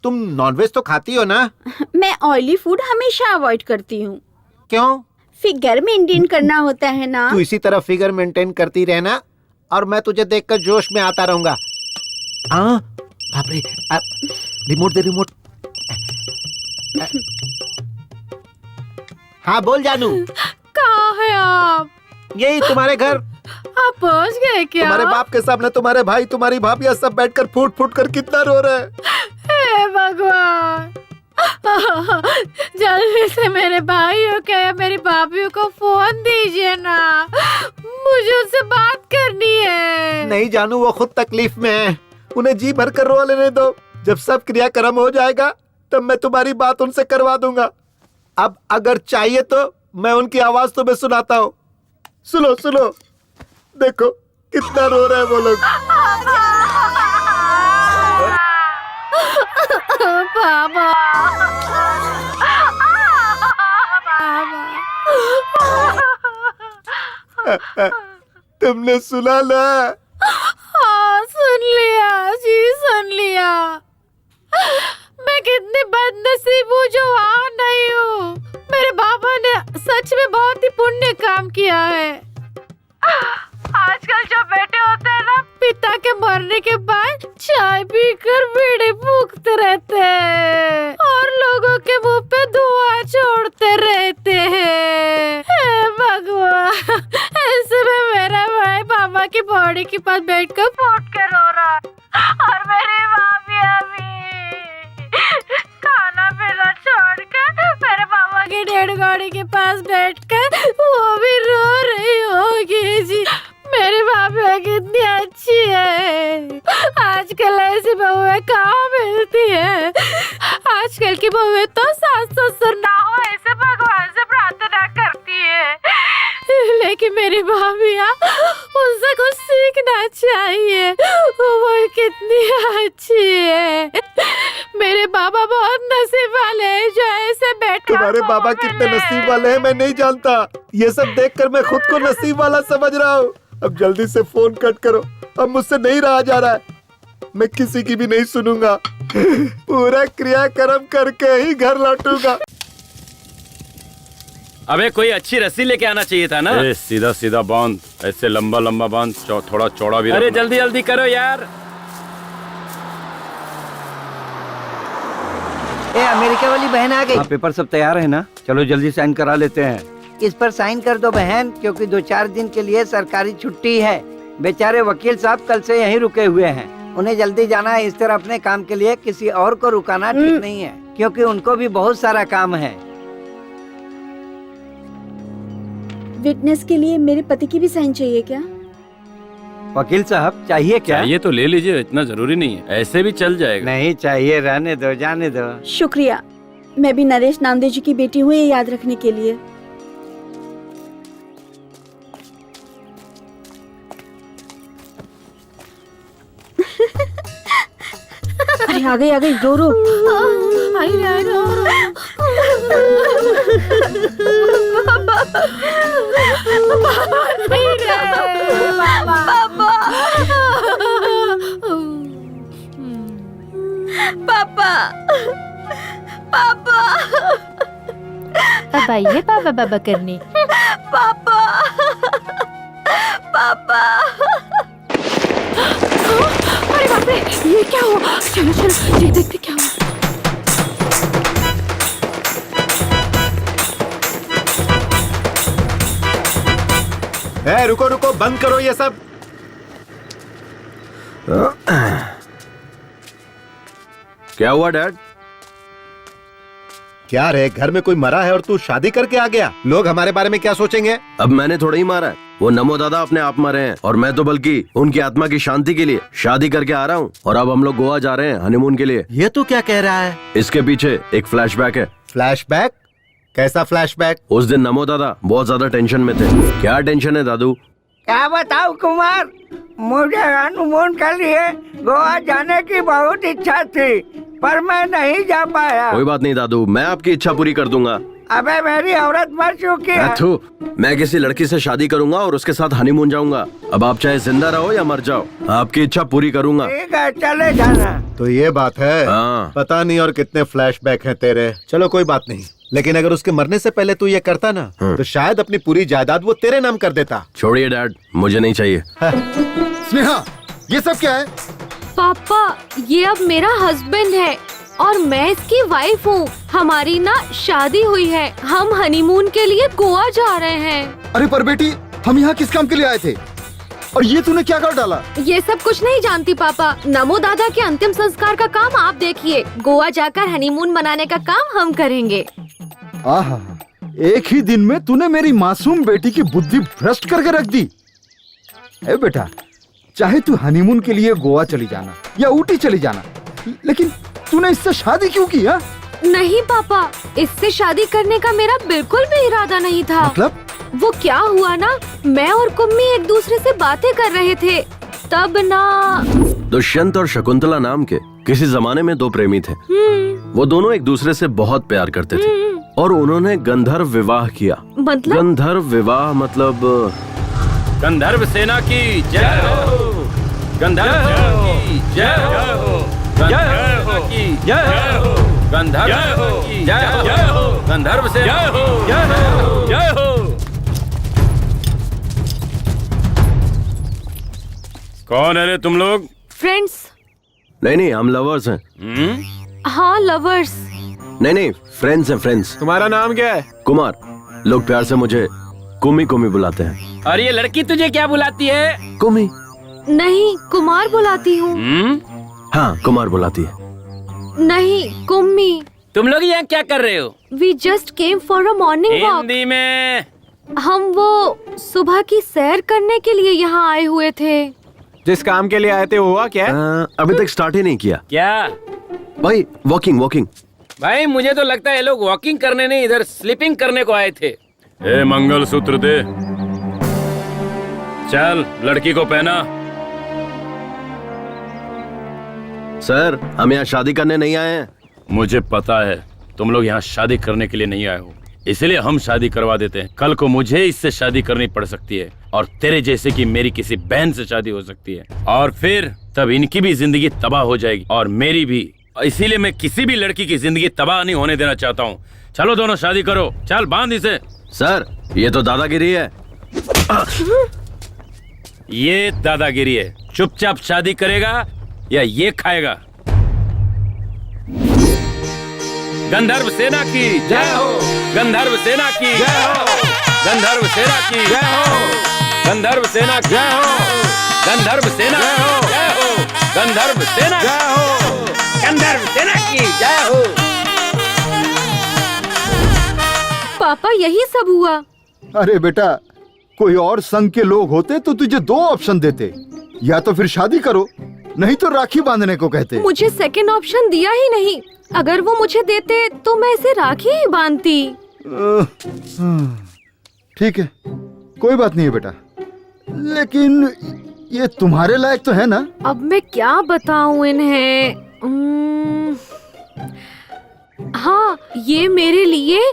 तुम नॉनवेज तो खाती हो ना? मैं ऑयली फूड हमेशा अवॉइड करती हूँ। क्यों? फिगर मेंटेन करना होता है ना। तू इसी तरह फिगर मेंटेन करती रहना और मैं तुझे देखकर जोश में आता रहूंगा। हाँ, बाप रे, रिमोट दे रिमोट। हाँ बोल जानू। कहाँ है आप? यही तुम्हारे घर। आप पहुँच गए क्या? तुम्हारे बाप के सामने तुम्हारे भाई, तुम्हारी भाभी सब बैठकर फूट फूट कर कितना रो रहे हैं। हे भगवान, जल्दी से मेरे भाइयों के या मेरी भाभीयों को फोन दीजिए ना, मुझे उनसे बात करनी है। नहीं जानू, वो खुद तकलीफ में है, उन्हें जी भर कर रो लेने दो। जब सब क्रियाक्रम हो जाएगा तब मैं तुम्हारी बात उनसे करवा दूंगा। अब अगर चाहिए तो मैं उनकी आवाज तुम्हें सुनाता हूँ। सुनो सुनो, देखो कितना रो रहे हैं वो लोग। बाबा, तुमने सुना ना? हाँ सुन लिया जी, सुन लिया। मैं कितनी बदनसीब हूँ जो वहाँ नहीं हूँ। मेरे बाबा ने सच में बहुत ही पुण्य काम किया है। आजकल जो बेटे होते हैं ना, पिता के मरने के बाद चाय पीकर बीड़ी फूकते रहते हैं और लोगों के मुंह पे धुआं छोड़ते रहते हैं। हे भगवान, ऐसे में मेरा भाई पापा की बॉडी के पास बैठकर फूट के रो रहा और मेरी भाभी अभी रेलगाड़ी के पास बैठकर वो भी रो रही होगी जी। मेरी भाभी कितनी अच्छी है। आजकल ऐसी बहुएं कहाँ मिलती है। आजकल की बहुएं तो सास ससुर ना हो ऐसे भगवान से प्रार्थना करती है, लेकिन मेरी भाभियाँ उससे कुछ सीखना चाहिए। वो कितनी अच्छी है। मेरे बाबा बहुत नसीब वाले हैं जो ऐसे बैठे। तुम्हारे बाबा कितने नसीब वाले हैं मैं नहीं जानता। ये सब देखकर मैं खुद को नसीब वाला समझ रहा हूँ। अब जल्दी से फोन कट करो, अब मुझसे नहीं रहा जा रहा है। मैं किसी की भी नहीं सुनूंगा, पूरा क्रियाक्रम करके ही घर लौटूंगा। अबे कोई अच्छी रस्सी लेके आना चाहिए था ना। सीधा सीधा बांध, ऐसे लंबा लंबा बांध, थोड़ा चौड़ा भी। अरे जल्दी जल्दी करो यार। अमेरिका वाली बहन आ गई। पेपर सब तैयार है ना? चलो जल्दी साइन करा लेते हैं। इस पर साइन कर दो बहन, क्योंकि 2-4 दिन के लिए सरकारी छुट्टी है। बेचारे वकील साहब कल से यहीं रुके हुए हैं। उन्हें जल्दी जाना है। इस तरह अपने काम के लिए किसी और को रुकाना ठीक नहीं है, क्योंकि उनको भी बहुत सारा काम है। विटनेस के लिए मेरे पति की भी साइन चाहिए क्या? वकील साहब चाहिए क्या? चाहिए तो ले लीजिए, इतना जरूरी नहीं है, ऐसे भी चल जाएगा। नहीं चाहिए, रहने दो, जाने दो। शुक्रिया। मैं भी नरेश नामदेव जी की बेटी हूँ, ये याद रखने के लिए। अरे आ गई रो रो। पापा पापा अब आइए पापा बाबा करने। पापा पापा। अरे बाप रे, ये क्या हुआ? चलो चलो ये देखते क्या हुआ। रुको रुको, बंद करो ये सब। क्या हुआ डैड? क्या रे, घर में कोई मरा है और तू शादी करके आ गया? लोग हमारे बारे में क्या सोचेंगे? अब मैंने थोड़ा ही मारा है, वो नमो दादा अपने आप मरे हैं और मैं तो बल्कि उनकी आत्मा की शांति के लिए शादी करके आ रहा हूँ। और अब हम लोग गोवा जा रहे हैं हनीमून के लिए। ये तो क्या कह रहा है? इसके पीछे एक फ्लैशबैक है। फ्लैशबैक? कैसा फ्लैशबैक? उस दिन नमो दादा बहुत ज्यादा टेंशन में थे। क्या टेंशन है दादू? क्या बताऊं कुमार, मुझे हनीमून के लिए गोवा जाने की बहुत इच्छा थी, पर मैं नहीं जा पाया। कोई बात नहीं दादू, मैं आपकी इच्छा पूरी कर दूंगा। अबे मेरी औरत मर चुकी है। मैं किसी लड़की से शादी करूंगा और उसके साथ हनीमून जाऊंगा। अब आप चाहे जिंदा रहो या मर जाओ, आपकी इच्छा पूरी करूंगा। ठीक है, चले जाना। तो ये बात है। हाँ। पता नहीं और कितने फ्लैशबैक हैं तेरे। चलो कोई बात नहीं, लेकिन अगर उसके मरने से पहले तू ये करता ना, तो शायद अपनी पूरी जायदाद वो तेरे नाम कर देता। छोड़िए डैड, मुझे नहीं चाहिए। स्नेहा, ये सब क्या है? पापा, ये अब मेरा हस्बैंड है और मैं इसकी वाइफ हूँ। हमारी ना शादी हुई है, हम हनीमून के लिए गोवा जा रहे हैं। अरे पर बेटी, हम यहाँ किस काम के लिए आए थे? और ये तूने क्या कर डाला? ये सब कुछ नहीं जानती पापा। नमो दादा के अंतिम संस्कार का काम आप देखिए, गोवा जाकर हनीमून मनाने का काम हम करेंगे। आहा, एक ही दिन में तूने मेरी मासूम बेटी की बुद्धि भ्रष्ट करके रख दी। ए बेटा, चाहे तू हनीमून के लिए गोवा चली जाना या ऊटी चली जाना, लेकिन तूने इससे शादी क्यों की? हा? नहीं पापा, इससे शादी करने का मेरा बिल्कुल भी इरादा नहीं था। मतलब? वो क्या हुआ ना, मैं और कुम्मी एक दूसरे से बातें कर रहे थे, तब ना दुष्यंत और शकुंतला नाम के किसी जमाने में दो प्रेमी थे। वो दोनों एक दूसरे से बहुत प्यार करते थे और उन्होंने गंधर्व विवाह किया। मतलब? गंधर्व विवाह मतलब गंधर्व सेना की जय हो, गंधर्व सेना की जय हो, गंधर्व की जय हो, गंधर्व की जय हो, गंधर्व सेना की जय हो। कौन है रे तुम लोग? फ्रेंड्स। नहीं, हम लवर्स हैं। हाँ, लवर्स। नहीं, फ्रेंड्स हैं, फ्रेंड्स। तुम्हारा नाम क्या है? कुमार। लोग प्यार से मुझे कुमी कुमी बुलाते हैं। और ये लड़की तुझे क्या बुलाती है? कुमी। नहीं, कुमार बुलाती हूँ। हाँ, कुमार बुलाती है। नहीं, कुम्मी। तुम लोग यहाँ क्या कर रहे हो? We just came for a morning walk. Hindi में। हम वो सुबह की सैर करने के लिए यहाँ आए हुए थे। जिस काम के लिए आए थे हुआ क्या? अभी तक स्टार्ट ही नहीं किया। क्या भाई वॉकिंग वॉकिंग। भाई मुझे तो लगता है ये लोग वॉकिंग करने नहीं, इधर स्लीपिंग करने को आए थे। ए मंगलसूत्र दे। चल लड़की को पहना। सर हम यहाँ शादी करने नहीं आए हैं। मुझे पता है तुम लोग यहाँ शादी करने के लिए नहीं आए हो, इसलिए हम शादी करवा देते हैं। कल को मुझे इससे शादी करनी पड़ सकती है और तेरे जैसे की मेरी किसी बहन से शादी हो सकती है, और फिर तब इनकी भी जिंदगी तबाह हो जाएगी और मेरी भी। इसीलिए मैं किसी भी लड़की की जिंदगी तबाह नहीं होने देना चाहता हूँ। चलो दोनों शादी करो। चल बांध इसे। सर ये तो दादागिरी है। ये दादागिरी है। चुपचाप शादी करेगा या ये खाएगा? गंधर्व सेना की जय हो। गंधर्व सेना की जय हो। गंधर्व सेना की जय हो। गंधर्व सेना की जय हो। गंधर्व सेना जय हो। गंधर्व सेना जय हो। गंधर्व सेना की जय हो। पापा यही सब हुआ। अरे बेटा, कोई और संघ के लोग होते तो तुझे 2 ऑप्शन देते, या तो फिर शादी करो, नहीं तो राखी बांधने को कहते। मुझे सेकंड ऑप्शन दिया ही नहीं। अगर वो मुझे देते तो मैं इसे राखी ही बांधती। ठीक है, कोई बात नहीं है बेटा, लेकिन ये तुम्हारे लायक तो है ना? अब मैं क्या बताऊं इन्हें? हाँ, ये मेरे लिए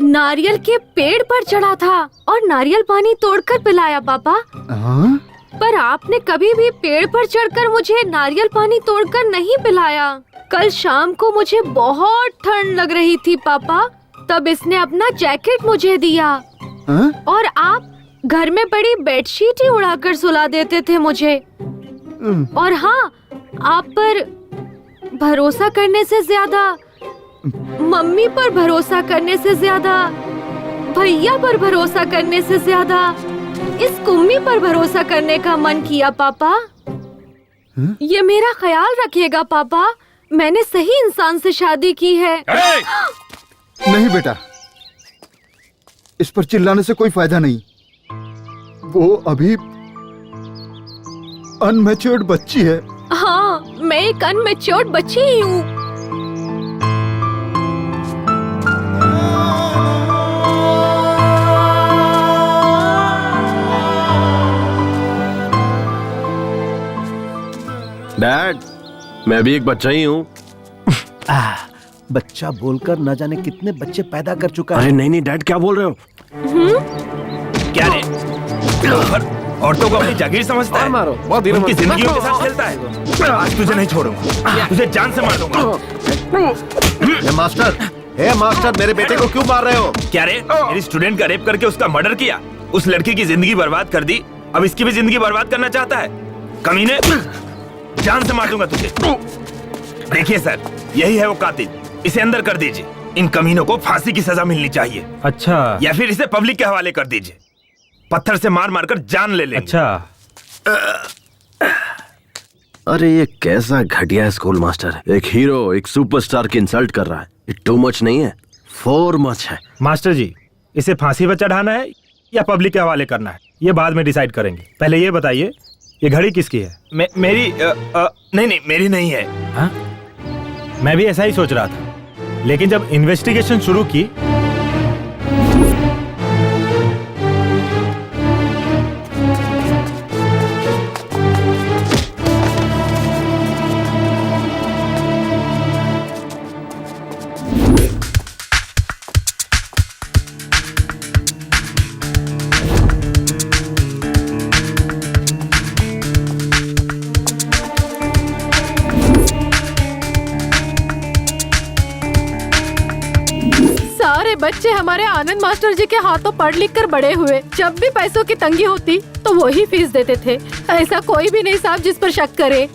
नारियल के पेड़ पर चढ़ा था और नारियल पानी तोड़कर पिलाया पापा। हाँ? पर आपने कभी भी पेड़ पर चढ़कर मुझे नारियल पानी तोड़कर नहीं पिलाया। कल शाम को मुझे बहुत ठंड लग रही थी पापा, तब इसने अपना जैकेट मुझे दिया। हाँ? और आप घर में पड़ी बेडशीट ही उड़ाकर सुला देते थे मुझे। और हाँ, आप पर भरोसा करने से ज्यादा, मम्मी पर भरोसा करने से ज्यादा, भैया पर भरोसा करने से ज्यादा इस कुम्मी पर भरोसा करने का मन किया पापा। ये मेरा ख्याल रखिएगा पापा, मैंने सही इंसान से शादी की है। नहीं बेटा, इस पर चिल्लाने से कोई फायदा नहीं। वो अभी अनमैच्योर्ड बच्ची है। हाँ, मैं एक अनमैच्योर्ड बच्ची ही हूँ। डैड, मैं भी एक बच्चा ही हूँ। बच्चा बोलकर न जाने कितने बच्चे पैदा कर चुका अरे है। नहीं डैड, क्या बोल रहे हो? क्या रे? औरतों को अपनी जागीर समझता है? मारो, बहुत धीरे उनकी मारो। जिंदगियों के साथ खेलता है। आज तुझे नहीं छोड़ूंगा, तुझे जान से मार दूंगा। मास्टर, मेरे बेटे को क्यों मार रहे हो? क्या रे? मेरी स्टूडेंट का रेप करके उसका मर्डर किया, उस लड़की की जिंदगी बर्बाद कर दी, अब इसकी भी जिंदगी बर्बाद करना चाहता है? कमीने, जान से मार दूंगा तुझे। देखिए सर, यही है वो कातिल, इसे अंदर कर दीजिए। इन कमीनों को फांसी की सजा मिलनी चाहिए। अच्छा। या फिर इसे पब्लिक के हवाले कर दीजिए, पत्थर से मार मार कर जान ले लेंगे। अच्छा। अरे ये कैसा घटिया स्कूल मास्टर है। एक हीरो, एक सुपरस्टार की इंसल्ट कर रहा है। ये टू मच नहीं है, 4 मच है। मास्टर जी, इसे फांसी पर चढ़ाना है या पब्लिक के हवाले करना है, ये बाद में डिसाइड करेंगे। पहले ये बताइए, ये घड़ी किसकी है? मेरी नहीं, मेरी नहीं है। हाँ? मैं भी ऐसा ही सोच रहा था, लेकिन जब इन्वेस्टिगेशन शुरू की बच्चे हमारे आनंद मास्टर जी के हाथों पढ़ लिख कर बड़े हुए। जब भी पैसों की तंगी होती तो वो ही फीस देते थे। ऐसा कोई भी नहीं साहब जिस पर शक करे।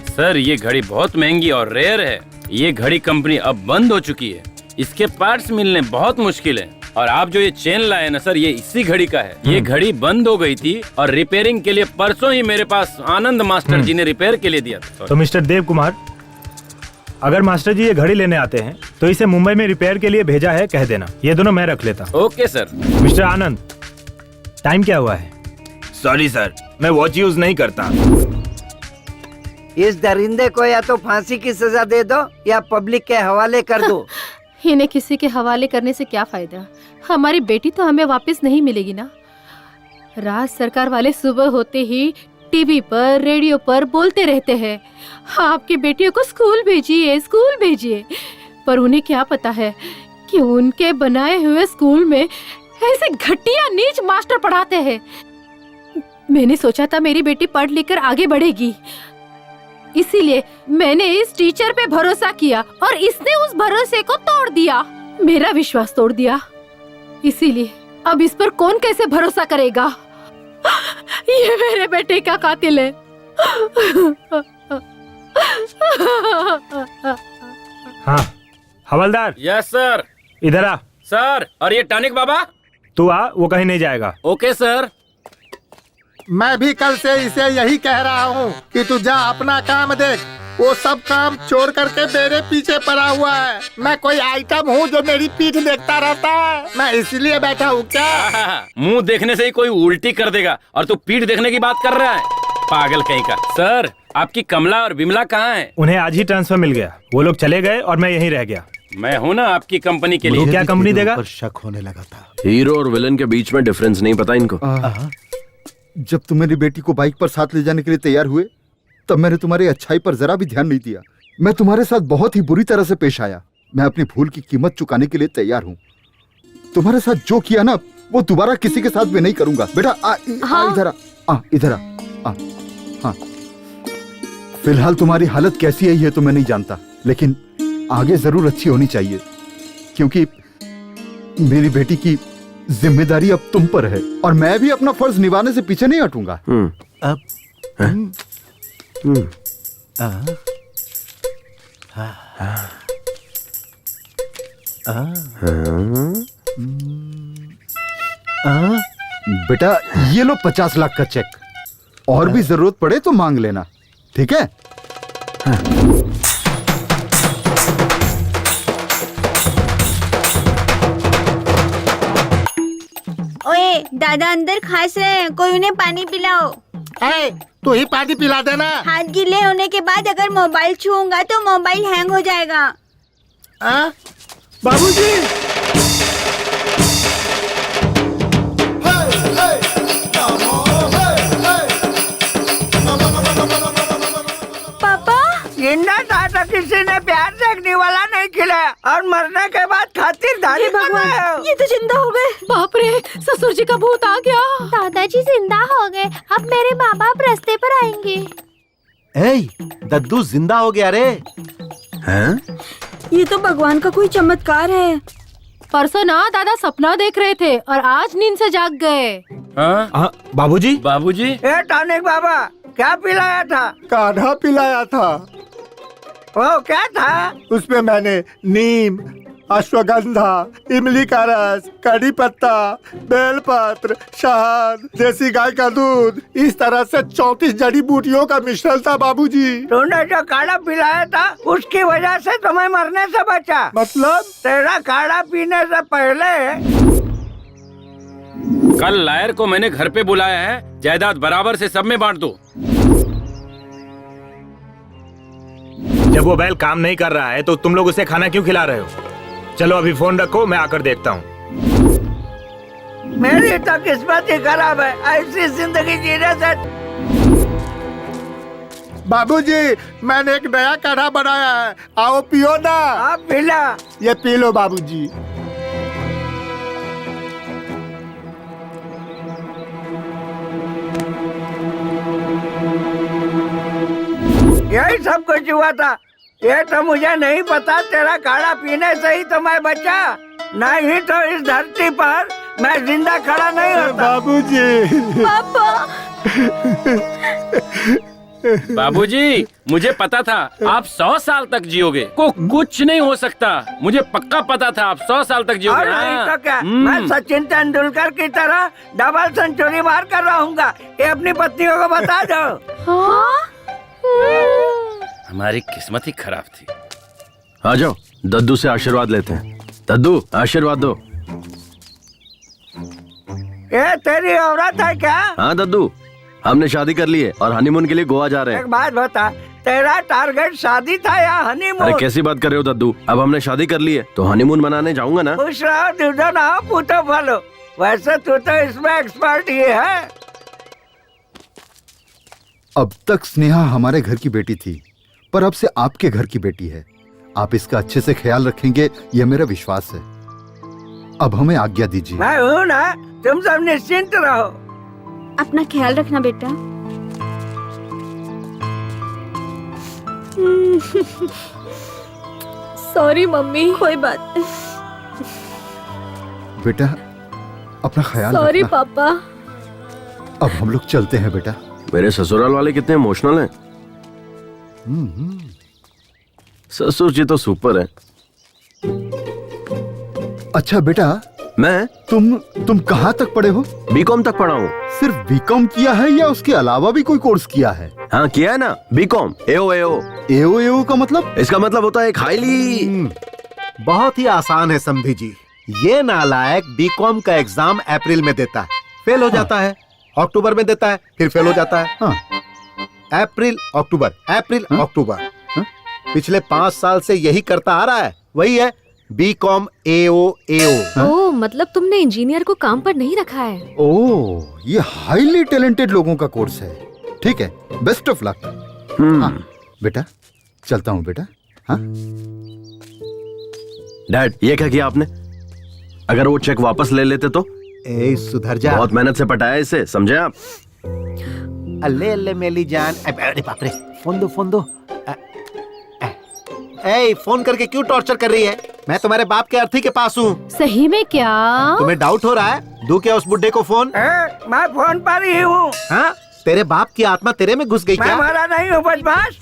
सर ये घड़ी बहुत महंगी और रेयर है, ये घड़ी कंपनी अब बंद हो चुकी है। इसके पार्ट्स मिलने बहुत मुश्किल है। और आप जो ये चेन लाए ना सर, ये इसी घड़ी का है। ये घड़ी बंद हो गई थी और रिपेयरिंग के लिए परसों ही मेरे पास आनंद मास्टर जी ने रिपेयर के लिए दिया था। तो मिस्टर देव कुमार, अगर मास्टर जी ये घड़ी लेने आते हैं तो इसे मुंबई में रिपेयर के लिए भेजा है, कह देना। ये दोनों मैं रख लेता। Okay sir. मिस्टर आनंद, टाइम क्या हुआ है? सॉरी सर, मैं वॉच यूज नहीं करता। इस दरिंदे को या तो फांसी की सजा दे दो या पब्लिक के हवाले कर दो। इन्हें किसी के हवाले करने से क्या फायदा? हमारी बेटी तो हमें वापस नहीं मिलेगी ना। राज सरकार वाले सुबह होते ही टीवी पर, रेडियो पर बोलते रहते हैं, आपकी बेटियों को स्कूल भेजिए, स्कूल भेजिए। पर उन्हें क्या पता है कि उनके बनाए हुए स्कूल में ऐसे घटिया नीच मास्टर पढ़ाते हैं। मैंने सोचा था मेरी बेटी पढ़ लिख कर आगे बढ़ेगी, इसीलिए मैंने इस टीचर पे भरोसा किया और इसने उस भरोसे को तोड़ दिया, मेरा विश्वास तोड़ दिया। इसीलिए अब इस पर कौन कैसे भरोसा करेगा? ये मेरे बेटे का कातिल है। हाँ हवलदार। Yes sir. इधर आ। सर, और ये टॉनिक बाबा? तू आ, वो कहीं नहीं जाएगा। Okay sir. मैं भी कल से इसे यही कह रहा हूँ कि तू जा अपना काम देख। वो सब काम छोड़ करके मेरे पीछे पड़ा हुआ है। मैं कोई आइटम हूँ जो मेरी पीठ देखता रहता है? मैं इसलिए बैठा हूँ क्या? मुंह देखने से ही कोई उल्टी कर देगा और तू पीठ देखने की बात कर रहा है, पागल कहीं का। सर, आपकी कमला और बिमला कहाँ है? उन्हें आज ही ट्रांसफर मिल गया। वो लोग चले गए और मैं यहीं रह गया। मैं हूँ ना आपकी कंपनी के लिए। क्या कंपनी देगा? शक होने लगा था। हीरो और विलन के बीच में डिफरेंस नहीं पता इनको। जब तुम मेरी बेटी को बाइक पर साथ ले जाने के लिए तैयार हुए तब मैंने तुम्हारी अच्छाई पर जरा भी ध्यान नहीं दिया। मैं तुम्हारे साथ बहुत ही बुरी तरह से पेश आया। मैं अपनी भूल की कीमत चुकाने के लिए तैयार हूँ। तुम्हारे साथ जो किया ना वो दोबारा किसी के साथ भी नहीं करूंगा। बेटा इधर आ, इधर आ। हाँ, फिलहाल तुम्हारी हालत कैसी है ये तो मैं नहीं जानता, लेकिन आगे जरूर अच्छी होनी चाहिए, क्योंकि मेरी बेटी की जिम्मेदारी अब तुम पर है और मैं भी अपना फर्ज निभाने से पीछे नहीं हटूंगा। बेटा ये लो 50 लाख का चेक, और भी जरूरत पड़े तो मांग लेना, ठीक है? ओए, दादा अंदर खास रहे हैं, कोई उन्हें पानी पिलाओ। तू ही पानी पिला देना। हाथ गीले होने के बाद अगर मोबाइल छूऊंगा तो मोबाइल हैंग हो जाएगा। बाबूजी, पापा, जिंदा था तो किसी ने प्यार से एक निवाला नहीं खिलाया और मरने के बाद खातिरदारी बनाया। ये तो जिंदा हो गए। बाप रे, ससुर जी का भूत आ गया। दादाजी जिंदा हो गए, अब मेरे माँ बाप रास्ते पर आएंगे। दद्दू जिंदा हो गया रे। हैं? ये तो भगवान का कोई चमत्कार है। परसों ना दादा सपना देख रहे थे और आज नींद से जाग गए। बाबूजी। बाबूजी, ए टॉनिक बाबा, क्या पिलाया था? काढ़ा पिलाया था। वो क्या था? उसमें मैंने नीम, अश्वगंधा, इमली का रस, कड़ी पत्ता, बेलपत्र, शहद, देसी गाय का दूध, इस तरह से 34 जड़ी बूटियों का मिश्रण था बाबूजी। तूने जो काढ़ा पिलाया था उसकी वजह से तुम्हें मरने से बचा। मतलब? तेरा काढ़ा पीने से पहले कल लायर को मैंने घर पे बुलाया है, जायदाद बराबर से सब में बांट दो। जब वो बैल काम नहीं कर रहा है तो तुम लोग उसे खाना क्यों खिला रहे हो? चलो अभी फोन रखो, मैं आकर देखता हूँ। मेरी तो किस्मत ही खराब है ऐसी जिंदगी जीने से। बाबूजी, मैंने एक नया काढ़ा बनाया है, आओ पियो ना। आप पिला। ये पी लो बाबूजी। यही सब कुछ हुआ था। ये तो मुझे नहीं पता, तेरा काढ़ा पीने से ही तो मैं बचा, नहीं तो इस धरती पर मैं जिंदा खड़ा नहीं होता। बाबूजी। पापा। बाबूजी, मुझे पता था आप 100 साल तक जियोगे। को कुछ नहीं हो सकता। मुझे पक्का पता था आप 100 साल तक जियोगे। और नहीं हाँ। तो क्या, मैं सचिन तेंदुलकर की तरह डबल सेंचुरी मार कर रहूंगा। ये अपनी पत्नियों को बता दो। हमारी किस्मत ही खराब थी। आ जाओ, दद्दू से आशीर्वाद लेते हैं। दद्दू, आशीर्वाद दो। ये तेरी औरत है क्या? हाँ दद्दू, हमने शादी कर ली है और हनीमून के लिए गोवा जा रहे हैं। एक बात बता, तेरा टारगेट शादी था या हनीमून? अरे कैसी बात कर रहे हो दद्दू, अब हमने शादी कर ली है तो हनीमून मनाने जाऊंगा ना। खुश रहो, दूधो ना हो, पूतो फलो। वैसे तू तो इसमें एक्सपर्ट ही है। अब तक स्नेहा हमारे घर की बेटी थी, पर अब से आपके घर की बेटी है। आप इसका अच्छे से ख्याल रखेंगे, यह मेरा विश्वास है। अब हमें आज्ञा दीजिए। मैं हूँ ना, तुम सब निश्चिंत रहो। अपना ख्याल रखना बेटा। Sorry mummy. कोई बात नहीं। बेटा अपना ख्याल सॉरी रखना। पापा। अब हम लोग चलते हैं बेटा। मेरे ससुराल वाले कितने इमोशनल हैं। ससुर जी तो सुपर है। अच्छा बेटा, मैं तुम कहाँ तक पढ़े हो? बीकॉम तक पढ़ा हूँ। सिर्फ बीकॉम किया है या उसके अलावा भी कोई कोर्स किया है? हाँ किया है ना, बीकॉम। एओ का मतलब? इसका मतलब होता है एक हाईली। बहुत ही आसान है समधी जी। ये नालायक बीकॉम का एग्जाम अप्रैल में देता है, फेल हो जाता है, अक्टूबर में देता है, फिर फेल हो जाता है। अप्रैल अक्टूबर, अप्रैल अक्टूबर। पिछले 5 साल से यही करता आ रहा है। वही है बीकॉम एओ। ओह, मतलब तुमने इंजीनियर को काम पर नहीं रखा है। ओह, ये हाईली टैलेंटेड लोगों का कोर्स है। ठीक है, बेस्ट ऑफ लक। बेटा चलता हूँ बेटा। हाँ डैड, ये क्या किया आपने? अगर वो चेक वापस ले लेते तो? सुधर जा। बहुत मेहनत से पटाया इसे, समझे आप? अल्ले अल्ले मेली जान। अरे बाप रे, फोन दो फोन दो। ए, फोन करके क्यों टॉर्चर कर रही है? मैं तुम्हारे बाप के अर्थी के पास हूँ। सही में क्या? तुम्हें डाउट हो रहा है? दूं क्या उस बुड्ढे को फोन? मैं फोन पर ही हूँ। हाँ, तेरे बाप की आत्मा तेरे में घुस गई क्या? मैं मरा नहीं हूँ बदमाश।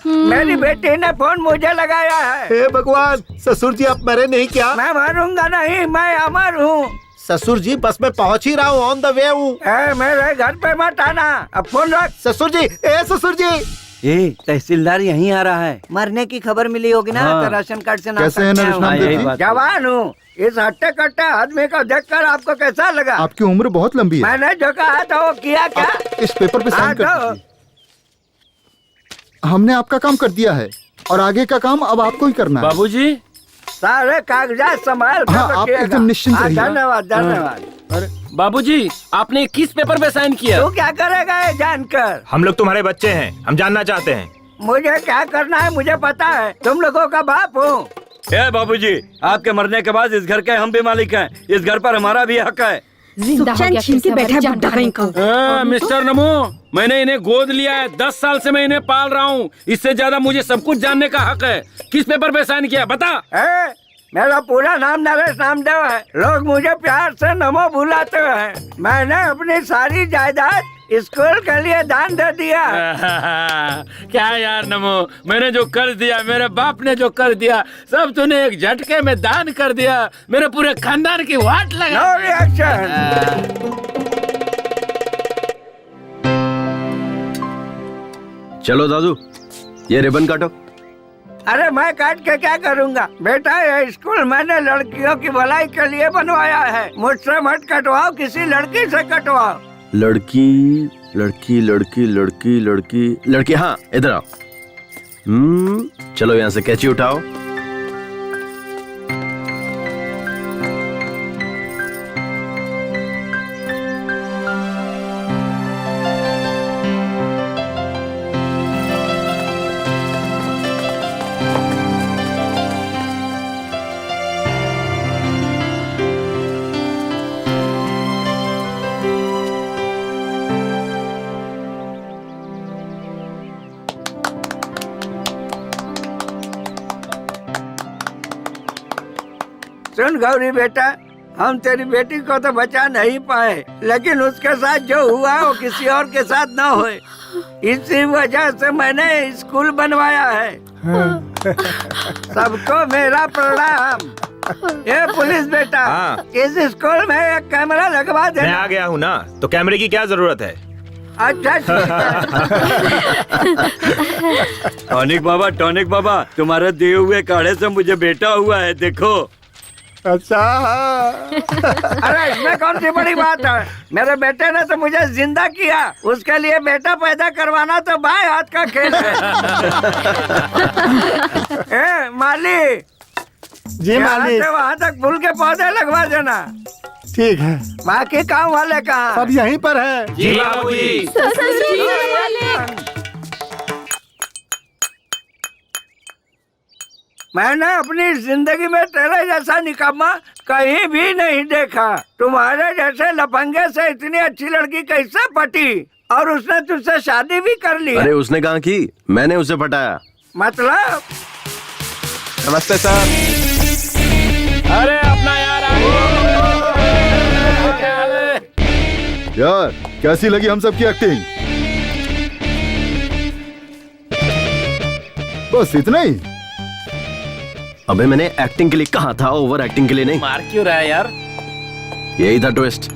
मेरी बेटी ने फोन मुझे लगाया है। हे भगवान, ससुर जी आप मरे नहीं क्या? मैं मरूंगा नहीं, मैं अमर हूँ। ससुर जी बस मैं पहुँच ही रहा हूँ, ऑन द वे हूँ। मेरे घर पे मत आना, अब फोन रख। ससुर जी, ससुर जी। ये तहसीलदार यहीं आ रहा है। मरने की खबर मिली होगी ना, तो राशन कार्ड से नाम कैसे है नरेश नामदेव जी? जवान हूँ। इस हट्टे कट्टे आदमी को देखकर आपको कैसा लगा? आपकी उम्र बहुत लंबी है। मैंने जो कहा था वो किया क्या? इस पेपर पे साइन कर दीजिए। हमने आपका काम कर दिया है और आगे का काम अब आपको ही करना है। बाबूजी, सारे कागजात संभाल कर हाँ, आप रखिएगा। एकदम निश्चिंत रहिए। धन्यवाद धन्यवाद। अरे बाबूजी, आपने किस पेपर पे साइन किया? तू क्या करेगा ये जानकर? हम लोग तुम्हारे बच्चे हैं, हम जानना चाहते हैं। मुझे क्या करना है मुझे पता है। तुम लोगों का बाप हूँ। बाबूजी, आपके मरने के बाद इस घर के हम भी मालिक हैं। इस घर पर हमारा भी हक है। जिंदा हो गया छीन के बैठा है बुड्ढा कहीं का। मिस्टर नमो, मैंने इन्हें गोद लिया है। 10 साल से मैं इन्हें पाल रहा हूँ। इससे ज्यादा मुझे सब कुछ जानने का हक है। किस पेपर पे साइन किया बता? मेरा पूरा नाम नरेश नामदेव है। लोग मुझे प्यार से नमो बुलाते हैं। मैंने अपनी सारी जायदाद स्कूल के लिए दान दे दिया। क्या यार नमो, मैंने जो कर दिया, मेरे बाप ने जो कर दिया, सब तूने एक झटके में दान कर दिया। मेरे पूरे खानदान की वाट लगा। No reaction. चलो दादू, ये रिबन काटो। अरे मैं काट के क्या करूँगा बेटा? ये स्कूल मैंने लड़कियों की भलाई के लिए बनवाया है। मुझसे मत कटवाओ, किसी लड़की से कटवाओ। लड़की लड़की लड़की लड़की लड़की लड़की, हाँ इधर आओ। चलो यहाँ से कैंची उठाओ। सुन गौरी बेटा, हम तेरी बेटी को तो बचा नहीं पाए, लेकिन उसके साथ जो हुआ वो किसी और के साथ न होए, इसी वजह से मैंने स्कूल बनवाया है। सबको मेरा प्रणाम। ये पुलिस बेटा, इस स्कूल में एक कैमरा लगवा दे। मैं आ गया हूँ ना, तो कैमरे की क्या जरूरत है? अच्छा टॉनिक बाबा तुम्हारे दिए हुए काढ़े से मुझे बेटा हुआ है, देखो। अच्छा अरे इसमें कौन सी बड़ी बात है, मेरे बेटे ने तो मुझे जिंदा किया, उसके लिए बेटा पैदा करवाना तो बाएं हाथ का खेल है। ए, माली जी मालिक, वहाँ तक फूल के पौधे लगवा देना। ठीक है। बाकी काम वाले कहाँ? सब यहीं पर है। जी बाबूजी। मैंने अपनी जिंदगी में तेरे जैसा निकम्मा कहीं भी नहीं देखा। तुम्हारे जैसे लफंगे से इतनी अच्छी लड़की कैसे पटी, और उसने तुझसे शादी भी कर ली? अरे उसने कहाँ की, मैंने उसे पटाया। मतलब? नमस्ते सर। अरे अपना यार यार कैसी लगी हम सबकी एक्टिंग? बस इतना ही? अबे मैंने एक्टिंग के लिए कहा था, ओवर एक्टिंग के लिए नहीं। मार क्यों रहा है यार? यही था ट्विस्ट।